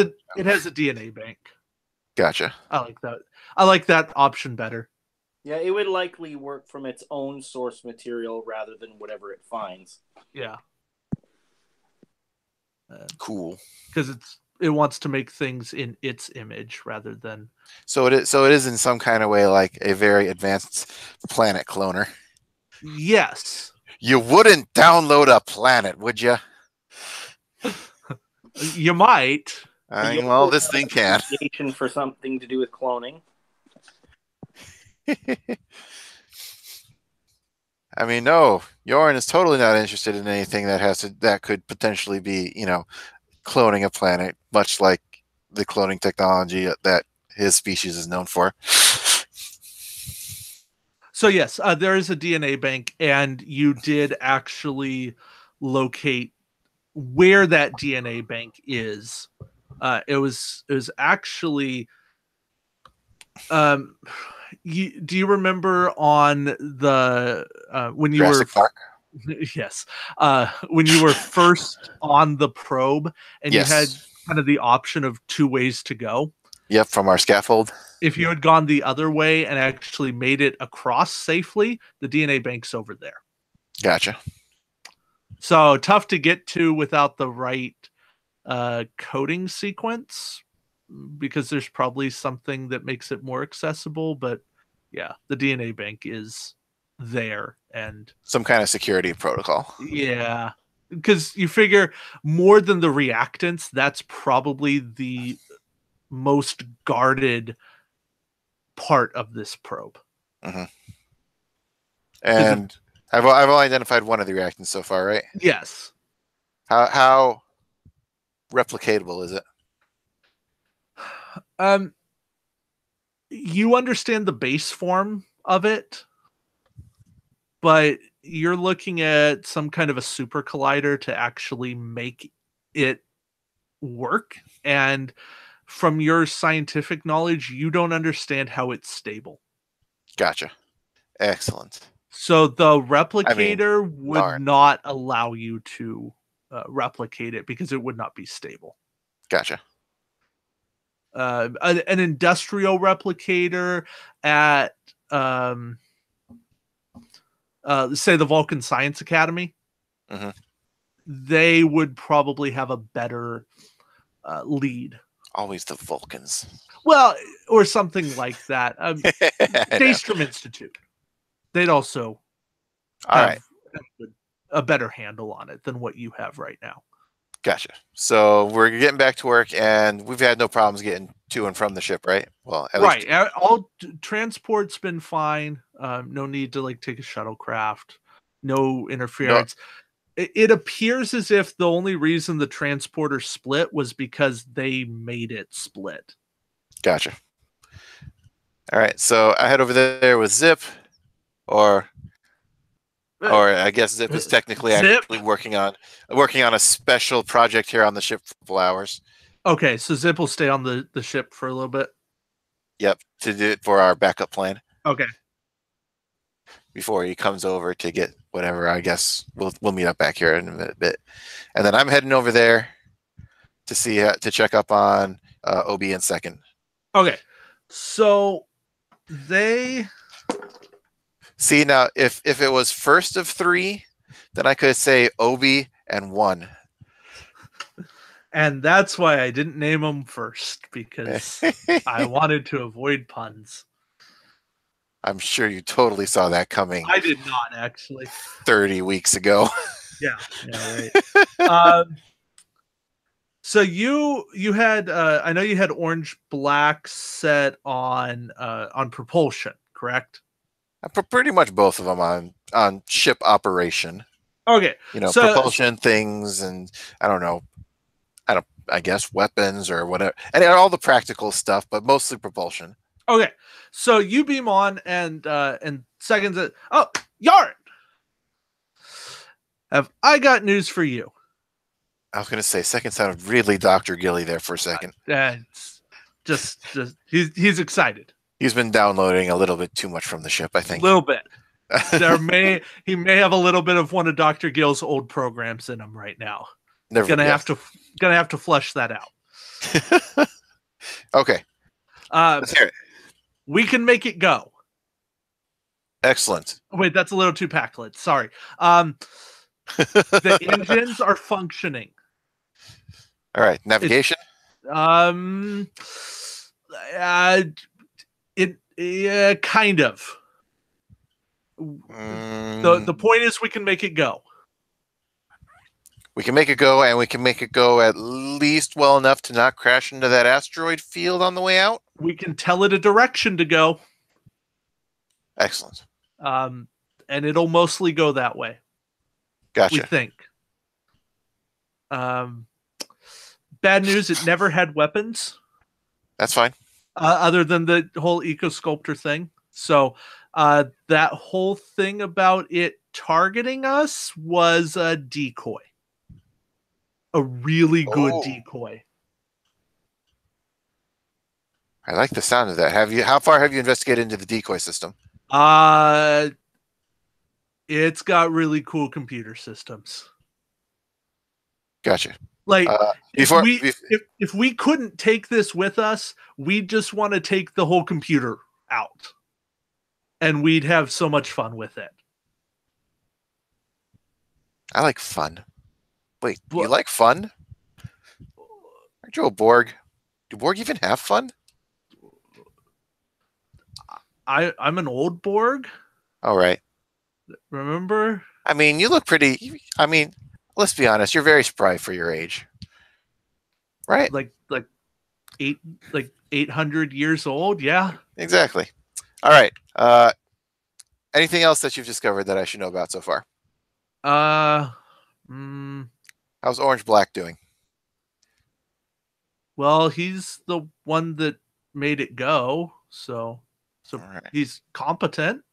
a DNA bank. Gotcha. I like that. I like that option better. Yeah, it would likely work from its own source material rather than whatever it finds. Yeah. Cool. Because it wants to make things in its image rather than. So it is in some kind of way like a very advanced planet cloner. Yes. You wouldn't download a planet, would you? You might. Well, this thing can. For something to do with cloning. I mean, no, Jorn is totally not interested in anything that could potentially be, cloning a planet, much like the cloning technology that his species is known for. So yes, there is a DNA bank, and you did actually locate where that DNA bank is. It was actually. Do you remember on the when you Jurassic Park? Yes, when you were first on the probe and you had Yes. kind of the option of 2 ways to go? Yep, from our scaffold. If you had gone the other way and actually made it across safely, the DNA bank's over there. Gotcha. So tough to get to without the right coding sequence, because there's probably something that makes it more accessible. But yeah, the DNA bank is there. And Some kind of security protocol. yeah, because you figure more than the reactants, that's probably the most guarded part of this probe. Mm-hmm. And I've only identified one of the reactants so far, right? Yes. How replicatable is it? You understand the base form of it, but you're looking at some kind of a super collider to actually make it work. And from your scientific knowledge, you don't understand how it's stable. Gotcha. Excellent. So the replicator would darn. not allow you to replicate it because it would not be stable. Gotcha. An industrial replicator at say the Vulcan Science Academy, mm-hmm. they would probably have a better lead. Always the Vulcans. Well, or something like that. Daystrom Institute. They'd also have a better handle on it than what you have right now. Gotcha. So we're getting back to work, and we've had no problems getting to and from the ship, right? Well, at least all transport's been fine. No need to take a shuttlecraft. No interference. No. It appears as if the only reason the transporter split was because they made it split. Gotcha. All right, so I head over there with Zip, or I guess Zip is technically actually working on a special project here on the ship for a couple hours. Okay, so Zip will stay on the ship for a little bit. Yep, to do it for our backup plan. Okay. Before he comes over to get whatever, I guess we'll meet up back here in a bit, and then I'm heading over there to see to check up on OB in second. Okay, so they see now if it was first of 3, then I could say OB and 1. And that's why I didn't name them first, because I wanted to avoid puns. I'm sure you totally saw that coming. I did not, actually. 30 weeks ago. Yeah, right. So you had I know you had orange black set on propulsion, correct? Pretty much both of them on ship operation. Okay. Propulsion things, and I guess weapons or whatever, and all the practical stuff, but mostly propulsion. Okay, so you beam on, and seconds. Oh, Yarn! Have I got news for you? I was going to say, second sounded really Dr. Gilly there for a second. Just he's excited. He's been downloading a little bit too much from the ship, I think. A little bit. He may have a little bit of one of Dr. Gill's old programs in him right now. Gonna have to flush that out. Okay. Let's hear it. We can make it go. Excellent. Wait, that's a little too packlet. Sorry. The engines are functioning. All right. Navigation. It kind of. The point is, we can make it go. We can make it go, and we can make it go at least well enough to not crash into that asteroid field on the way out. We can tell it a direction to go. Excellent. And it'll mostly go that way. Gotcha. We think. Bad news, it never had weapons. That's fine. Other than the whole eco-sculptor thing. So that whole thing about it targeting us was a decoy. a really good Oh. decoy. I like the sound of that. How far have you investigated into the decoy system? It's got really cool computer systems. Gotcha. Like if Before, if we couldn't take this with us, we'd just want to take the whole computer out. And we'd have so much fun with it. I like fun. Wait, you What? like fun? Aren't you a Borg? Do Borg even have fun? I'm an old Borg. All right. Remember? I mean, you look pretty. I mean, let's be honest. You're very spry for your age, right? Like 800 years old. Yeah. Exactly. All right. Anything else that you've discovered that I should know about so far? How's Orange Black doing? Well, he's the one that made it go, so Right. he's competent.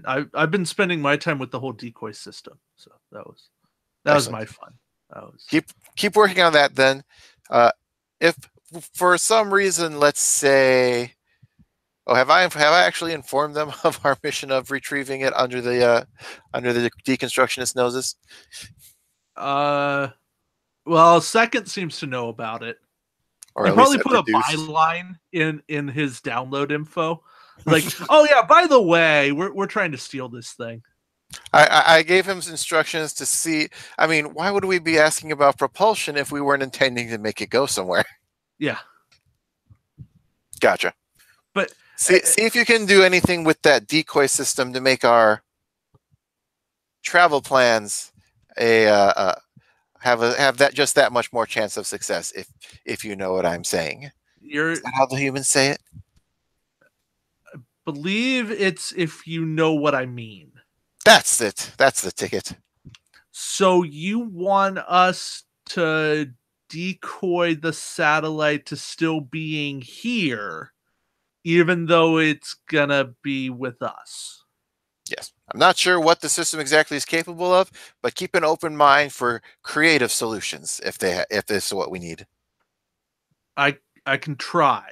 I've been spending my time with the whole decoy system, so that was Excellent. my fun. Keep working on that then. If for some reason, let's say, have I actually informed them of our mission of retrieving it under the deconstructionist noses? Well, Second seems to know about it. Or I at least probably put a deduced. byline in his download info. Like, oh yeah, by the way, we're trying to steal this thing. I gave him instructions to see. I mean, why would we be asking about propulsion if we weren't intending to make it go somewhere? Yeah. Gotcha. But see if you can do anything with that decoy system to make our travel plans have that just that much more chance of success. If you know what I'm saying. Is that how the humans say it? I believe it's if you know what I mean. That's it. That's the ticket. So you want us to decoy the satellite to still being here, even though it's gonna be with us. Yes. I'm not sure what the system exactly is capable of, but keep an open mind for creative solutions if this is what we need. I can try.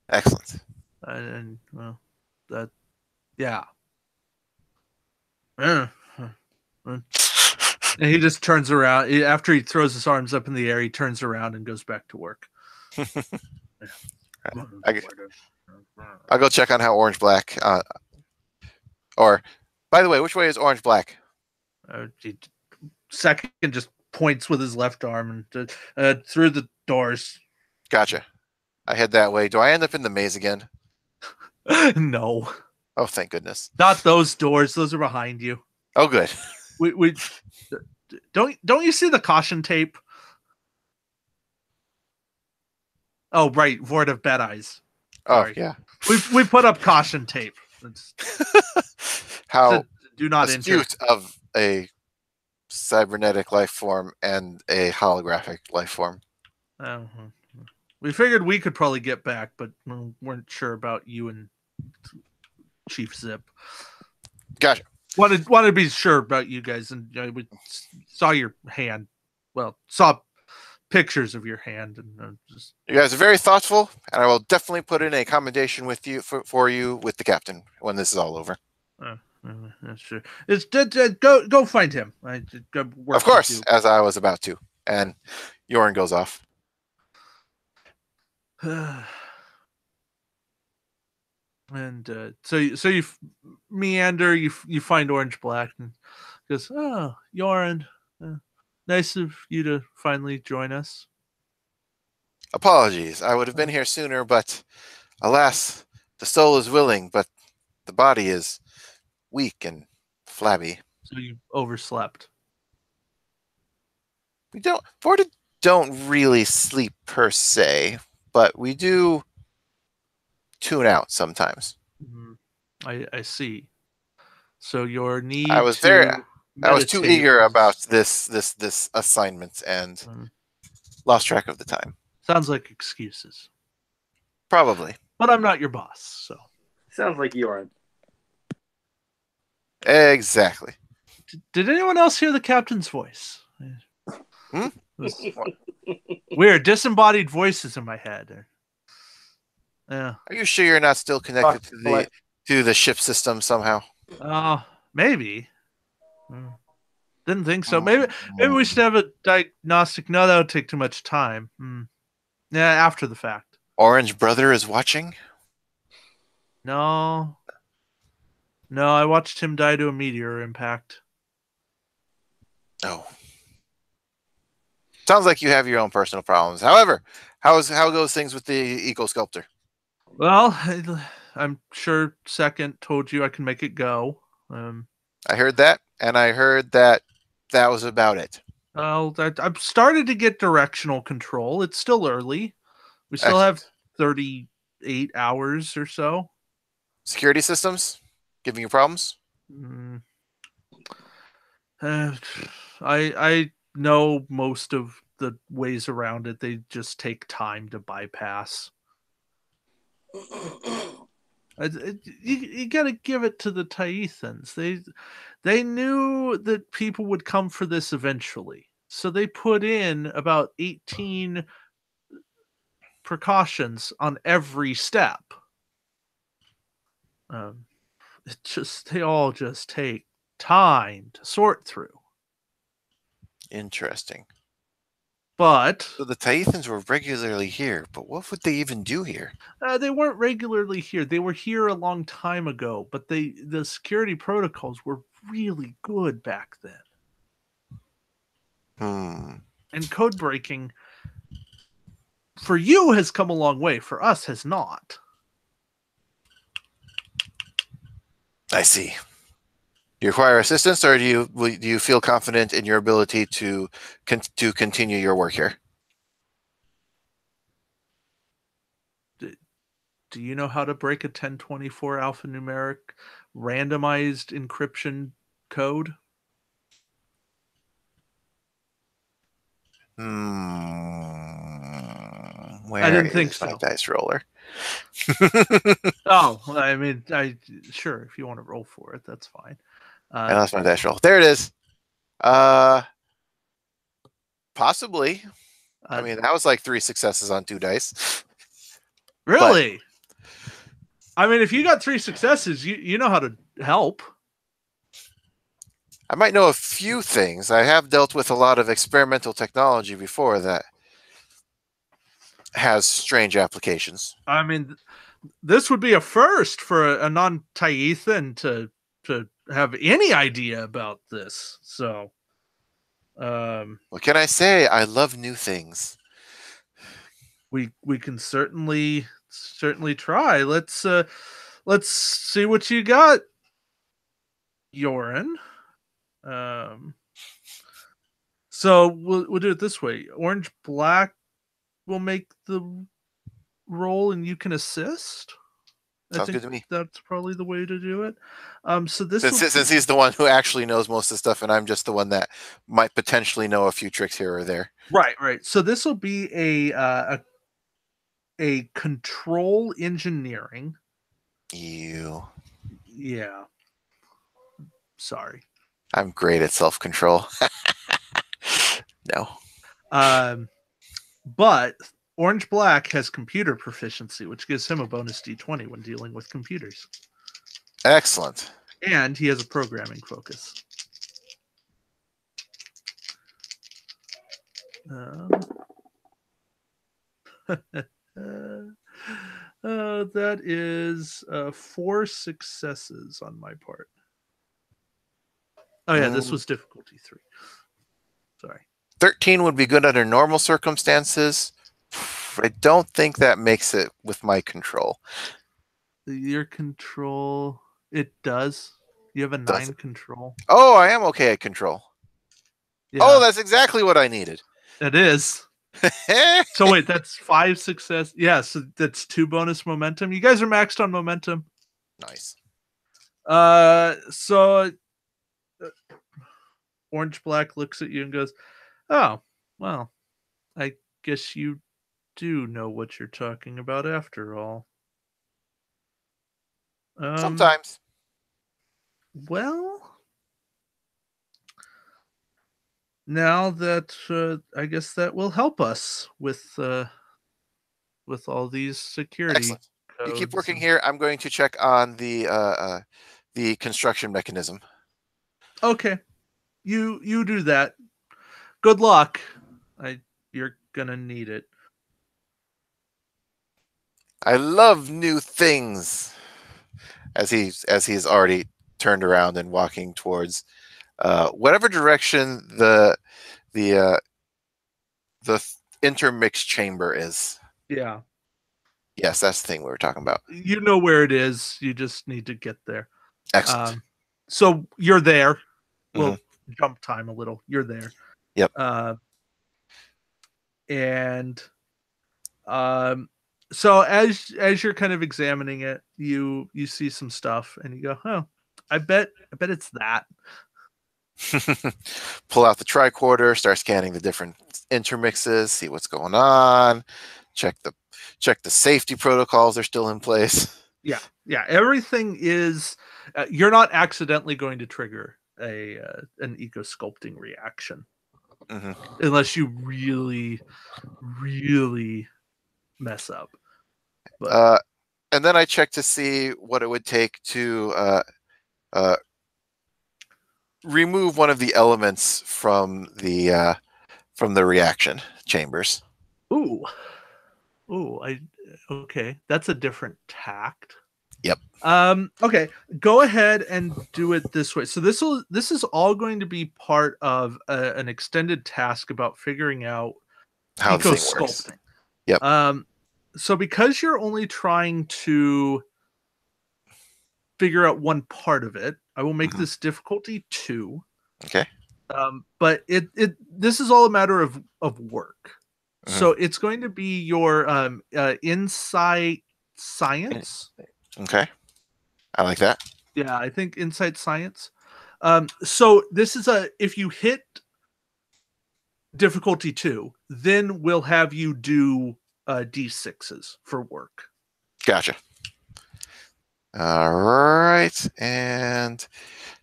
Excellent. And well, that yeah. And he just turns around after he throws his arms up in the air. He turns around and goes back to work. I'll go check on how Orange Black. Or, by the way, which way is Orange Black? Second just points with his left arm and through the doors. Gotcha. I head that way. Do I end up in the maze again? No. Oh, thank goodness. Not those doors. Those are behind you. Oh, good. We don't you see the caution tape? Oh, right. Void of Bad Eyes. Sorry. Oh, yeah. We put up caution tape. How do not astute of a cybernetic life form and a holographic life form. We figured we could probably get back, but we weren't sure about you and Chief Zip. Gotcha. Wanted to be sure about you guys, and we saw your hand. Well, saw pictures of your hand, and just. You guys are very thoughtful, and I will definitely put in a commendation with you for you with the captain when this is all over. Sure. It's go find him. Go work of course, as I was about to, and Yoren goes off. And so you meander, you find Orange Black, and goes, "Oh, Yoren, nice of you to finally join us." Apologies, I would have been here sooner, but alas, the soul is willing, but the body is weak and flabby. So you overslept. We don't really sleep per se, but we do tune out sometimes. I see. So your need. I was too eager about this assignment and lost track of the time. Sounds like excuses. Probably. But I'm not your boss, so. Sounds like you aren't. Exactly. Did anyone else hear the captain's voice? Hmm? It was weird, disembodied voices in my head. Yeah. Are you sure you're not still connected to the ship system somehow? Maybe. Didn't think so. Maybe we should have a diagnostic. No, that would take too much time. Yeah, after the fact. Orange Brother is watching? No, I watched him die to a meteor impact. Oh. Sounds like you have your own personal problems. However, how goes things with the Eco Sculptor? Well, I'm sure Second told you I can make it go. I heard that, and I heard that was about it. Well, I've started to get directional control. It's still early. We still Excellent. have 38 hours or so. Security systems giving you problems? I know most of the ways around it. They just take time to bypass. You got to give it to the Taithans. They knew that people would come for this eventually, so they put in about 18 precautions on every step. They all just take time to sort through. Interesting. But So the Taithans were regularly here, but what would they even do here? they weren't regularly here. They were here a long time ago, but the security protocols were really good back then. And code breaking for you has come a long way. For us, has not. I see. Do you require assistance, or do you feel confident in your ability to continue your work here? Do you know how to break a 1024 alphanumeric randomized encryption code? Where I didn't think is so. my dice roller? Oh, I mean, sure, if you want to roll for it, that's fine. I lost my dice roll. There it is. Possibly. I mean, that was like 3 successes on 2 dice. Really? I mean, if you got 3 successes, you know how to help. I might know a few things. I have dealt with a lot of experimental technology before that has strange applications. I mean, this would be a first for a non-Taithan to have any idea about this. So, what can I say? I love new things. We can certainly try. Let's see what you got, Yorin. So we'll do it this way. Orange Black will make the roll, and you can assist. Sounds good to me. That's probably the way to do it. So this since he's the one who actually knows most of the stuff, and I'm just the one that might potentially know a few tricks here or there. Right. So this will be a control engineering. You. Yeah. Sorry. I'm great at self-control. No. But Orange Black has computer proficiency, which gives him a bonus d20 when dealing with computers. Excellent. And he has a programming focus. That is 4 successes on my part. Oh yeah, this was difficulty 3. Sorry. 13 would be good under normal circumstances. I don't think that makes it with my control. Your control, it does. You have a 9 control. Oh, I am okay at control. Yeah. Oh, that's exactly what I needed. It is. So wait, that's 5 success. Yeah, so that's 2 bonus momentum. You guys are maxed on momentum. Nice. So Orange Black looks at you and goes, "Oh, well, I guess you do know what you're talking about after all." Sometimes. Well, now that I guess that will help us with all these security Excellent. You keep codes working and- here. I'm going to check on the construction mechanism. Okay, you do that. Good luck. You're gonna need it. I love new things. As he's already turned around and walking towards whatever direction the intermix chamber is. Yeah, Yes, that's the thing we were talking about. you know where it is. You just need to get there. Excellent. So you're there. We'll jump time a little. You're there. Yep. And so as you're kind of examining it, you see some stuff and you go, "Oh, I bet it's that." Pull out the tricorder, start scanning the different intermixes, see what's going on, check the safety protocols are still in place. Yeah, everything is you're not accidentally going to trigger an eco sculpting reaction unless you really mess up. But and then I check to see what it would take to remove one of the elements from the reaction chambers. Okay, that's a different tact. Yep. Okay, go ahead and do it this way. So this is all going to be part of an extended task about figuring out How the eco thing works. sculpting. Yep. So because you're only trying to figure out one part of it, I will make this difficulty 2. Okay. But this is all a matter of work. So it's going to be your insight science. Okay. I like that. Yeah, I think insight science. So this is if you hit difficulty 2, then we'll have you do D6s for work. Gotcha. All right. And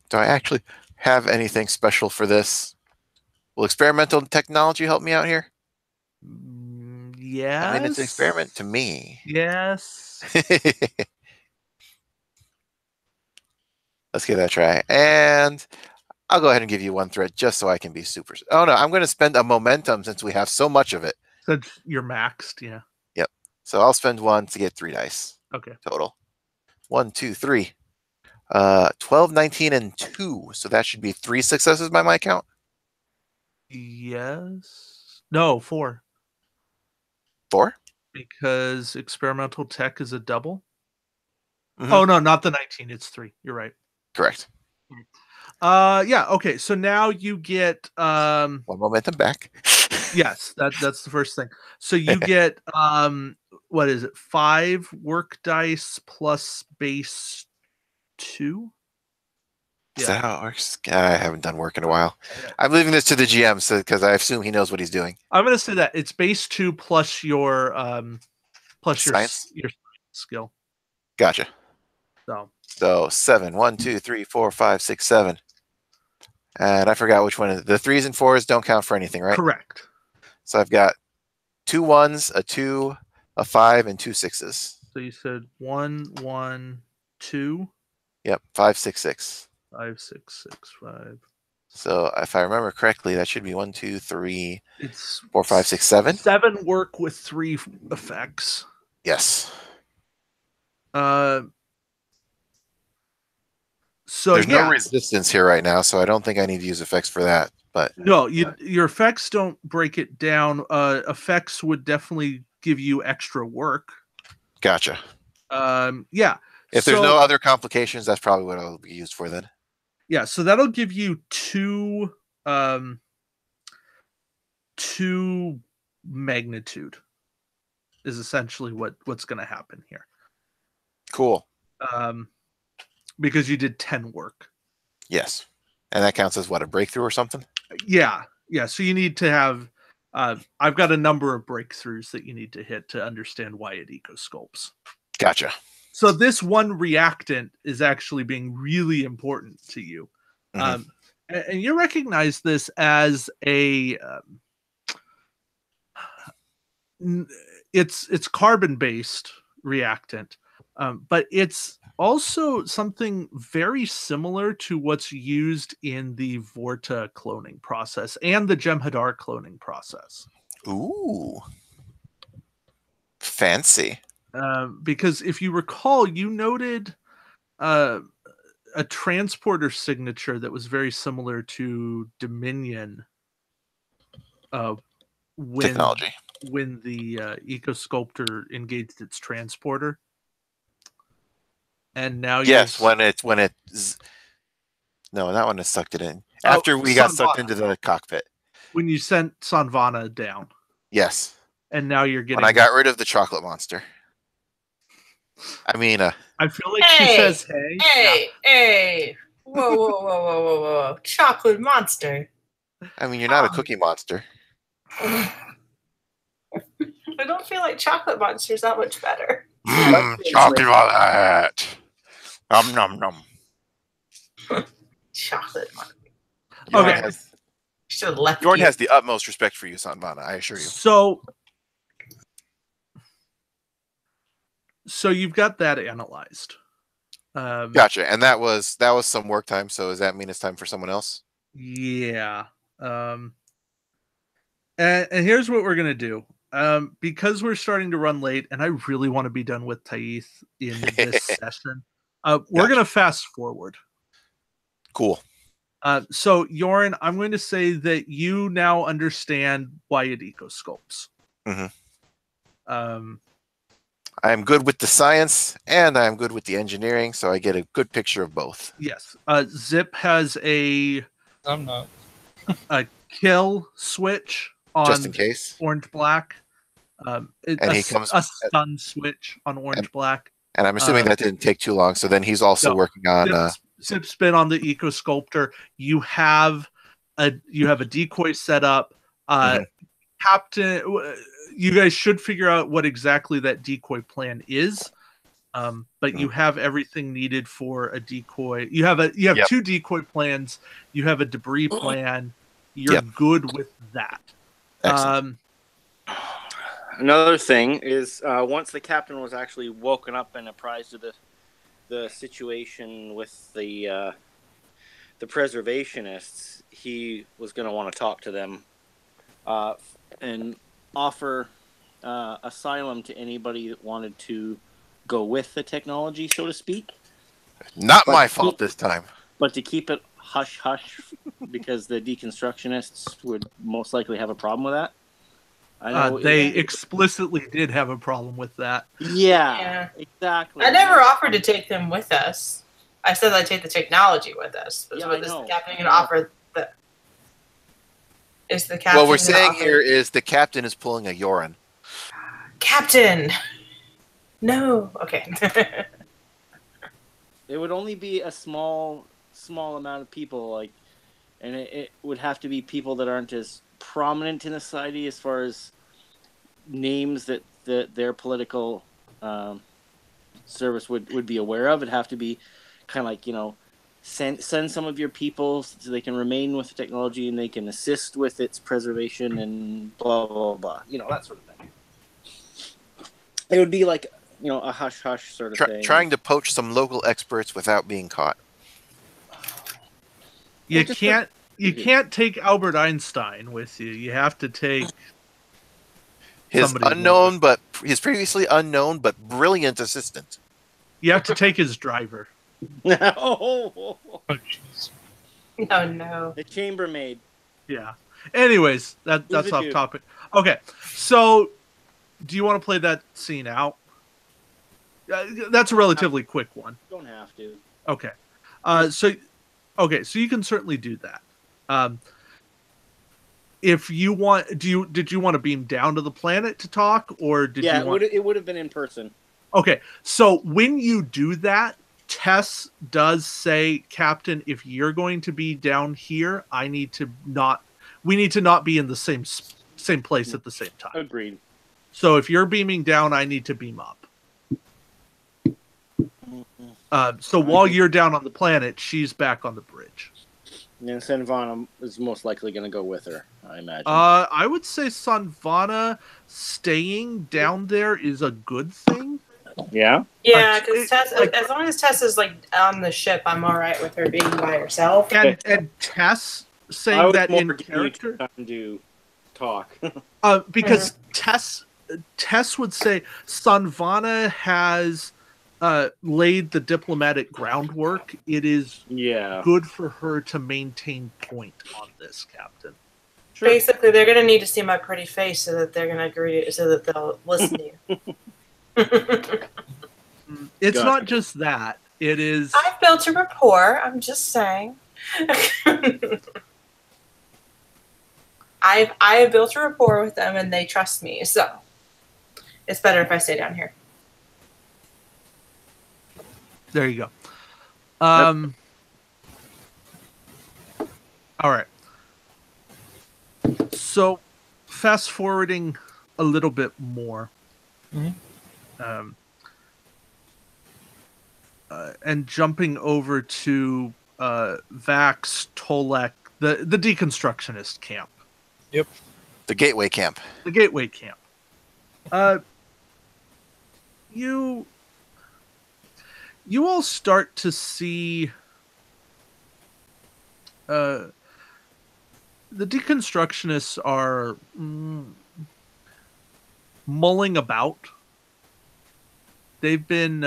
do I actually have anything special for this? Will experimental technology help me out here? Yes. I mean, it's an experiment to me. Yes. Let's give that a try. And I'll go ahead and give you 1 threat just so I can be super. Oh, no, I'm going to spend a momentum since we have so much of it. Since you're maxed, yeah. Yep. So I'll spend 1 to get 3 dice. Okay. Total. 1, 2, 3. 12, 19, and 2. So that should be 3 successes by my count. Yes. No, 4. 4? Because experimental tech is a double. Oh no, not the 19. It's 3. You're right. Correct. Yeah. Okay. So now you get 1 momentum back. Yes, that's the first thing. So you get what is it? 5 work dice plus base 2. Is that how it works? I haven't done work in a while. I'm leaving this to the GM because I assume he knows what he's doing. I'm going to say that it's base 2 plus your Science? your skill. Gotcha. So 7. 1, 2, 3, 4, 5, 6, 7. And I forgot which one. The 3s and 4s don't count for anything, right? Correct. So I've got 2 1s, a 2, a 5, and 2 6s. So you said 1, 1, 2. Yep, 5, 6, 6. 5, 6, 6, 5. So if I remember correctly, that should be 1, 2, 3, It's 4, 5, 6, 7. 7 work with 3 effects. Yes. So there's no resistance here right now, so I don't think I need to use effects for that. But no, your effects don't break it down. Effects would definitely give you extra work. Gotcha. Yeah. If there's no other complications, that's probably what it'll be used for then. Yeah, so that'll give you 2 magnitude is essentially what's going to happen here. Cool. Because you did 10 work. Yes. And that counts as what, a breakthrough or something? Yeah. So you need to have I've got a number of breakthroughs that you need to hit to understand why it eco sculpts. Gotcha. So this one reactant is actually being really important to you. And and you recognize this as a it's carbon based reactant, but it's also something very similar to what's used in the Vorta cloning process and the Jem'Hadar cloning process. Ooh, fancy. Because if you recall, you noted a transporter signature that was very similar to Dominion Technology. when the Eco-Sculptor engaged its transporter. And now yes, when it no, not when it sucked it in. After we got sucked into the cockpit. When you sent Sanvana down. Yes. And now you're getting. When I got rid of the chocolate monster. I mean, I feel like she says, "Hey, hey, whoa, chocolate monster." I mean, you're not a cookie monster. I don't feel like chocolate monster's that much better. Chocolate. Nom nom nom. Chocolate monster. Okay. Should have left. Jordan has the utmost respect for you, Sanvana. I assure you. So you've got that analyzed. Gotcha. And that was some work time. So does that mean it's time for someone else? Yeah. And here's what we're gonna do. Because we're starting to run late, and I really want to be done with Taith in this session. We're gonna fast forward. Cool. So Yoren, I'm going to say that you now understand why it eco-sculpts. Mm-hmm. I'm good with the science and I'm good with the engineering, so I get a good picture of both. Yes. Zip has a kill switch on just in case. Orange black. And he comes a stun switch on orange black. And I'm assuming that didn't take too long. So then he's also working on Zip's been on the Eco-Sculptor. You have a decoy set up. Captain, you guys should figure out what exactly that decoy plan is. But you have everything needed for a decoy. You have two decoy plans. You have a debris plan. You're good with that. Another thing is once the captain was actually woken up and apprised of the situation with the preservationists, he was going to want to talk to them and offer asylum to anybody that wanted to go with the technology, so to speak. Not my fault this time. But to keep it hush-hush, because the deconstructionists would most likely have a problem with that. I know they explicitly did have a problem with that. Yeah, exactly. I never offered to take them with us. I said I'd take the technology with us. But Yeah, is the captain going to offer the? Is the captain? What we're saying here is the captain is pulling a Yoren. Captain. No. Okay. It would only be a small amount of people, and it would have to be people that aren't as prominent in the society as far as names that their political service would be aware of. It'd have to be kind of like, send some of your people so they can remain with the technology and they can assist with its preservation and blah blah blah, that sort of thing. It would be like a hush hush sort of thing. Trying to poach some local experts without being caught. You can't take Albert Einstein with you. You have to take his previously unknown but brilliant assistant. You have to take his driver. Oh, jeez. Oh no. The chambermaid. Yeah. Anyways, that's off topic. Okay, so do you want to play that scene out? That's a relatively quick one. Don't have to. Okay. So you can certainly do that. If you want, did you want to beam down to the planet to talk, or did you want... it would have been in person. Okay, so when you do that, Tess does say, Captain, if you're going to be down here, we need to not be in the same place at the same time. Agreed. So if you're beaming down, I need to beam up. So while you're down on the planet, she's back on the bridge. And Sanvana is most likely going to go with her, I imagine. I would say Sanvana staying down there is a good thing. Yeah? Yeah, because Tess, as long as Tess is like on the ship, I'm all right with her being by herself. And Tess saying that in character Time to talk. because Tess would say Sanvana has laid the diplomatic groundwork. It is good for her to maintain point on this, Captain. Sure. Basically, they're going to need to see my pretty face so that they're going to agree, so that they'll listen to you. It's not just that. It is. I've built a rapport. I'm just saying. I have built a rapport with them, and they trust me. So it's better if I stay down here. There you go. All right. So, fast forwarding a little bit more. Mm-hmm. And jumping over to Vax, Tolek, the deconstructionist camp. Yep. The Gateway Camp. The Gateway Camp. You all start to see the deconstructionists are mulling about. They've been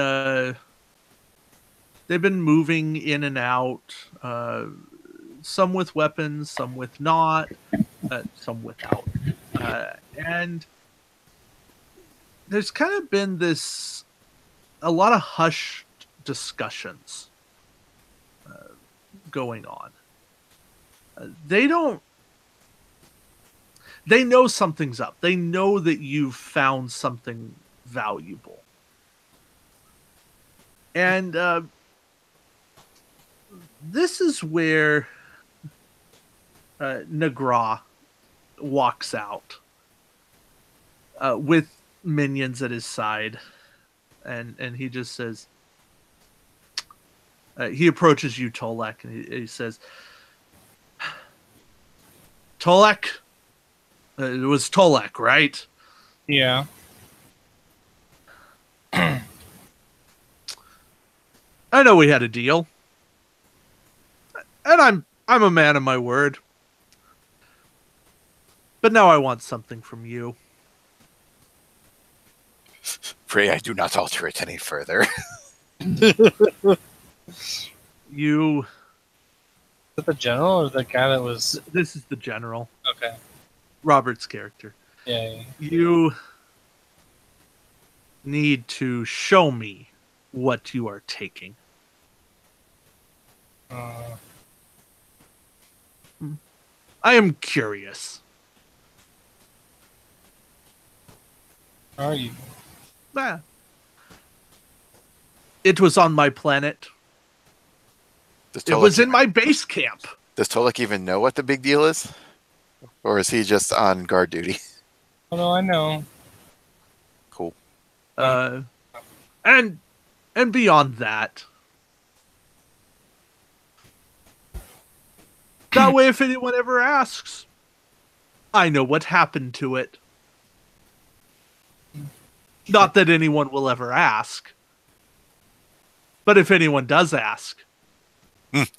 moving in and out, some with weapons, some with not, some without. And there's kind of been a lot of hushed discussions going on. They know something's up. They know that you've found something valuable. And this is where Nagra walks out with minions at his side, and he just says, he approaches you, Tolek, and he says, Tolek? It was Tolek, right? Yeah. I know we had a deal. And I'm a man of my word. But now I want something from you. Pray I do not alter it any further. You... Is that the general or the guy that was... This is the general. Okay. Robert's character. Yeah. You need to show me what you are taking. I am curious. How are you? It was on my planet. It was in my base camp. Does Tolek even know what the big deal is? Or is he just on guard duty? Oh, no, I know. Cool. And beyond that. That way, if anyone ever asks, I know what happened to it. Not that anyone will ever ask. But if anyone does ask,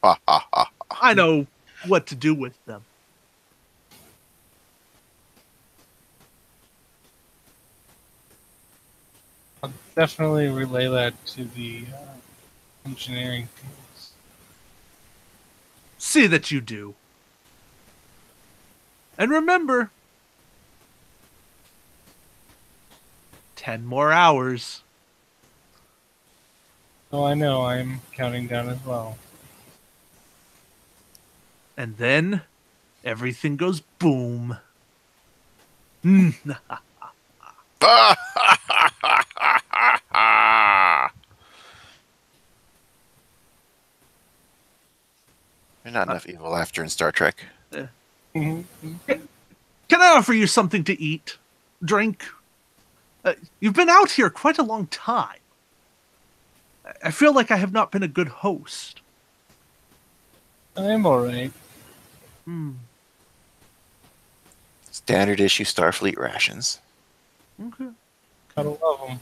I know what to do with them. I'll definitely relay that to the engineering teams. See that you do. And remember, 10 more hours. Oh, I know. I'm counting down as well. And then everything goes boom. There's not enough evil laughter in Star Trek. Can I offer you something to eat? Drink? You've been out here quite a long time. I feel like I have not been a good host. I'm alright. Hmm. Standard issue Starfleet rations. Okay. Gotta love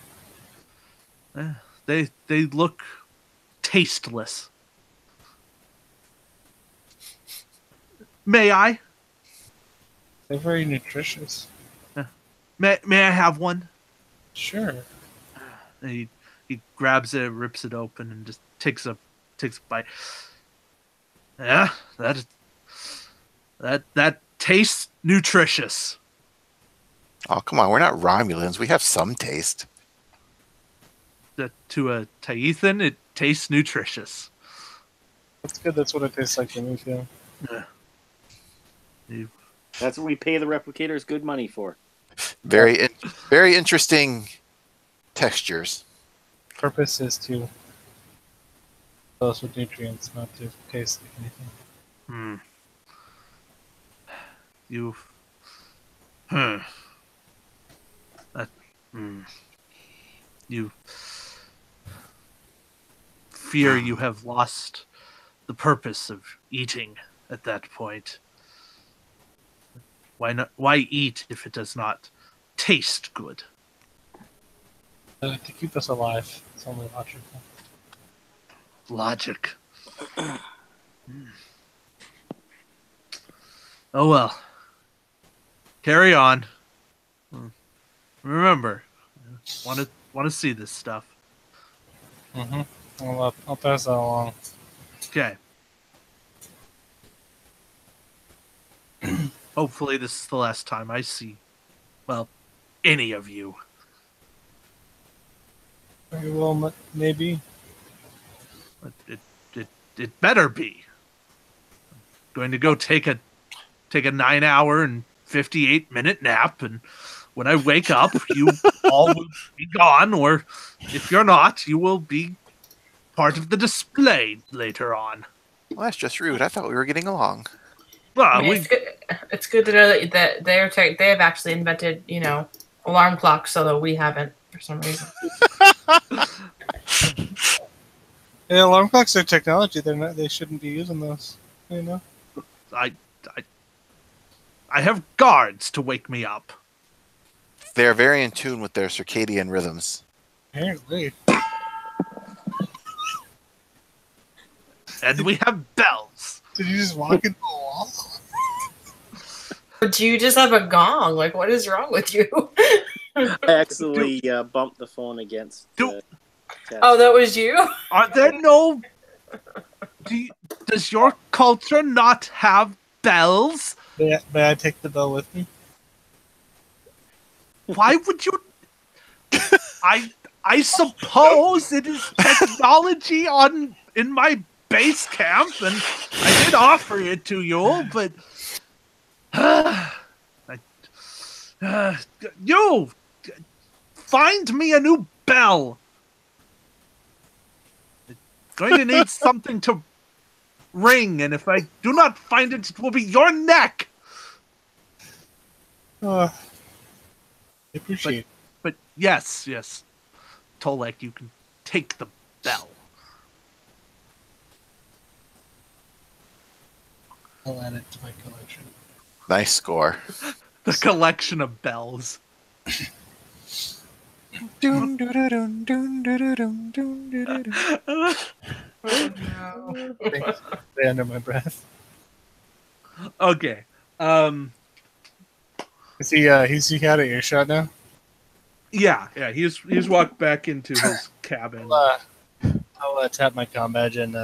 them. They look tasteless. May I? They're very nutritious. May I have one? Sure. And he grabs it, rips it open, and just takes a bite. Yeah, that tastes nutritious. Oh, come on. We're not Romulans. We have some taste. To a Taethan, it tastes nutritious. That's good. That's what it tastes like to me, too. You- That's what we pay the replicators good money for. Very interesting textures. Purpose is to fill us with nutrients, not to taste like anything. Hmm. You. Hmm. That. Hmm. You fear you have lost the purpose of eating at that point. Why not? Why eat if it does not taste good? To keep us alive. It's only logical. Logic. Oh well. Carry on. Remember, want to see this stuff. Mm-hmm. I'll pass that along. Okay. Hopefully this is the last time I see, well, any of you. Very well, maybe. But it better be. I'm going to go take a 9-hour and 58-minute nap, and when I wake up, you all will be gone, or if you're not, you will be part of the display later on. Well, that's just rude. I thought we were getting along. Well, I mean, it's good to know that they have actually invented, alarm clocks, so that we haven't for some reason. Yeah, alarm clocks are technology. They shouldn't be using those. I have guards to wake me up. They're very in tune with their circadian rhythms. Apparently. And we have bells. Did you just walk into a wall? Do you just have a gong? Like, what is wrong with you? I accidentally bumped the phone against. Oh, that was you? Are there no... Does your culture not have bells? May I take the bell with me? Why would you... I suppose it is technology in my base camp, and I did offer it to you, but... you! Find me a new bell! I'm going to need something to ring, and if I do not find it, it will be your neck! I appreciate it. But yes. Tolek, you can take the bell. I'll add it to my collection. Nice score. The collection of bells. Dun, dun, dun, dun, dun, dun, dun, dun, dun. Stay under my breath. Okay. Is he out of earshot now? Yeah. He's walked back into his cabin. I'll tap my comm badge and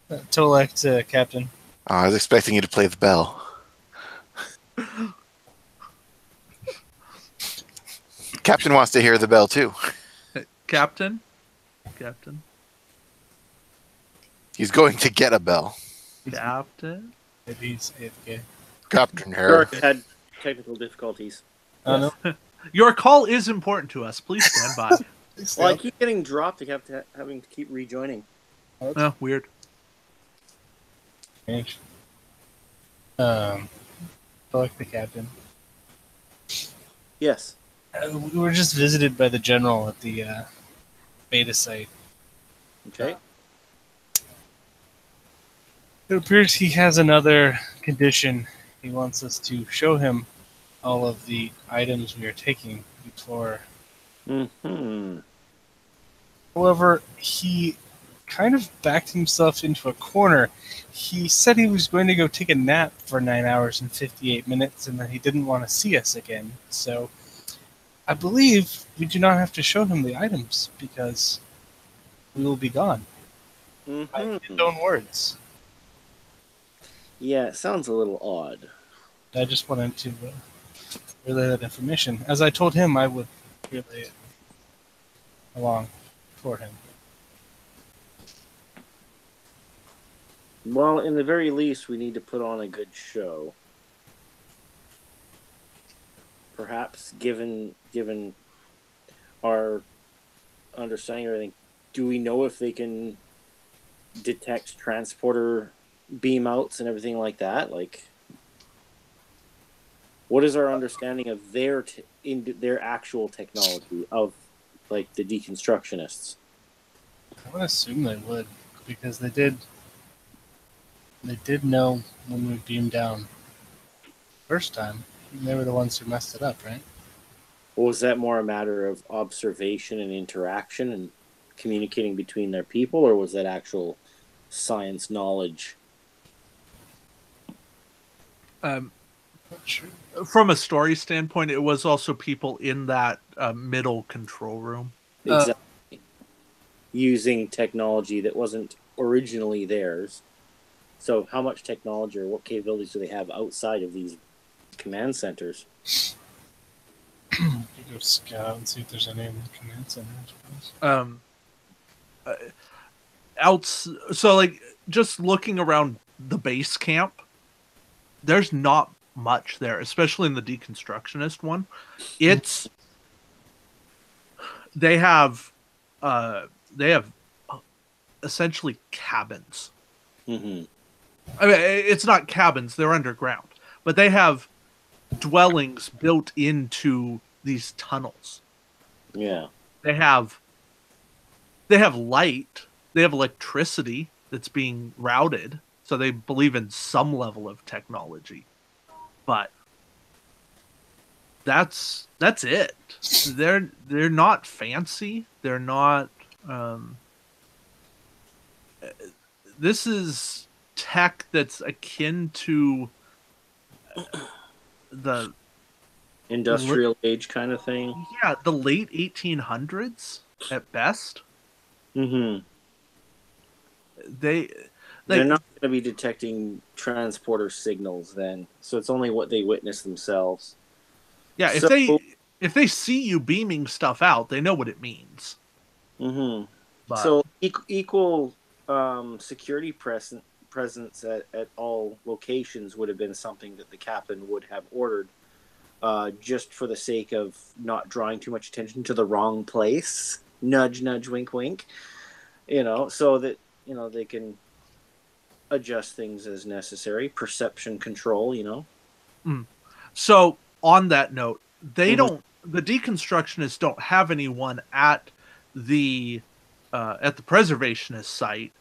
Tolek to Captain. Oh, I was expecting you to play the bell. Captain wants to hear the bell too. Captain. He's going to get a bell. Captain. Maybe he's AFK. Captain York here. had technical difficulties. Oh, no. Your call is important to us. Please stand by. Well, I keep getting dropped. I have to having to keep rejoining. Oh, weird. Strange. Tolek the Captain. Yes. We were just visited by the General at the beta site. Okay. It appears he has another condition, he wants us to show him all of the items we are taking before. Mm-hmm. However, he kind of backed himself into a corner. He said he was going to go take a nap for 9 hours and 58 minutes and that he didn't want to see us again. So I believe we do not have to show him the items because we will be gone. By his own words. Yeah, it sounds a little odd. I just wanted to relay that information. As I told him, I would relay it along for him. Well, in the very least, we need to put on a good show. Perhaps, given our understanding of everything, do we know if they can detect transporter beam outs and everything like that? Like, what is our understanding of their actual technology of, like, the deconstructionists? I would assume they would, because they did know when we beamed down first time. They were the ones who messed it up, right? Or was that more a matter of observation and interaction and communicating between their people, or was that actual science knowledge? Sure. From a story standpoint, it was also people in that middle control room. Exactly. Using technology that wasn't originally theirs. So how much technology or what capabilities do they have outside of these command centers? You could go scout out and see if there's any in the command center, I suppose. So like just looking around the base camp, there's not much there, especially in the deconstructionist one. It's they have essentially cabins. Mm-hmm. I mean, it's not cabins; they're underground, but they have dwellings built into these tunnels. Yeah. They have light. They have electricity that's being routed, so they believe in some level of technology. But that's it. They're not fancy. They're not. This is tech that's akin to the Industrial age kind of thing. Yeah, the late 1800s at best. Mm-hmm. They're not going to be detecting transporter signals then, so it's only what they witness themselves. Yeah, if they see you beaming stuff out, they know what it means. Mm-hmm. But, so equal security presence at all locations would have been something that the captain would have ordered, just for the sake of not drawing too much attention to the wrong place. Nudge, nudge, wink, wink. So that they can adjust things as necessary. Perception control. So on that note, they don't. The deconstructionists don't have anyone at the preservationist site,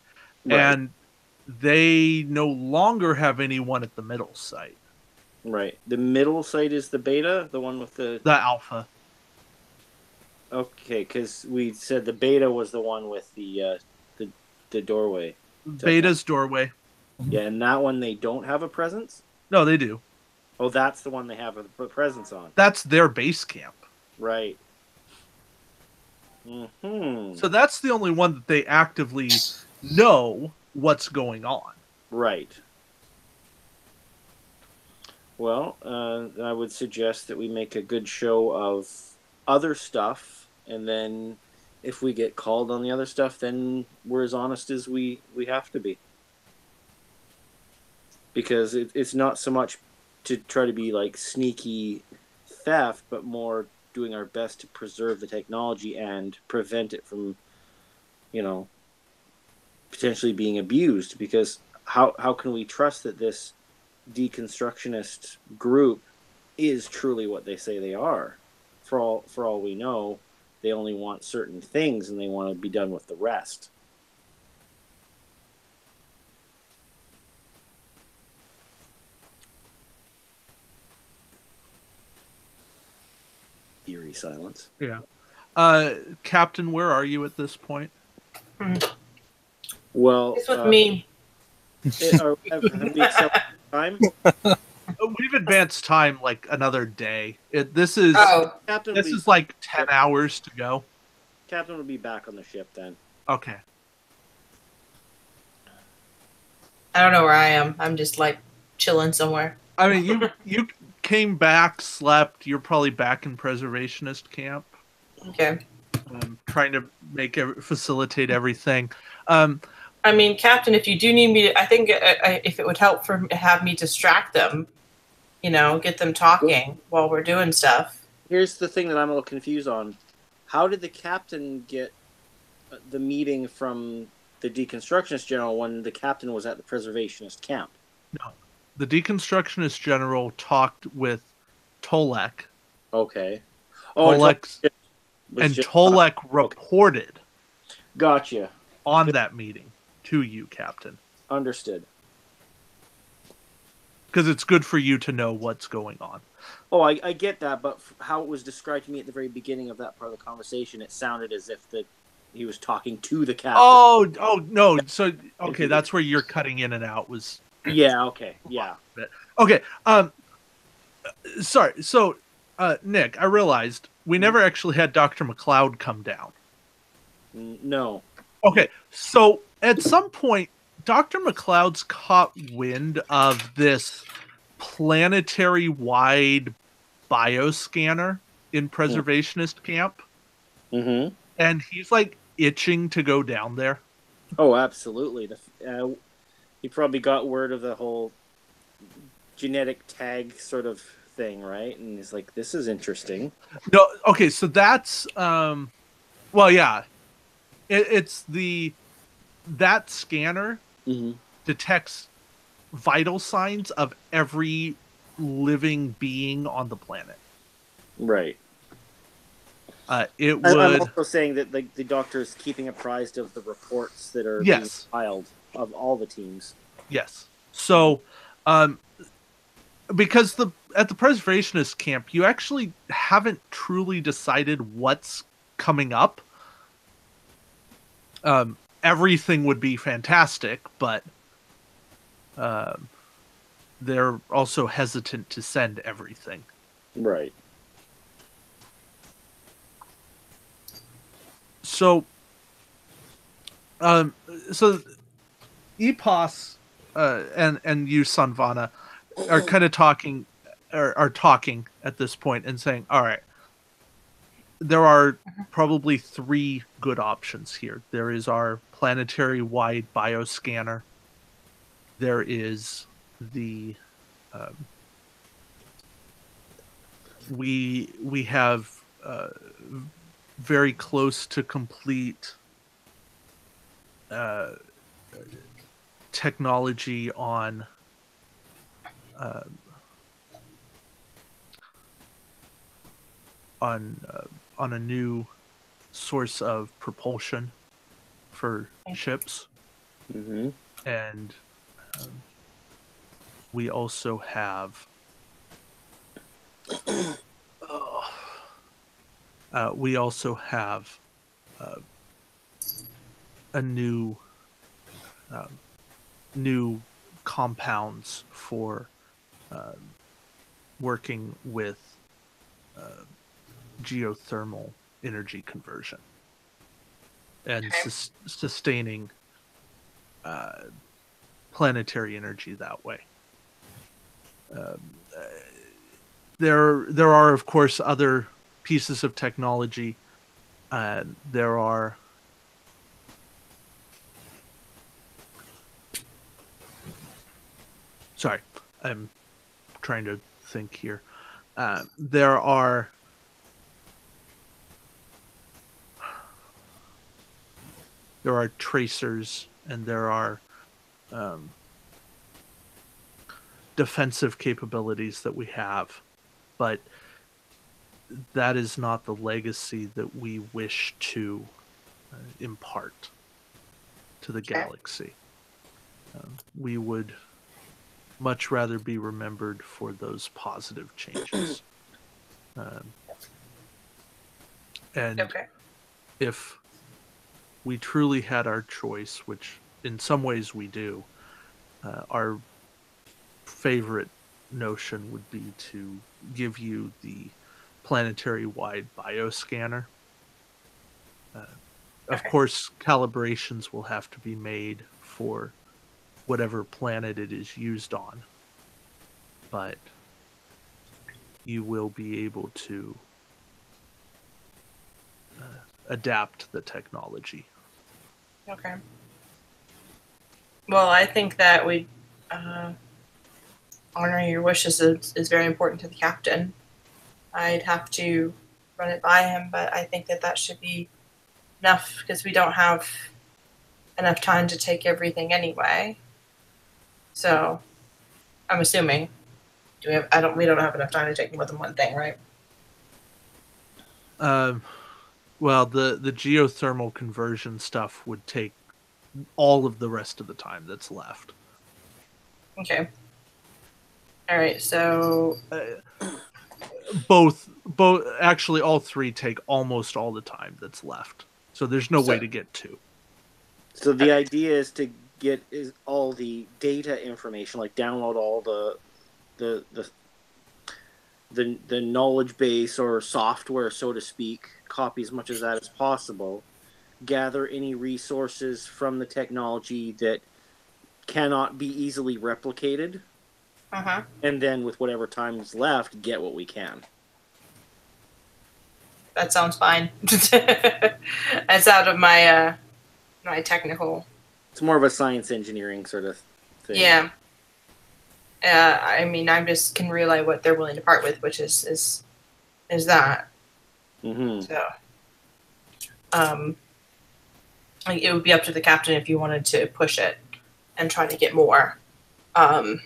right. And they no longer have anyone at the middle site. Right. The middle site is the beta, the one with the alpha. Okay, because we said the beta was the one with the doorway. Beta's doorway. Yeah, and that one they don't have a presence? No, they do. Oh, that's the one they have a presence on. That's their base camp. Right. Mm-hmm. So that's the only one that they actively know what's going on. Right. Well, I would suggest that we make a good show of other stuff, and then if we get called on the other stuff, then we're as honest as we have to be. Because it's not so much to try to be like sneaky theft, but more doing our best to preserve the technology and prevent it from, potentially being abused. Because how can we trust that this deconstructionist group is truly what they say they are? For all we know, they only want certain things and they want to be done with the rest. be silence. Yeah. Captain, where are you at this point? Well, It's with me. have we accepted time? We've advanced time like another day. This is Captain this will be, is like 10 hours to go. Captain will be back on the ship then. Okay. I don't know where I am. I'm just like chilling somewhere. I mean, you came back, slept. You're probably back in preservationist camp. Okay. Trying to facilitate everything. I mean, Captain, if you do need me to, I think if it would help have me distract them, get them talking while we're doing stuff. Here's the thing that I'm a little confused on. How did the captain get the meeting from the deconstructionist general when the captain was at the preservationist camp? No. The deconstructionist general talked with Tolek. Okay. Tolek reported. Gotcha. On that meeting to you, Captain. Understood. Because it's good for you to know what's going on. Oh, I get that, but how it was described to me at the very beginning of that part of the conversation, it sounded as if he was talking to the captain. Oh no. So okay, that's where you're cutting in and out was. Yeah. Okay. Yeah. Okay. Sorry. So, Nick, I realized we never actually had Dr. McLeod come down. No. Okay. So at some point, Dr. McLeod's caught wind of this planetary-wide bioscanner in preservationist camp. Mm-hmm. And he's like itching to go down there. Oh, absolutely. He probably got word of the whole genetic tag sort of thing, right? And he's like, this is interesting. No, okay, so that's well, yeah. It's that scanner detects vital signs of every living being on the planet. Right. I'm also saying that the doctor is keeping apprised of the reports that are being filed of all the teams. Yes. So, because at the preservationist camp, you actually haven't truly decided what's coming up. Everything would be fantastic, but they're also hesitant to send everything. Right. So, Epos and you, Sanvana, are kind of talking at this point and saying, all right, there are probably 3 good options here. There is our planetary-wide bioscanner. There is the we have very close to complete technology on a new source of propulsion for ships. Mm-hmm. And we also have a new compounds for working with geothermal energy conversion and sustaining planetary energy that way. There are, of course, other pieces of technology. There are sorry, I'm trying to think here. There are tracers, and there are defensive capabilities that we have, but that is not the legacy that we wish to impart to the galaxy. We would much rather be remembered for those positive changes. And Okay. if we truly had our choice, which in some ways we do, our favorite notion would be to give you the planetary-wide bioscanner. Of Okay. course, calibrations will have to be made for whatever planet it is used on, but you will be able to adapt the technology. Okay. Well, I think that we honoring your wishes is very important to the captain. I'd have to run it by him, but I think that should be enough because we don't have enough time to take everything anyway. So, I'm assuming we don't have enough time to take more than one thing, right? Well, the geothermal conversion stuff would take all of the rest of the time that's left. Okay. All right. So Both actually all three take almost all the time that's left. So there's no way to get two. So the idea is to get all the data information, like download all the knowledge base or software, so to speak, copy as much of that as possible, gather any resources from the technology that cannot be easily replicated, and then with whatever time is left, get what we can. that sounds fine. That's out of my my technical. It's more of a science engineering sort of thing. Yeah. I mean, I just can relay what they're willing to part with, which is that. Mm-hmm. So, like, it would be up to the captain if you wanted to push it and try to get more. I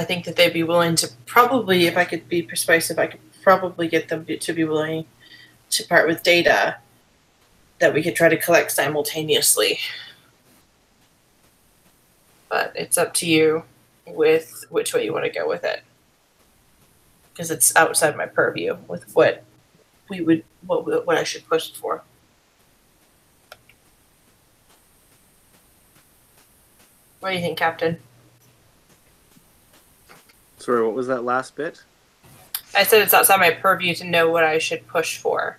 think that they'd be willing to probably, if I could be persuasive, I could probably get them to be willing to part with data that we could try to collect simultaneously. But it's up to you with which way you want to go with it, because it's outside my purview with what I should push for. What do you think, Captain? Sorry, what was that last bit? I said it's outside my purview to know what I should push for.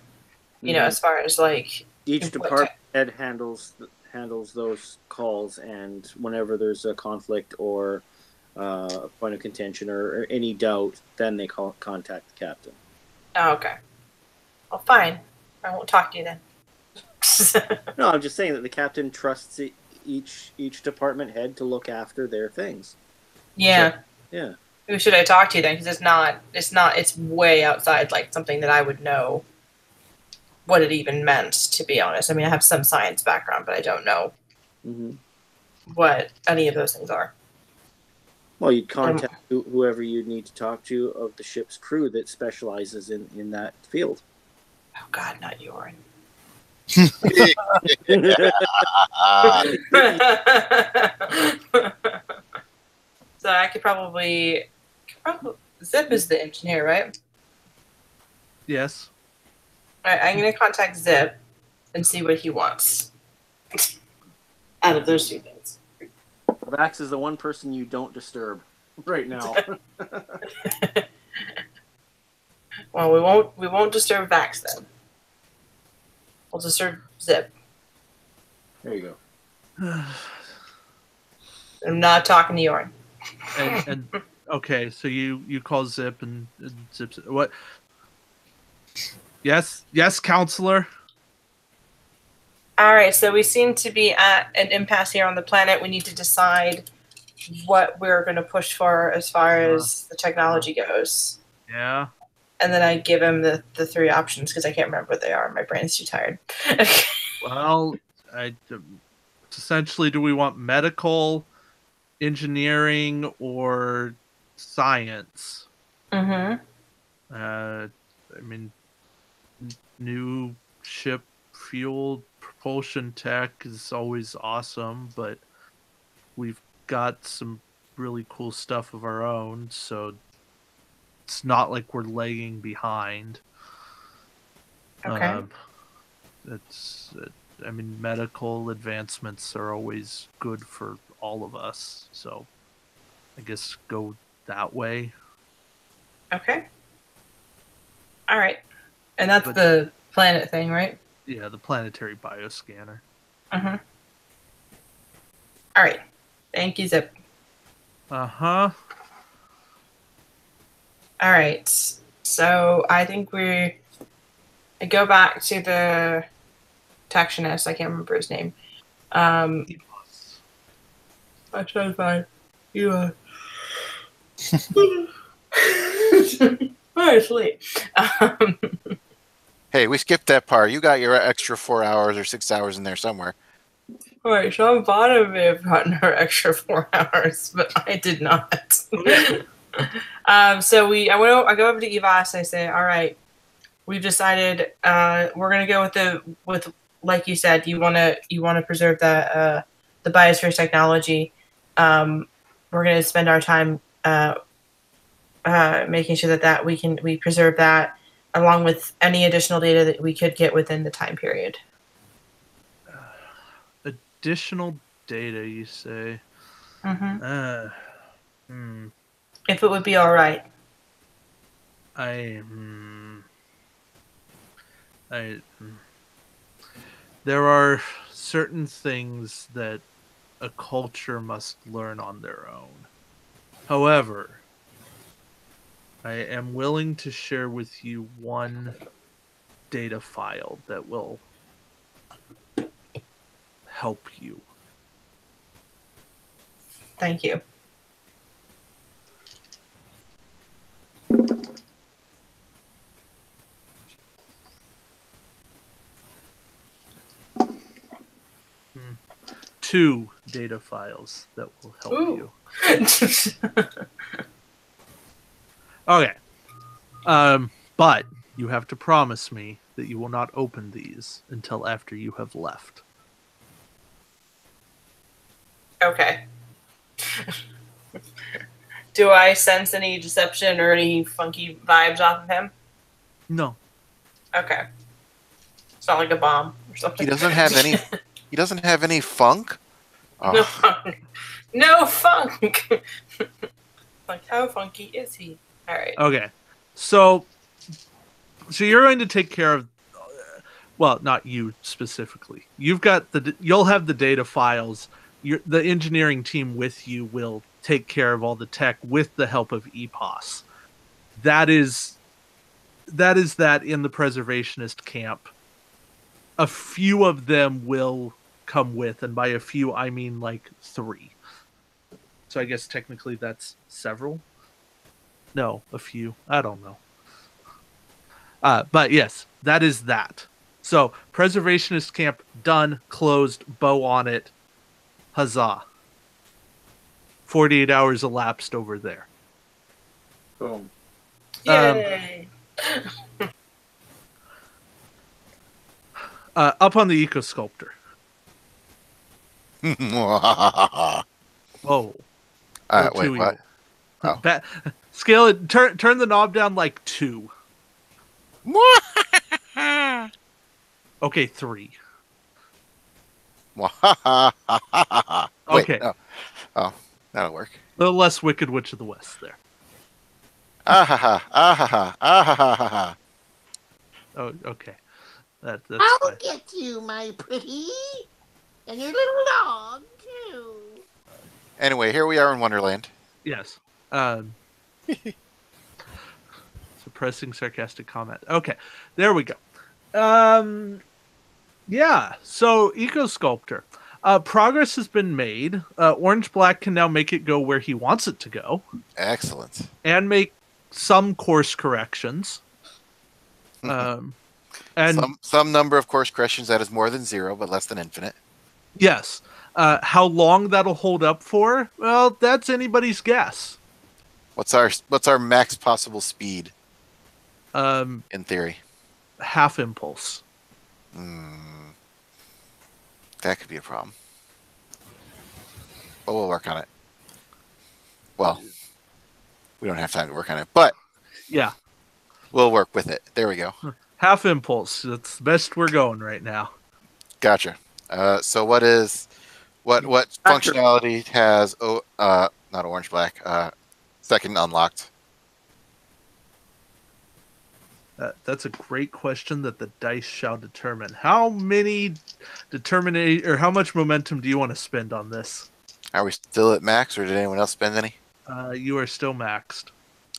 You know, as far as like each department head handles those calls, and whenever there's a conflict or a point of contention or any doubt, then they contact the captain. Oh, okay. Well, fine. I won't talk to you then. No, I'm just saying that the captain trusts each department head to look after their things. Yeah. So, yeah. Who should I talk to then? Because it's way outside like something that I would know what it even meant, to be honest. I mean, I have some science background, but I don't know what any of those things are. Well, you'd contact whoever you'd need to talk to of the ship's crew that specializes in that field. Oh, God, not Yorin. So I could probably Zip is the engineer, right? Yes. All right, I'm going to contact Zip and see what he wants out of those two things. Vax is the one person you don't disturb right now. Well, we won't disturb Vax then. We'll disturb Zip. There you go. I'm not talking to Yorin. And okay, so you call Zip and Zip's what? Yes, counselor. All right, so we seem to be at an impasse here on the planet. We need to decide what we're going to push for as far as the technology goes. Yeah. And then I give him the three options because I can't remember what they are. My brain's too tired. Well, essentially, do we want medical, engineering, or science? Mm-hmm. I mean, new ship fuel propulsion tech is always awesome, but we've got some really cool stuff of our own, so it's not like we're lagging behind. Okay. I mean, medical advancements are always good for all of us, so I guess go that way. Okay. All right. And that's But- the planet thing, right? Yeah, the planetary bioscanner. Uh-huh. All right. Thank you, Zip. Uh-huh. All right. So I think I go back to the protectionist. I can't remember his name. I tried to find you. Honestly. Hey, we skipped that part. You got your extra 4 hours or 6 hours in there somewhere. All right, Sean Bonham may have gotten her extra 4 hours, but I did not. So I go over to Evas. I say, all right, we've decided we're gonna go with like you said, you wanna preserve the biosphere technology. We're gonna spend our time making sure that we preserve that along with any additional data that we could get within the time period. Additional data, you say? Mm-hmm. If it would be all right. There are certain things that a culture must learn on their own. However, I am willing to share with you one data file that will help you. Thank you. Two data files that will help you. Okay. But you have to promise me that you will not open these until after you have left. Okay. Do I sense any deception or any funky vibes off of him? No. Okay. It's not like a bomb or something. He doesn't have any. He doesn't have any funk. Oh. No funk. No funk. Like, how funky is he? All right. Okay. So you're going to take care of, well, not you specifically. You'll have the data files. The engineering team with you will take care of all the tech with the help of EPOS. That is that in the preservationist camp. A few of them will come with, and by a few I mean like 3. So I guess technically that's several. No, a few. I don't know. But yes, that is that. So preservationist camp done, closed, bow on it. Huzzah. 48 hours elapsed over there. Boom. Yay. Up on the eco-sculptor. Whoa. Wait, what? Oh. Scale it. Turn the knob down like 2. Okay, 3. Wait, Okay. no. Oh, that'll work. A little less Wicked Witch of the West there. Ah ha ha. Oh, okay. That's I'll fine. get you, my pretty. And your little dog, too. Anyway, here we are in Wonderland. Yes. Suppressing sarcastic comment. Okay, there we go. Yeah, so Eco-Sculptor. Progress has been made. Orange Black can now make it go where he wants it to go. Excellent. And make some course corrections. And some number of course corrections that is more than 0, but less than infinite. yes. How long that'll hold up for? Well, that's anybody's guess. What's our max possible speed? In theory. Half impulse. That could be a problem. But we'll work on it. Well, we don't have time to work on it, but Yeah, We'll work with it. There we go. half impulse. That's the best we're going right now. Gotcha. So what functionality has not orange black second unlocked? That's a great question that the dice shall determine. How much momentum do you want to spend on this? Are we still at max, or did anyone else spend any? You are still maxed.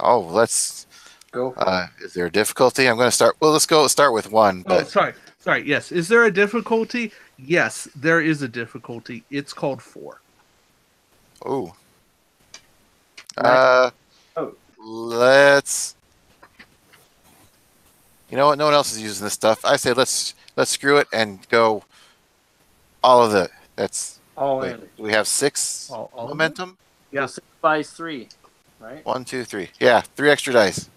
Oh, let's Go for it. Is there a difficulty? I'm going to start. Well, let's start with one. Oh, But sorry. Yes. Is there a difficulty? Yes, there is a difficulty. It's called 4. oh, Oh. let's. You know what? No one else is using this stuff. I say let's screw it and go all of it. That's All wait. in. Do we have 6 All of it? momentum? Yeah. So 6 buys 3, right? 1, 2, 3. Yeah, 3 extra dice.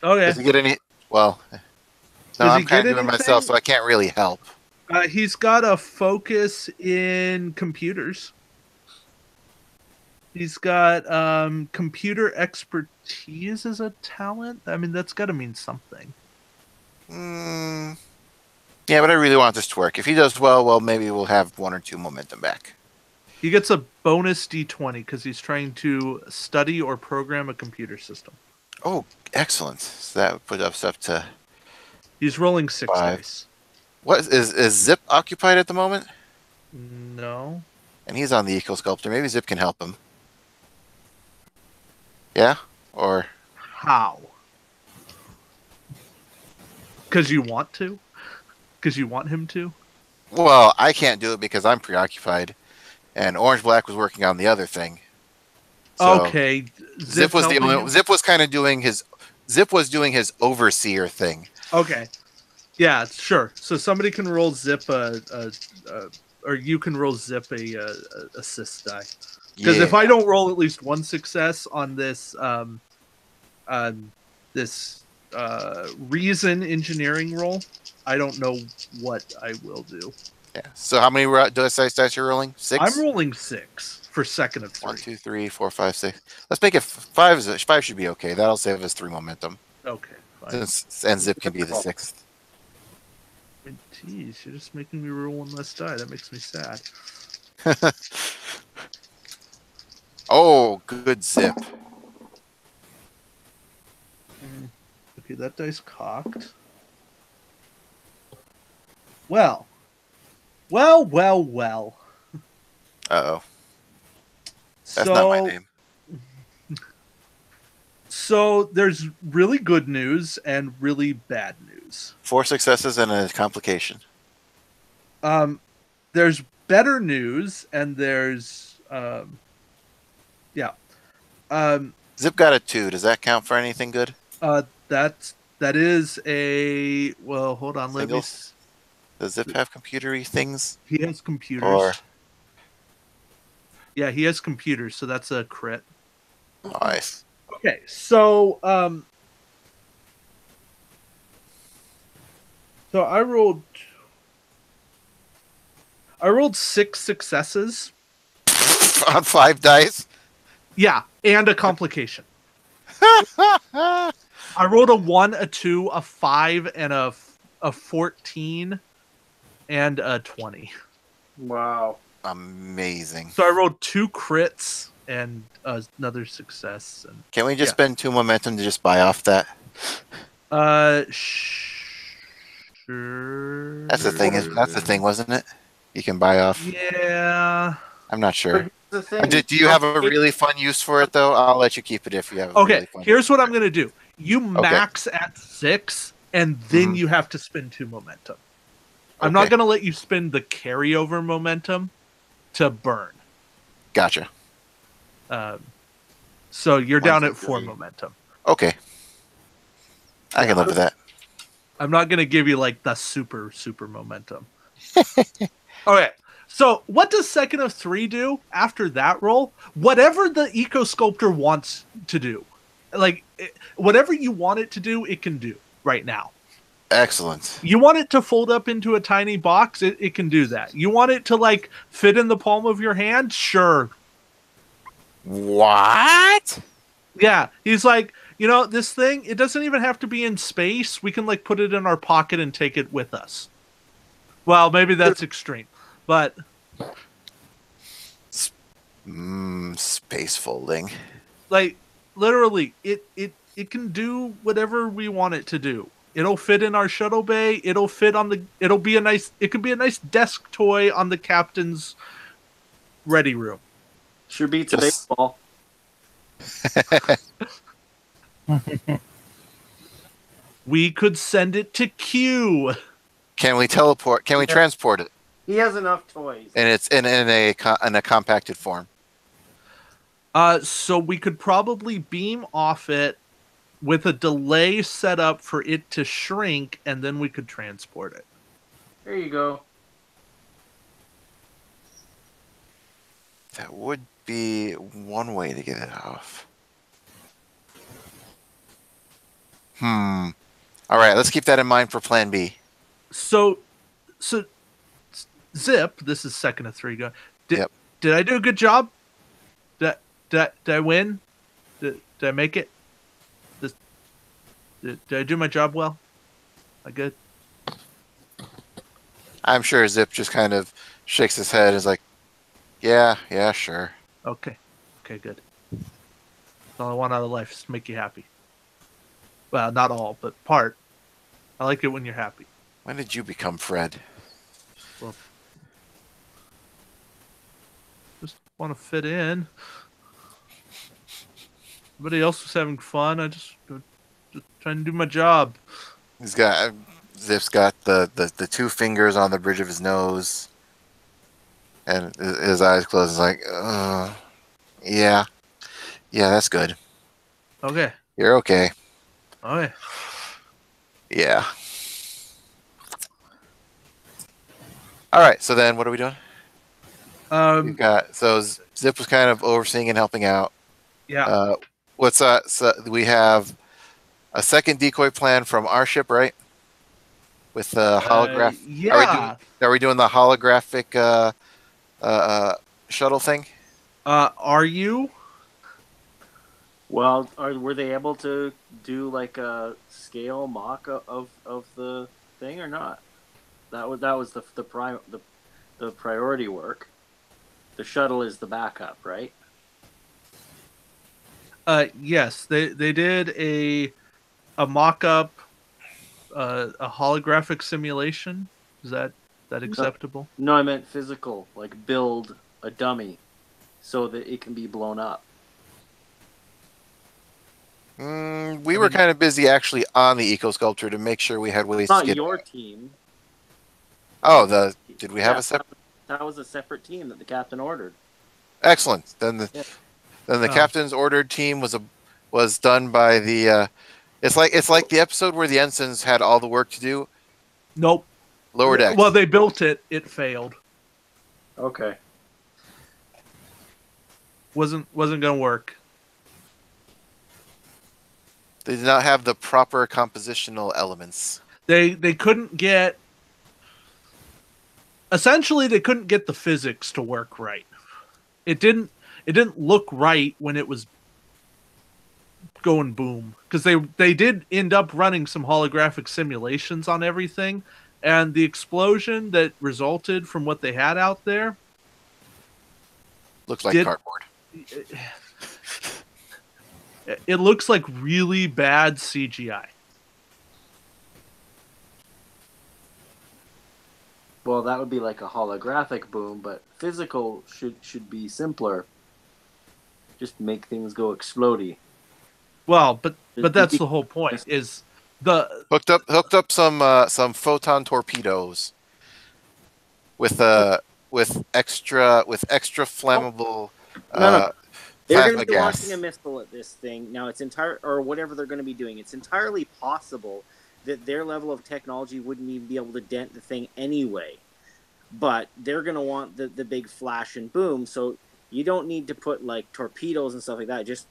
Okay. Does he get any? Well, no, Does he I'm kind get of doing anything? myself, so I can't really help. He's got a focus in computers. He's got computer expertise as a talent. I mean, that's got to mean something. Yeah, but I really want this to work. If he does well, maybe we'll have 1 or 2 momentum back. He gets a bonus D20 because he's trying to study or program a computer system. Oh, excellent. So that would put us up to... He's rolling 6 5. dice. What is Zip occupied at the moment? No. And he's on the Eco Sculptor. Maybe Zip can help him. Yeah? Or... How? Because you want to? Because you want him to? Well, I can't do it because I'm preoccupied. And Orange Black was working on the other thing. So Okay. Zip was helping him? Zip was kind of doing his... Zip was doing his overseer thing. Okay. Yeah, sure. So somebody can roll Zip or you can roll Zip a assist die. Because if I don't roll at least 1 success on this reason engineering roll, I don't know what I will do. Yeah. So how many dice you're rolling? 6? I'm rolling 6 for second of 3. 1, 2, 3, 4, 5, 6. Let's make it 5. 5 should be okay. That'll save us 3 momentum. Okay, fine. And Zip can be the 6th. Jeez, you're just making me roll 1 less die. That makes me sad. Oh, good Zip. Okay, that dice cocked. Well. Uh-oh. That's not my name. So there's really good news and really bad news. 4 successes and a complication. There's better news and there's Zip got a 2. Does that count for anything good? that is a hold on. Let me. Does Zip have computery things? He has computers. Or yeah, he has computers, so that's a crit. nice. Okay, so I rolled 6 successes. On 5 dice. Yeah, and a complication. I rolled a 1, a 2, a 5, and a 14, and a 20. Wow. Amazing. So I rolled 2 crits and another success. And Can we just spend 2 momentum to just buy off that? Sure. That's the thing, wasn't it? You can buy off. Yeah. I'm not sure. The thing, Do you have a really fun use for it though? I'll let you keep it if you have. Okay. Really fun Here's what I'm gonna do. You max at 6, and then you have to spend 2 momentum. I'm not gonna let you spend the carryover momentum to burn. Gotcha. So you're 1, down 2, at 4 3. momentum. Okay. I can live with that. I'm not gonna give you like the super momentum. Okay. So what does second of 3 do after that roll? Whatever the Eco Sculptor wants to do. Like, whatever you want it to do, it can do right now. Excellent. You want it to fold up into a tiny box? It can do that. You want it to, like, fit in the palm of your hand? Sure. What? Yeah. He's like, this thing, it doesn't even have to be in space. We can like put it in our pocket and take it with us. Well, maybe that's extreme, but Space folding. like literally, it can do whatever we want it to do. It'll fit in our shuttle bay. It'll fit on the. It'll be a nice. It could be a nice desk toy on the captain's ready room. Sure beats a Just- baseball. We could send it to Q. Can we teleport? Can we transport it? He has enough toys. And it's in a compacted form. So we could probably beam off it with a delay set up for it to shrink, and then we could transport it. There you go. That would be one way to get it off. All right, let's keep that in mind for Plan B. So Zip, this is second of three. Did I do a good job? Did I win? Did I make it? Did I do my job well? I good? I'm sure Zip just kind of shakes his head and is like, yeah, sure. Okay, good. That's all I want out of life is to make you happy. Well, not all, but part. I like it when you're happy. When did you become Fred? Well, just want to fit in. Everybody else was having fun. I just trying to do my job. Zip's got the two fingers on the bridge of his nose, and his eyes closed. He's like, yeah, that's good. Okay. You're okay. Okay. Yeah. All right. So then, what are we doing? We've got Zip was kind of overseeing and helping out. Yeah. What's so we have a second decoy plan from our ship, right? With the holograph. Yeah. Are we doing the holographic shuttle thing? Are you? Well, were they able to do like a scale mock of the thing or not? That was the priority work. The shuttle is the backup, right? Yes, they did a mock-up, a holographic simulation. Is that acceptable? No, I meant physical, like build a dummy so that it can be blown up. We were kind of busy actually on the Eco Sculptor to make sure we had ways It's to not get. your team. Oh, did we have a separate? That was a separate team that the captain ordered. Excellent. Then the captain's ordered team was done by the. It's like the episode where the ensigns had all the work to do. Nope. Lower deck. Well, they built it. It failed. Okay. Wasn't gonna work. They did not have the proper compositional elements. They couldn't get. Essentially, they couldn't get the physics to work right. It didn't look right when it was going boom, because they did end up running some holographic simulations on everything, and the explosion that resulted from what they had out there Looks like cardboard. It looks like really bad CGI. Well, that would be like a holographic boom, but physical should be simpler. Just make things go explodey. Well, but that's the whole point. Is the hooked up some photon torpedoes with extra flammable No. They're going plasma to be gas. launching a missile at this thing. Now, it's or whatever they're going to be doing. It's entirely possible that their level of technology wouldn't even be able to dent the thing anyway. But they're going to want the big flash and boom, so you don't need to put, like, torpedoes and stuff like that. Just,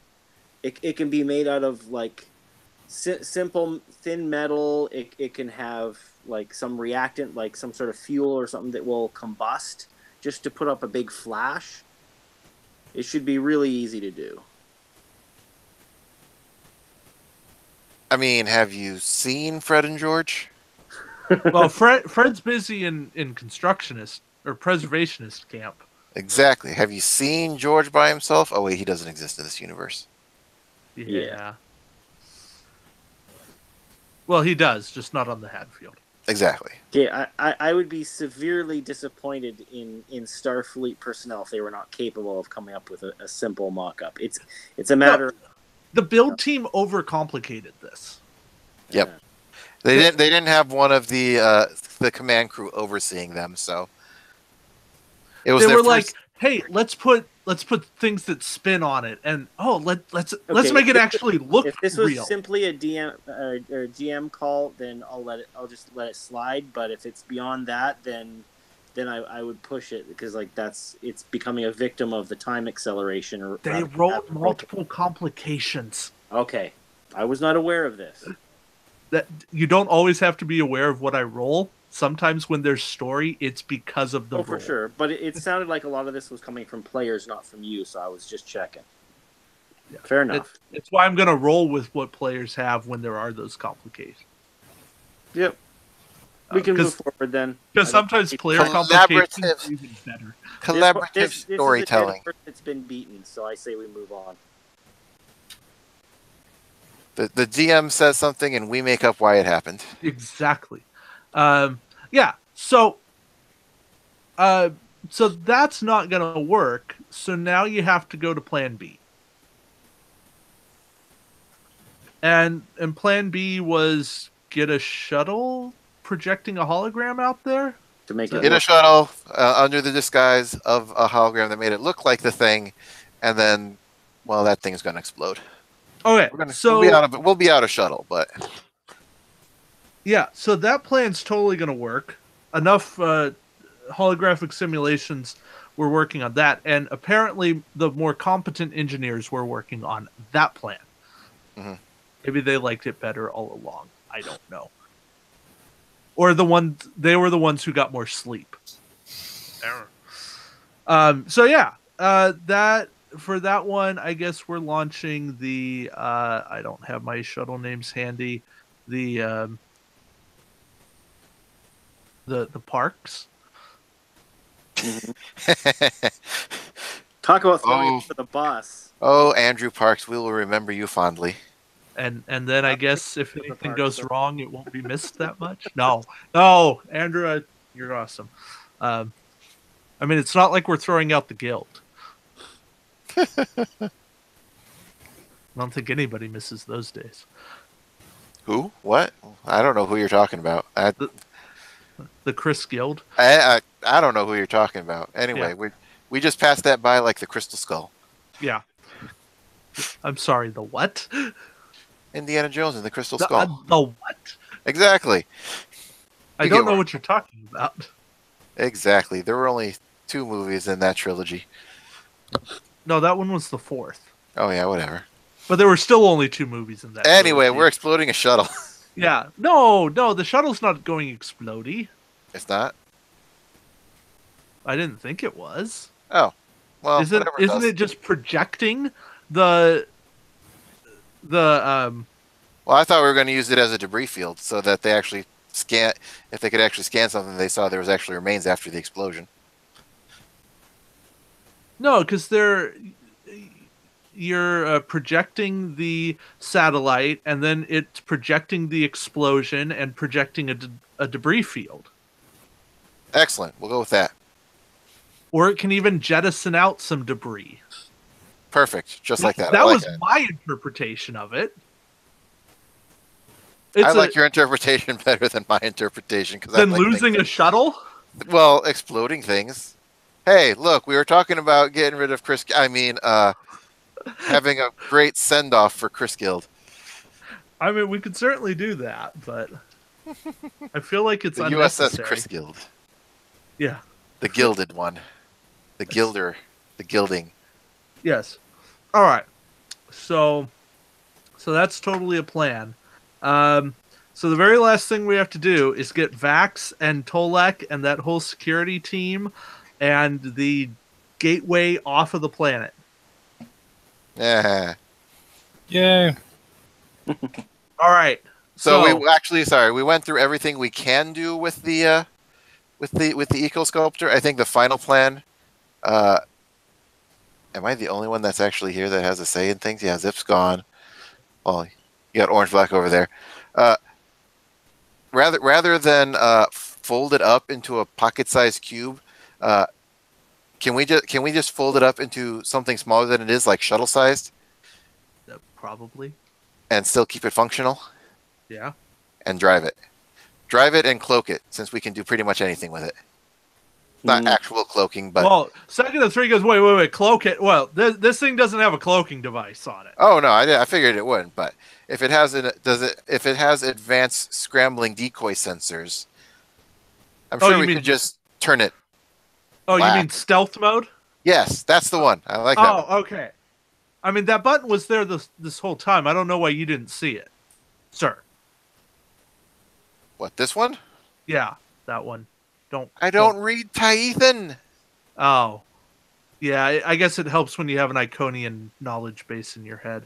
it can be made out of, like, simple thin metal. It can have, like, some reactant, like some sort of fuel or something that will combust just to put up a big flash. It should be really easy to do. I mean, have you seen Fred and George? Well, Fred's busy in constructionist or preservationist camp. Exactly. Have you seen George by himself? Oh wait, he doesn't exist in this universe. Yeah. Well, he does, just not on the Hadfield. Exactly. Yeah, I would be severely disappointed in Starfleet personnel if they were not capable of coming up with a simple mock-up. It's a matter. The build team overcomplicated this. Yep. They didn't have one of the command crew overseeing them, so it was. They their were first... like, "Hey, let's put things that spin on it, and let's Okay, make it actually look If this was real." simply a DM or GM call, then I'll just let it slide. But if it's beyond that, then I would push it because it's becoming a victim of the time acceleration. They wrote multiple complications. Okay, I was not aware of this. That you don't always have to be aware of what I roll. Sometimes when there's story, it's because of the roll. For sure. But it sounded like a lot of this was coming from players, not from you. So I was just checking. Yeah. Fair enough. It's why I'm going to roll with what players have when there are those complications. Yep. We can move forward then. Because sometimes player complications are even better. Collaborative storytelling. It's been beaten, so I say we move on. The DM says something, and we make up why it happened. Exactly. Yeah. So that's not going to work. So now you have to go to Plan B. And Plan B was get a shuttle projecting a hologram out there to make it get a shuttle under the disguise of a hologram that made it look like the thing, and then, well, that thing's going to explode. Okay, we'll be out of shuttle, but yeah, so that plan's totally going to work. Enough holographic simulations were working on that, and apparently the more competent engineers were working on that plan. Mm-hmm. Maybe they liked it better all along. I don't know. Or they were the ones who got more sleep. So yeah, that. For that one, I guess we're launching the. I don't have my shuttle names handy. The parks. Talk about throwing it for the bus. Oh, Andrew Parks, we will remember you fondly. And then I guess if anything goes wrong, it won't be missed that much. No, Andrew, you're awesome. I mean, it's not like we're throwing out the guild. I don't think anybody misses those days. Who? What? I don't know who you're talking about. The Chris Guild. I don't know who you're talking about. Anyway, Yeah. we just passed that by like the Crystal Skull. Yeah. I'm sorry, the what? Indiana Jones and the Crystal Skull. The what? Exactly. I don't know what you're talking about. Exactly. There were only 2 movies in that trilogy. No, that one was the 4th. Oh yeah, whatever. But there were still only 2 movies in that. Anyway, trilogy. we're exploding a shuttle. Yeah. No, the shuttle's not going explodey. It's not? I didn't think it was. Oh. Well, isn't it just projecting the Well, I thought we were going to use it as a debris field so that they actually scan. If they could actually scan something, they saw there was actually remains after the explosion. No, because you're projecting the satellite, and then it's projecting the explosion and projecting a debris field. Excellent. We'll go with that. Or it can even jettison out some debris. Perfect. Just like that. That like was that. my interpretation of it. I like your interpretation better than my interpretation. Than losing a shuttle? Well, exploding things. Hey, look, we were talking about getting rid of having a great send-off for Chris Guild. I mean, we could certainly do that, but I feel like it's the unnecessary. USS Chris Guild. Yeah. The gilded one. The gilder. The gilding. Yes. All right. So that's totally a plan. So the very last thing we have to do is get Vax and Tolek and that whole security team and the gateway off of the planet. Yeah. Yay. All All right. So we actually, sorry, we went through everything we can do with the eco sculptor. I think the final plan. Am I the only one that's actually here that has a say in things? Yeah, Zip's gone. Oh, you got Orange Black over there. Rather than fold it up into a pocket-sized cube, can we just fold it up into something smaller than it is, like shuttle-sized, Probably. and still keep it functional? Yeah. And drive it and cloak it, since we can do pretty much anything with it. Not actual cloaking, but Well, second of three goes, wait, cloak it. Well, this thing doesn't have a cloaking device on it. oh no, I figured it wouldn't. But if it has if it has advanced scrambling decoy sensors, I'm sure we could just turn it. Oh, black. You mean stealth mode? Yes, that's the one. I like that. Oh, okay. I mean, that button was there this whole time. I don't know why you didn't see it, sir. What, this one? Yeah, that one. I don't read Tyethan. Oh. Yeah, I guess it helps when you have an Iconian knowledge base in your head.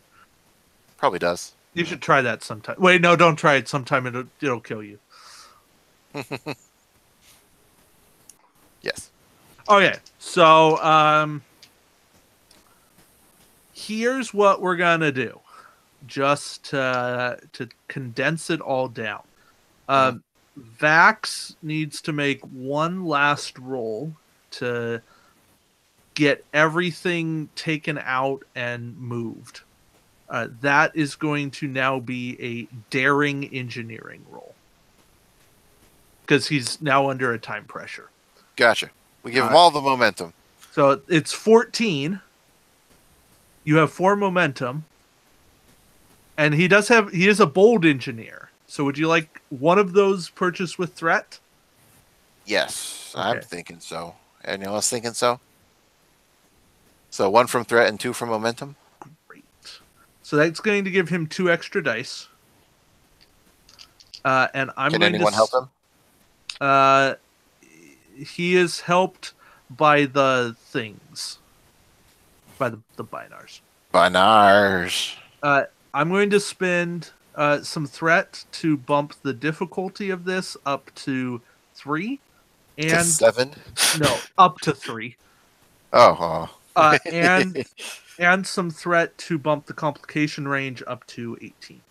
Probably does. You should try that sometime. Wait, no, don't try it sometime. It'll kill you. Yes. Okay, so here's what we're gonna do, just to condense it all down. Vax needs to make one last roll to get everything taken out and moved. That is going to now be a daring engineering roll, because he's now under a time pressure. Gotcha. We give him all the momentum. So it's 14. You have 4 momentum. And he is a bold engineer. So would you like one of those purchased with threat? Yes, Okay. I'm thinking so. Anyone else thinking so? So 1 from threat and 2 from momentum? Great. So that's going to give him 2 extra dice. And I'm Can going anyone to help him? He is helped by the things. By the binars. Binars. I'm going to spend some threat to bump the difficulty of this up to 3. And To 7? No, up to 3. Oh. And some threat to bump the complication range up to 18.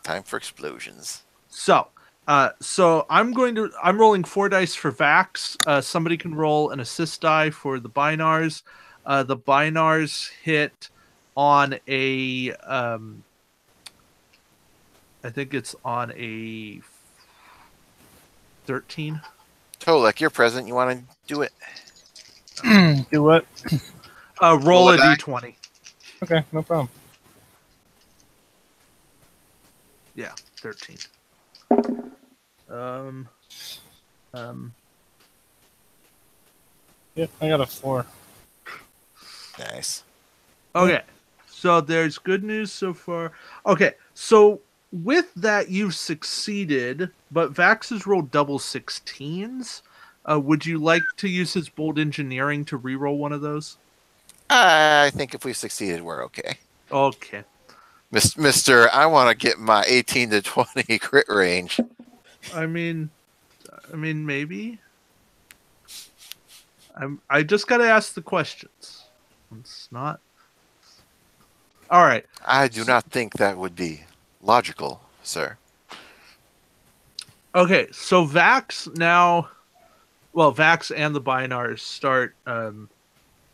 Time for explosions. So I'm rolling 4 dice for Vax. Somebody can roll an assist die for the binars. The binars hit on a I think it's on a 13. Tolek, you're present. You want to do it? Do what? Roll a d20. Okay, no problem. Yeah, 13. Yep, I got a 4. Nice. Okay, so there's good news so far. Okay, so with that, you've succeeded, but Vax has rolled double 16s. Would you like to use his bold engineering to reroll one of those? I think if we succeeded, we're okay. Okay. Mr. I want to get my 18 to 20 crit range. I mean, maybe. I just gotta ask the questions. It's not. All right. I do not think that would be logical, sir. Okay, so Vax now. Well, Vax and the binars start.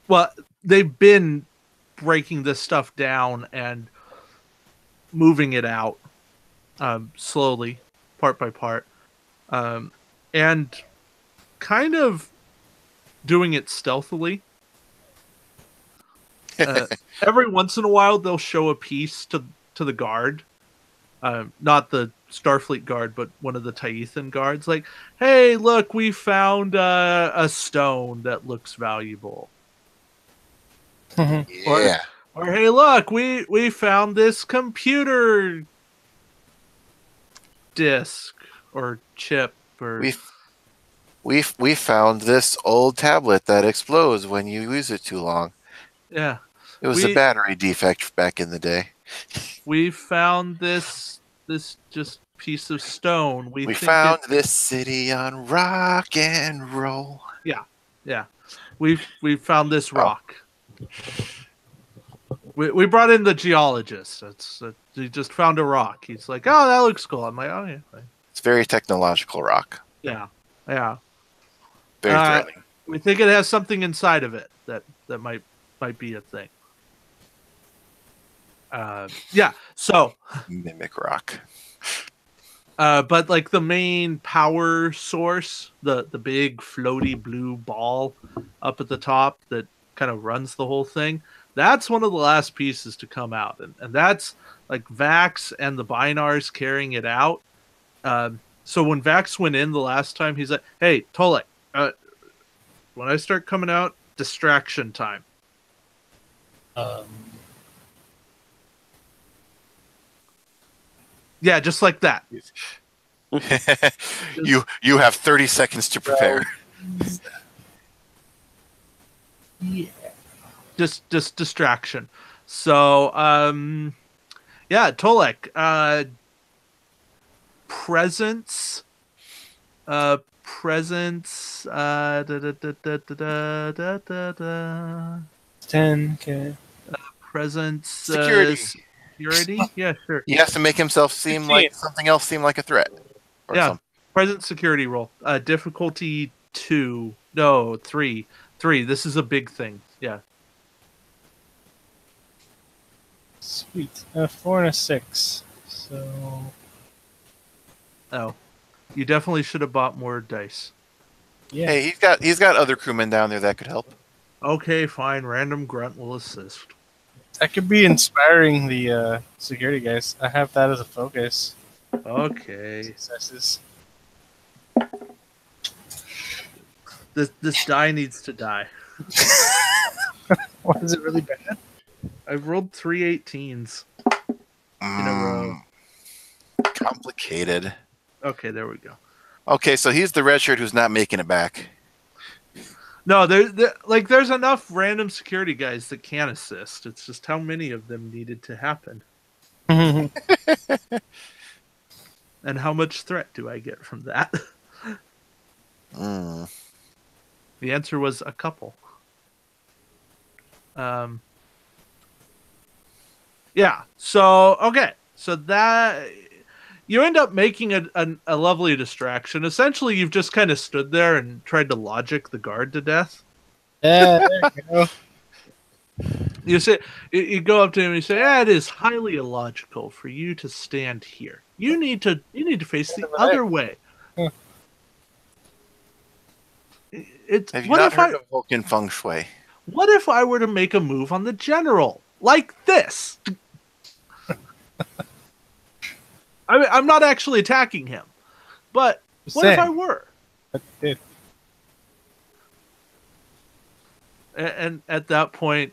Well, they've been breaking this stuff down and moving it out slowly, part by part, and kind of doing it stealthily. Every once in a while, they'll show a piece to the guard, not the Starfleet guard, but one of the Tyethan guards. Like, hey, look, we found a stone that looks valuable. Yeah. Or hey, look, we found this computer disk or chip or We found this old tablet that explodes when you use it too long. yeah. It was a battery defect back in the day. We found this just piece of stone. We think found this city on rock and roll. Yeah. We found this rock. We brought in the geologist. He just found a rock. He's like, oh, that looks cool. I'm like, oh yeah. It's very technological rock. Yeah. Very Uh, threatening. We think it has something inside of it that might be a thing. Yeah. So, Mimic rock. but like the main power source, the big floaty blue ball up at the top that kind of runs the whole thing, that's one of the last pieces to come out, and that's like Vax and the Binars carrying it out. So when Vax went in the last time, he's like, "Hey, Tolek, when I start coming out, distraction time." Yeah, just like that. You have 30 seconds to prepare. Yeah. Just distraction. So, yeah, Tolek, presence, da, da, da, da, da, da, da, da, da. 10K. Presence, Security. security. Yeah, sure. He has to make himself seem like something else seem like a threat. Or Yeah. something. Presence security roll. Difficulty 2. No, 3. 3. This is a big thing. Yeah. Sweet. 4 and a 6. So. Oh, you definitely should have bought more dice. Yeah. Hey, he's got other crewmen down there that could help. Okay, fine. Random grunt will assist. That could be inspiring the security guys. I have that as a focus. Okay. Successes. This die needs to die. Why is it really bad? I've rolled 3 18s in a row. Complicated. Okay, there we go. Okay, so he's the red shirt who's not making it back. No, there's enough random security guys that can assist. It's just how many of them needed to happen. And how much threat do I get from that? The answer was a couple. Yeah. So okay. So that you end up making a lovely distraction. Essentially, you've just kind of stood there and tried to logic the guard to death. Yeah, there you go. You say you go up to him and you say, "It is highly illogical for you to stand here. You need to face the other way." Huh. It's Have you what not if heard of Vulcan feng shui? What if I were to make a move on the general like this? I mean, I'm not actually attacking him, but what if I were? It, And at that point,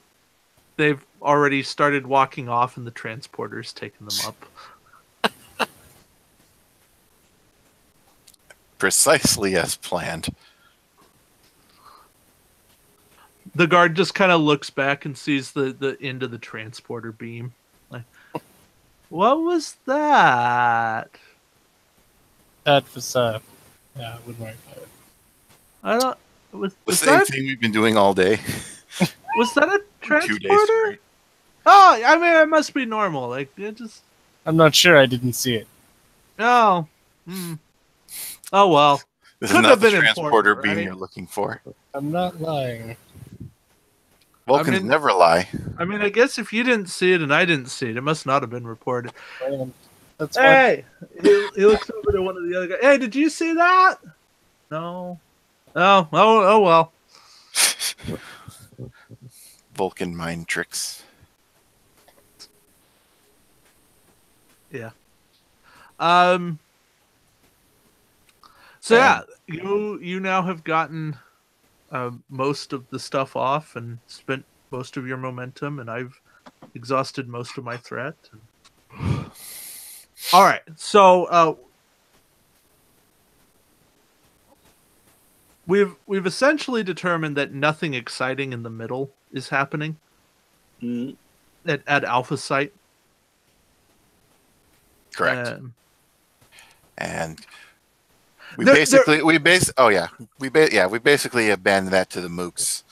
they've already started walking off, and the transporter's taken them up. Precisely as planned. The guard just kind of looks back and sees the end of the transporter beam. Like, what was that? that was yeah, I wouldn't worry about it. I don't. Was The same that thing we've been doing all day. was that a 2 days transporter? straight. Oh, I mean, it must be normal. Like, it just. I'm not sure. I didn't see it. Oh. Oh well. This Couldn't is not have the been transporter important, beam right? you're looking for. I'm not lying. Vulcans mean- never lie. I mean, I guess if you didn't see it and I didn't see it, it must not have been reported. That's fine. Hey, he looks over to one of the other guys. Hey, did you see that? No. Oh well. Vulcan mind tricks. Yeah. So yeah, you now have gotten most of the stuff off and spent most of your momentum, and I've exhausted most of my threat. All right, so we've essentially determined that nothing exciting in the middle is happening Mm. at Alpha Site. Correct. And we There- basically abandoned that to the mooks.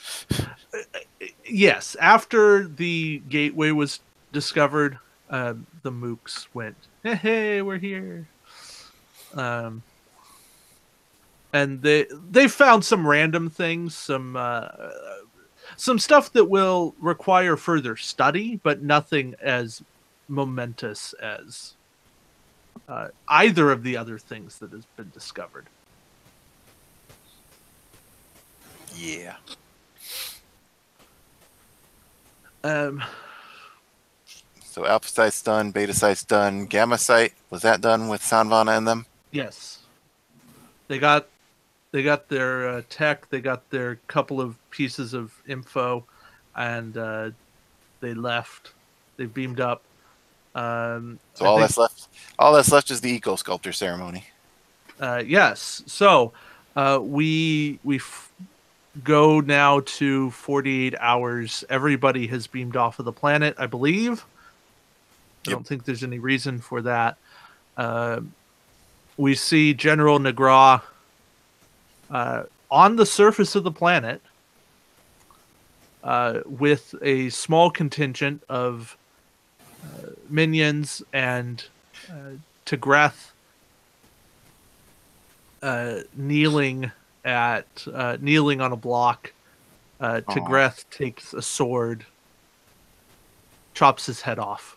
Yes, after the gateway was discovered, the mooks went, hey, we're here. And they found some random things, some stuff that will require further study, but nothing as momentous as either of the other things that has been discovered. Yeah. So alpha site's done, beta site's done, gamma site, was that done with Sanvana and them? Yes, they got their tech, they got their couple of pieces of info, and they left. They beamed up. So all that's left is the eco sculptor ceremony. Yes. So we go now to 48 hours. Everybody has beamed off of the planet, I believe. I don't think there's any reason for that. We see General Negra on the surface of the planet with a small contingent of minions and Tigreth kneeling on a block. Tigreth takes a sword, chops his head off,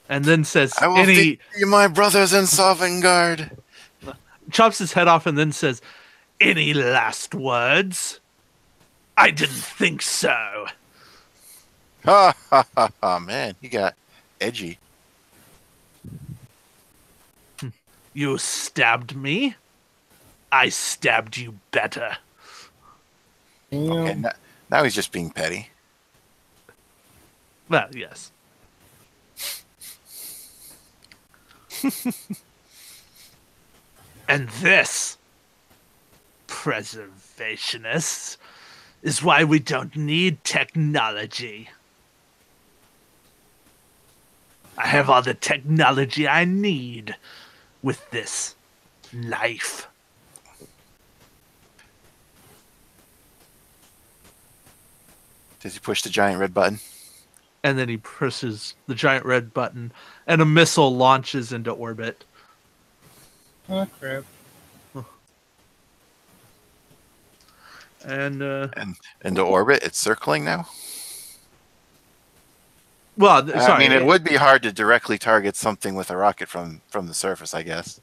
and then says, I will feed you, my brothers in Sovngarde. Chops his head off and then says, "Any last words? I didn't think so." Ha ha ha ha! Man, he got edgy. You stabbed me. I stabbed you better. Okay, now he's just being petty. Well, yes. And this, preservationists, is why we don't need technology. I have all the technology I need with this life. Does he push the giant red button? And then he presses the giant red button, and a missile launches into orbit. Oh, crap. And into orbit? It's circling now? well, sorry. I mean, it would be hard to directly target something with a rocket from the surface, I guess.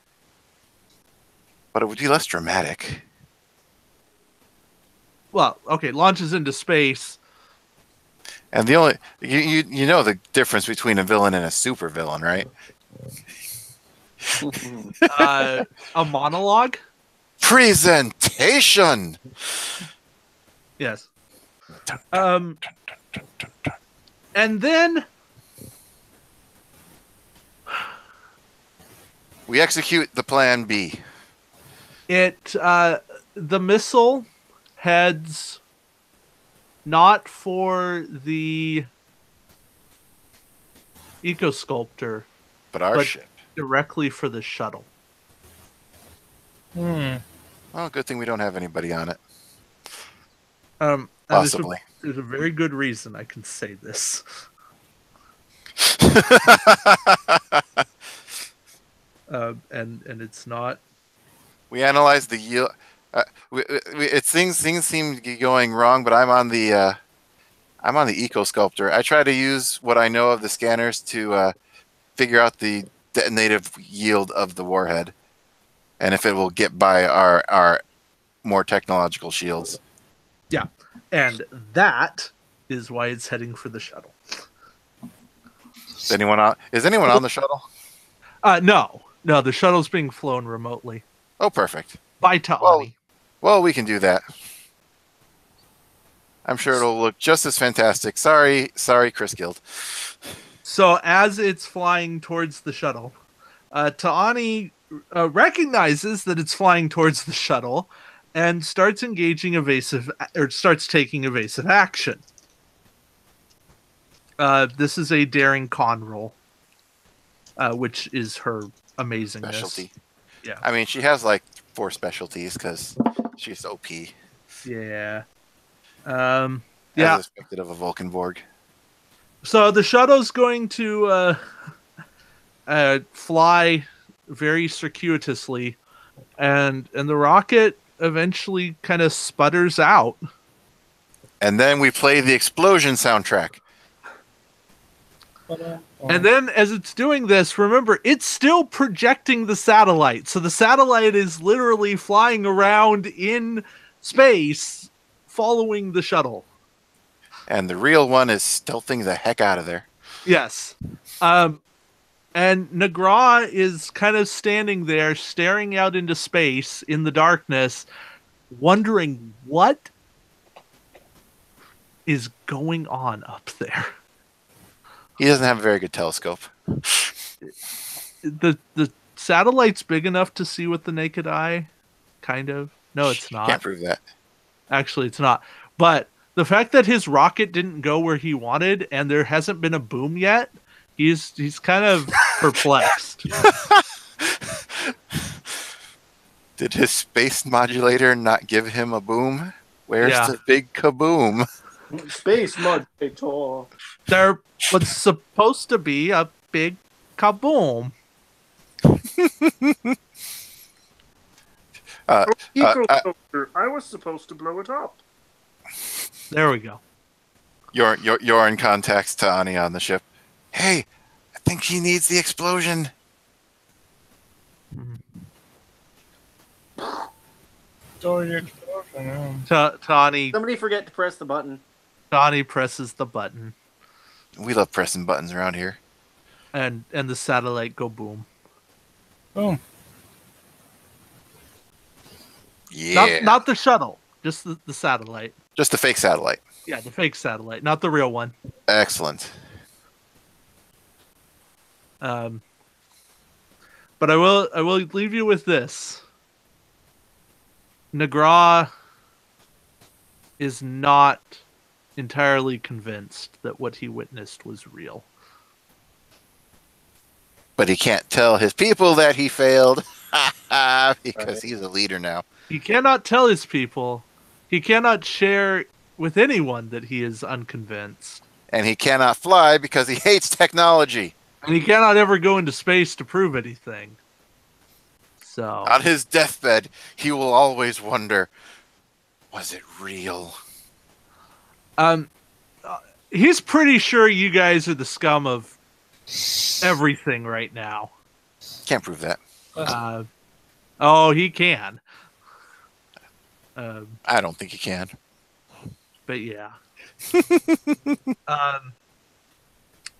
But it would be less dramatic. Well, okay, launches into space. And the only you know the difference between a villain and a super villain, right? A monologue? Presentation. Yes. And then we execute the plan B. the missile heads not for the eco sculptor, But our ship. directly for the shuttle. Well, good thing we don't have anybody on it. And Possibly. There's a very good reason I can say this. And it's not. We analyzed the yield. Things seem to be going wrong, but I'm on the eco sculptor. I try to use what I know of the scanners to figure out the detonative yield of the warhead, and if it will get by our more technological shields. Yeah, and that is why it's heading for the shuttle. Is anyone on the shuttle? No, the shuttle's being flown remotely Oh, perfect. by Ta'ani. Well, we can do that. I'm sure it'll look just as fantastic. Sorry, Chris Guild. So as it's flying towards the shuttle, Ta'ani recognizes that it's flying towards the shuttle and starts taking evasive action. This is a daring con roll. which is her amazingness. Specialty. Yeah. I mean, she has like 4 specialties because she's OP. Yeah. As Yeah. expected of a Vulcanborg. So the shuttle's going to fly very circuitously, and the rocket eventually kind of sputters out. And then we play the explosion soundtrack. And then as it's doing this, remember, it's still projecting the satellite. So the satellite is literally flying around in space following the shuttle. And the real one is stealthing the heck out of there. Yes. And Nagra is kind of standing there staring out into space in the darkness, wondering what is going on up there. He doesn't have a very good telescope. The satellite's big enough to see with the naked eye, kind of. No, it's not. Can't prove that. Actually, it's not. But the fact that his rocket didn't go where he wanted and there hasn't been a boom yet, he's kind of perplexed. Did his space modulator not give him a boom? Where's the big kaboom? Space modulator. There was supposed to be a big kaboom. I was supposed to blow it up. There we go. You're in contacts to Ani on the ship. Hey, I think he needs the explosion. Tani Somebody forget to press the button. presses the button, We love pressing buttons around here. and the satellite go boom. Boom. Yeah. Not the shuttle, just the satellite. Just the fake satellite. Yeah, the fake satellite, not the real one. Excellent. But I will leave you with this. Nagra is not entirely convinced that what he witnessed was real. But he can't tell his people that he failed because he's a leader now. He cannot tell his people. He cannot share with anyone that he is unconvinced. And he cannot fly because he hates technology. And he cannot ever go into space to prove anything. So On his deathbed, he will always wonder, was it real? He's pretty sure you guys are the scum of everything right now. Can't prove that. Oh, he can. I don't think he can. But yeah.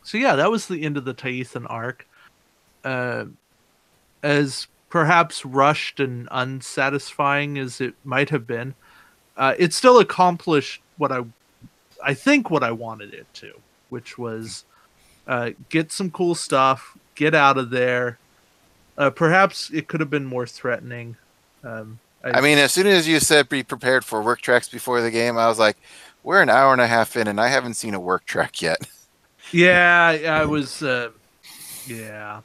So yeah, that was the end of the Taithan arc. As perhaps rushed and unsatisfying as it might have been, it still accomplished what I think what I wanted it to, which was get some cool stuff, get out of there. Perhaps it could have been more threatening. I mean, as soon as you said be prepared for work tracks before the game, I was like, we're an hour and a half in, and I haven't seen a work track yet. Yeah, I was. Yeah,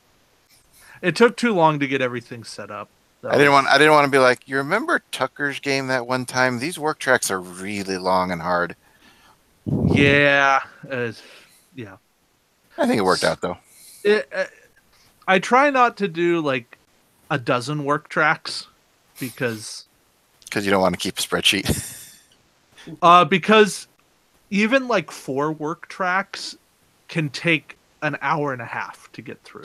it took too long to get everything set up. I didn't want to be like, you remember Tucker's game that one time? These work tracks are really long and hard. Yeah, yeah. I think it worked out though. I try not to do like a dozen work tracks because you don't want to keep a spreadsheet. Because even like 4 work tracks can take an hour and a half to get through.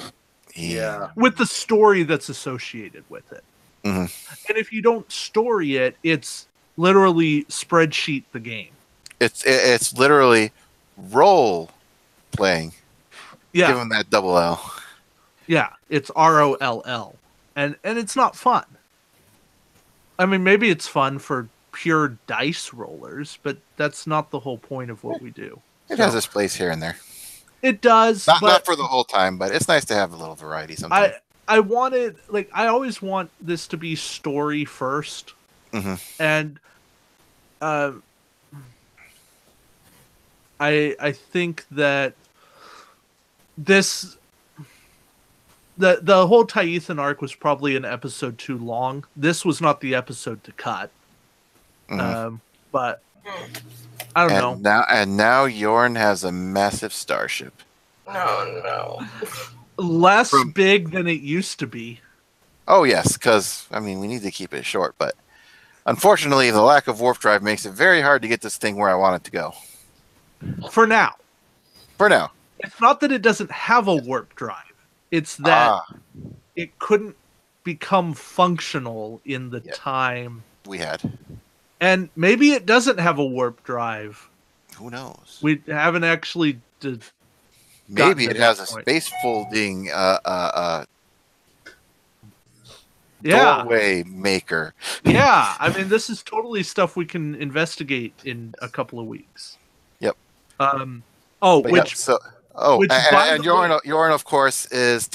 Yeah. With the story that's associated with it. Mm-hmm. And if you don't story it, it's literally spreadsheet the game. It's literally role playing. Yeah. Give them that double L. Yeah, it's ROLL. And it's not fun. I mean, maybe it's fun for pure dice rollers, but that's not the whole point of what we do. It has its place here and there. It does. Not for the whole time, but it's nice to have a little variety sometimes. I wanted, like, I always want this to be story first. Mm-hmm. And I think that this The whole Tyethan arc was probably an episode too long. This was not the episode to cut. But I don't know. Now Yorn has a massive starship. No. Less big than it used to be. Oh yes, because we need to keep it short, but unfortunately, the lack of warp drive makes it very hard to get this thing where I want it to go. For now. It's not that it doesn't have a warp drive. It's that it couldn't become functional in the time we had. And maybe it doesn't have a warp drive. Who knows? We haven't actually. Maybe it has a space folding doorway maker. Yeah, this is totally stuff we can investigate in a couple of weeks. Yep. And Yorn, of course, is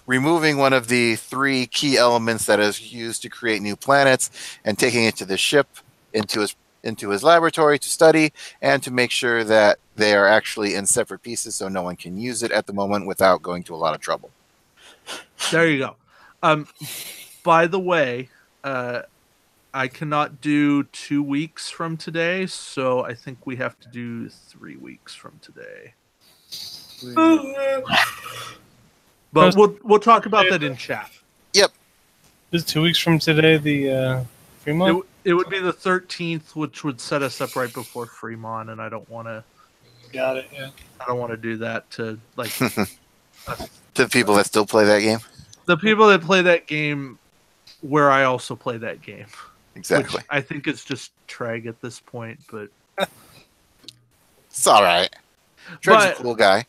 removing one of the 3 key elements that is used to create new planets and taking it to the ship into his laboratory to study and to make sure that they are actually in separate pieces so no one can use it at the moment without going to a lot of trouble. There you go. By the way, I cannot do 2 weeks from today, so I think we have to do 3 weeks from today. But we'll talk about that in chat. Yep. Is 2 weeks from today the Fremont? It would be the 13th, which would set us up right before Fremont, and I don't want to. Got it. Yeah. I don't want to do that to to people that still play that game. The people that play that game, where I also play that game. Exactly. Which I think it's just Treg at this point, but it's all right. Treg's a cool guy.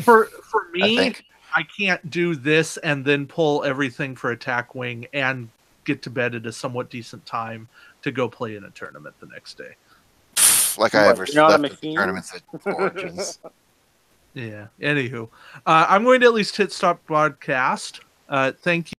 For me, I can't do this and then pull everything for Attack Wing and get to bed at a somewhat decent time to go play in a tournament the next day. Like I ever slept at tournaments at Origins. Yeah. Anywho, I'm going to at least hit stop broadcast. Thank you.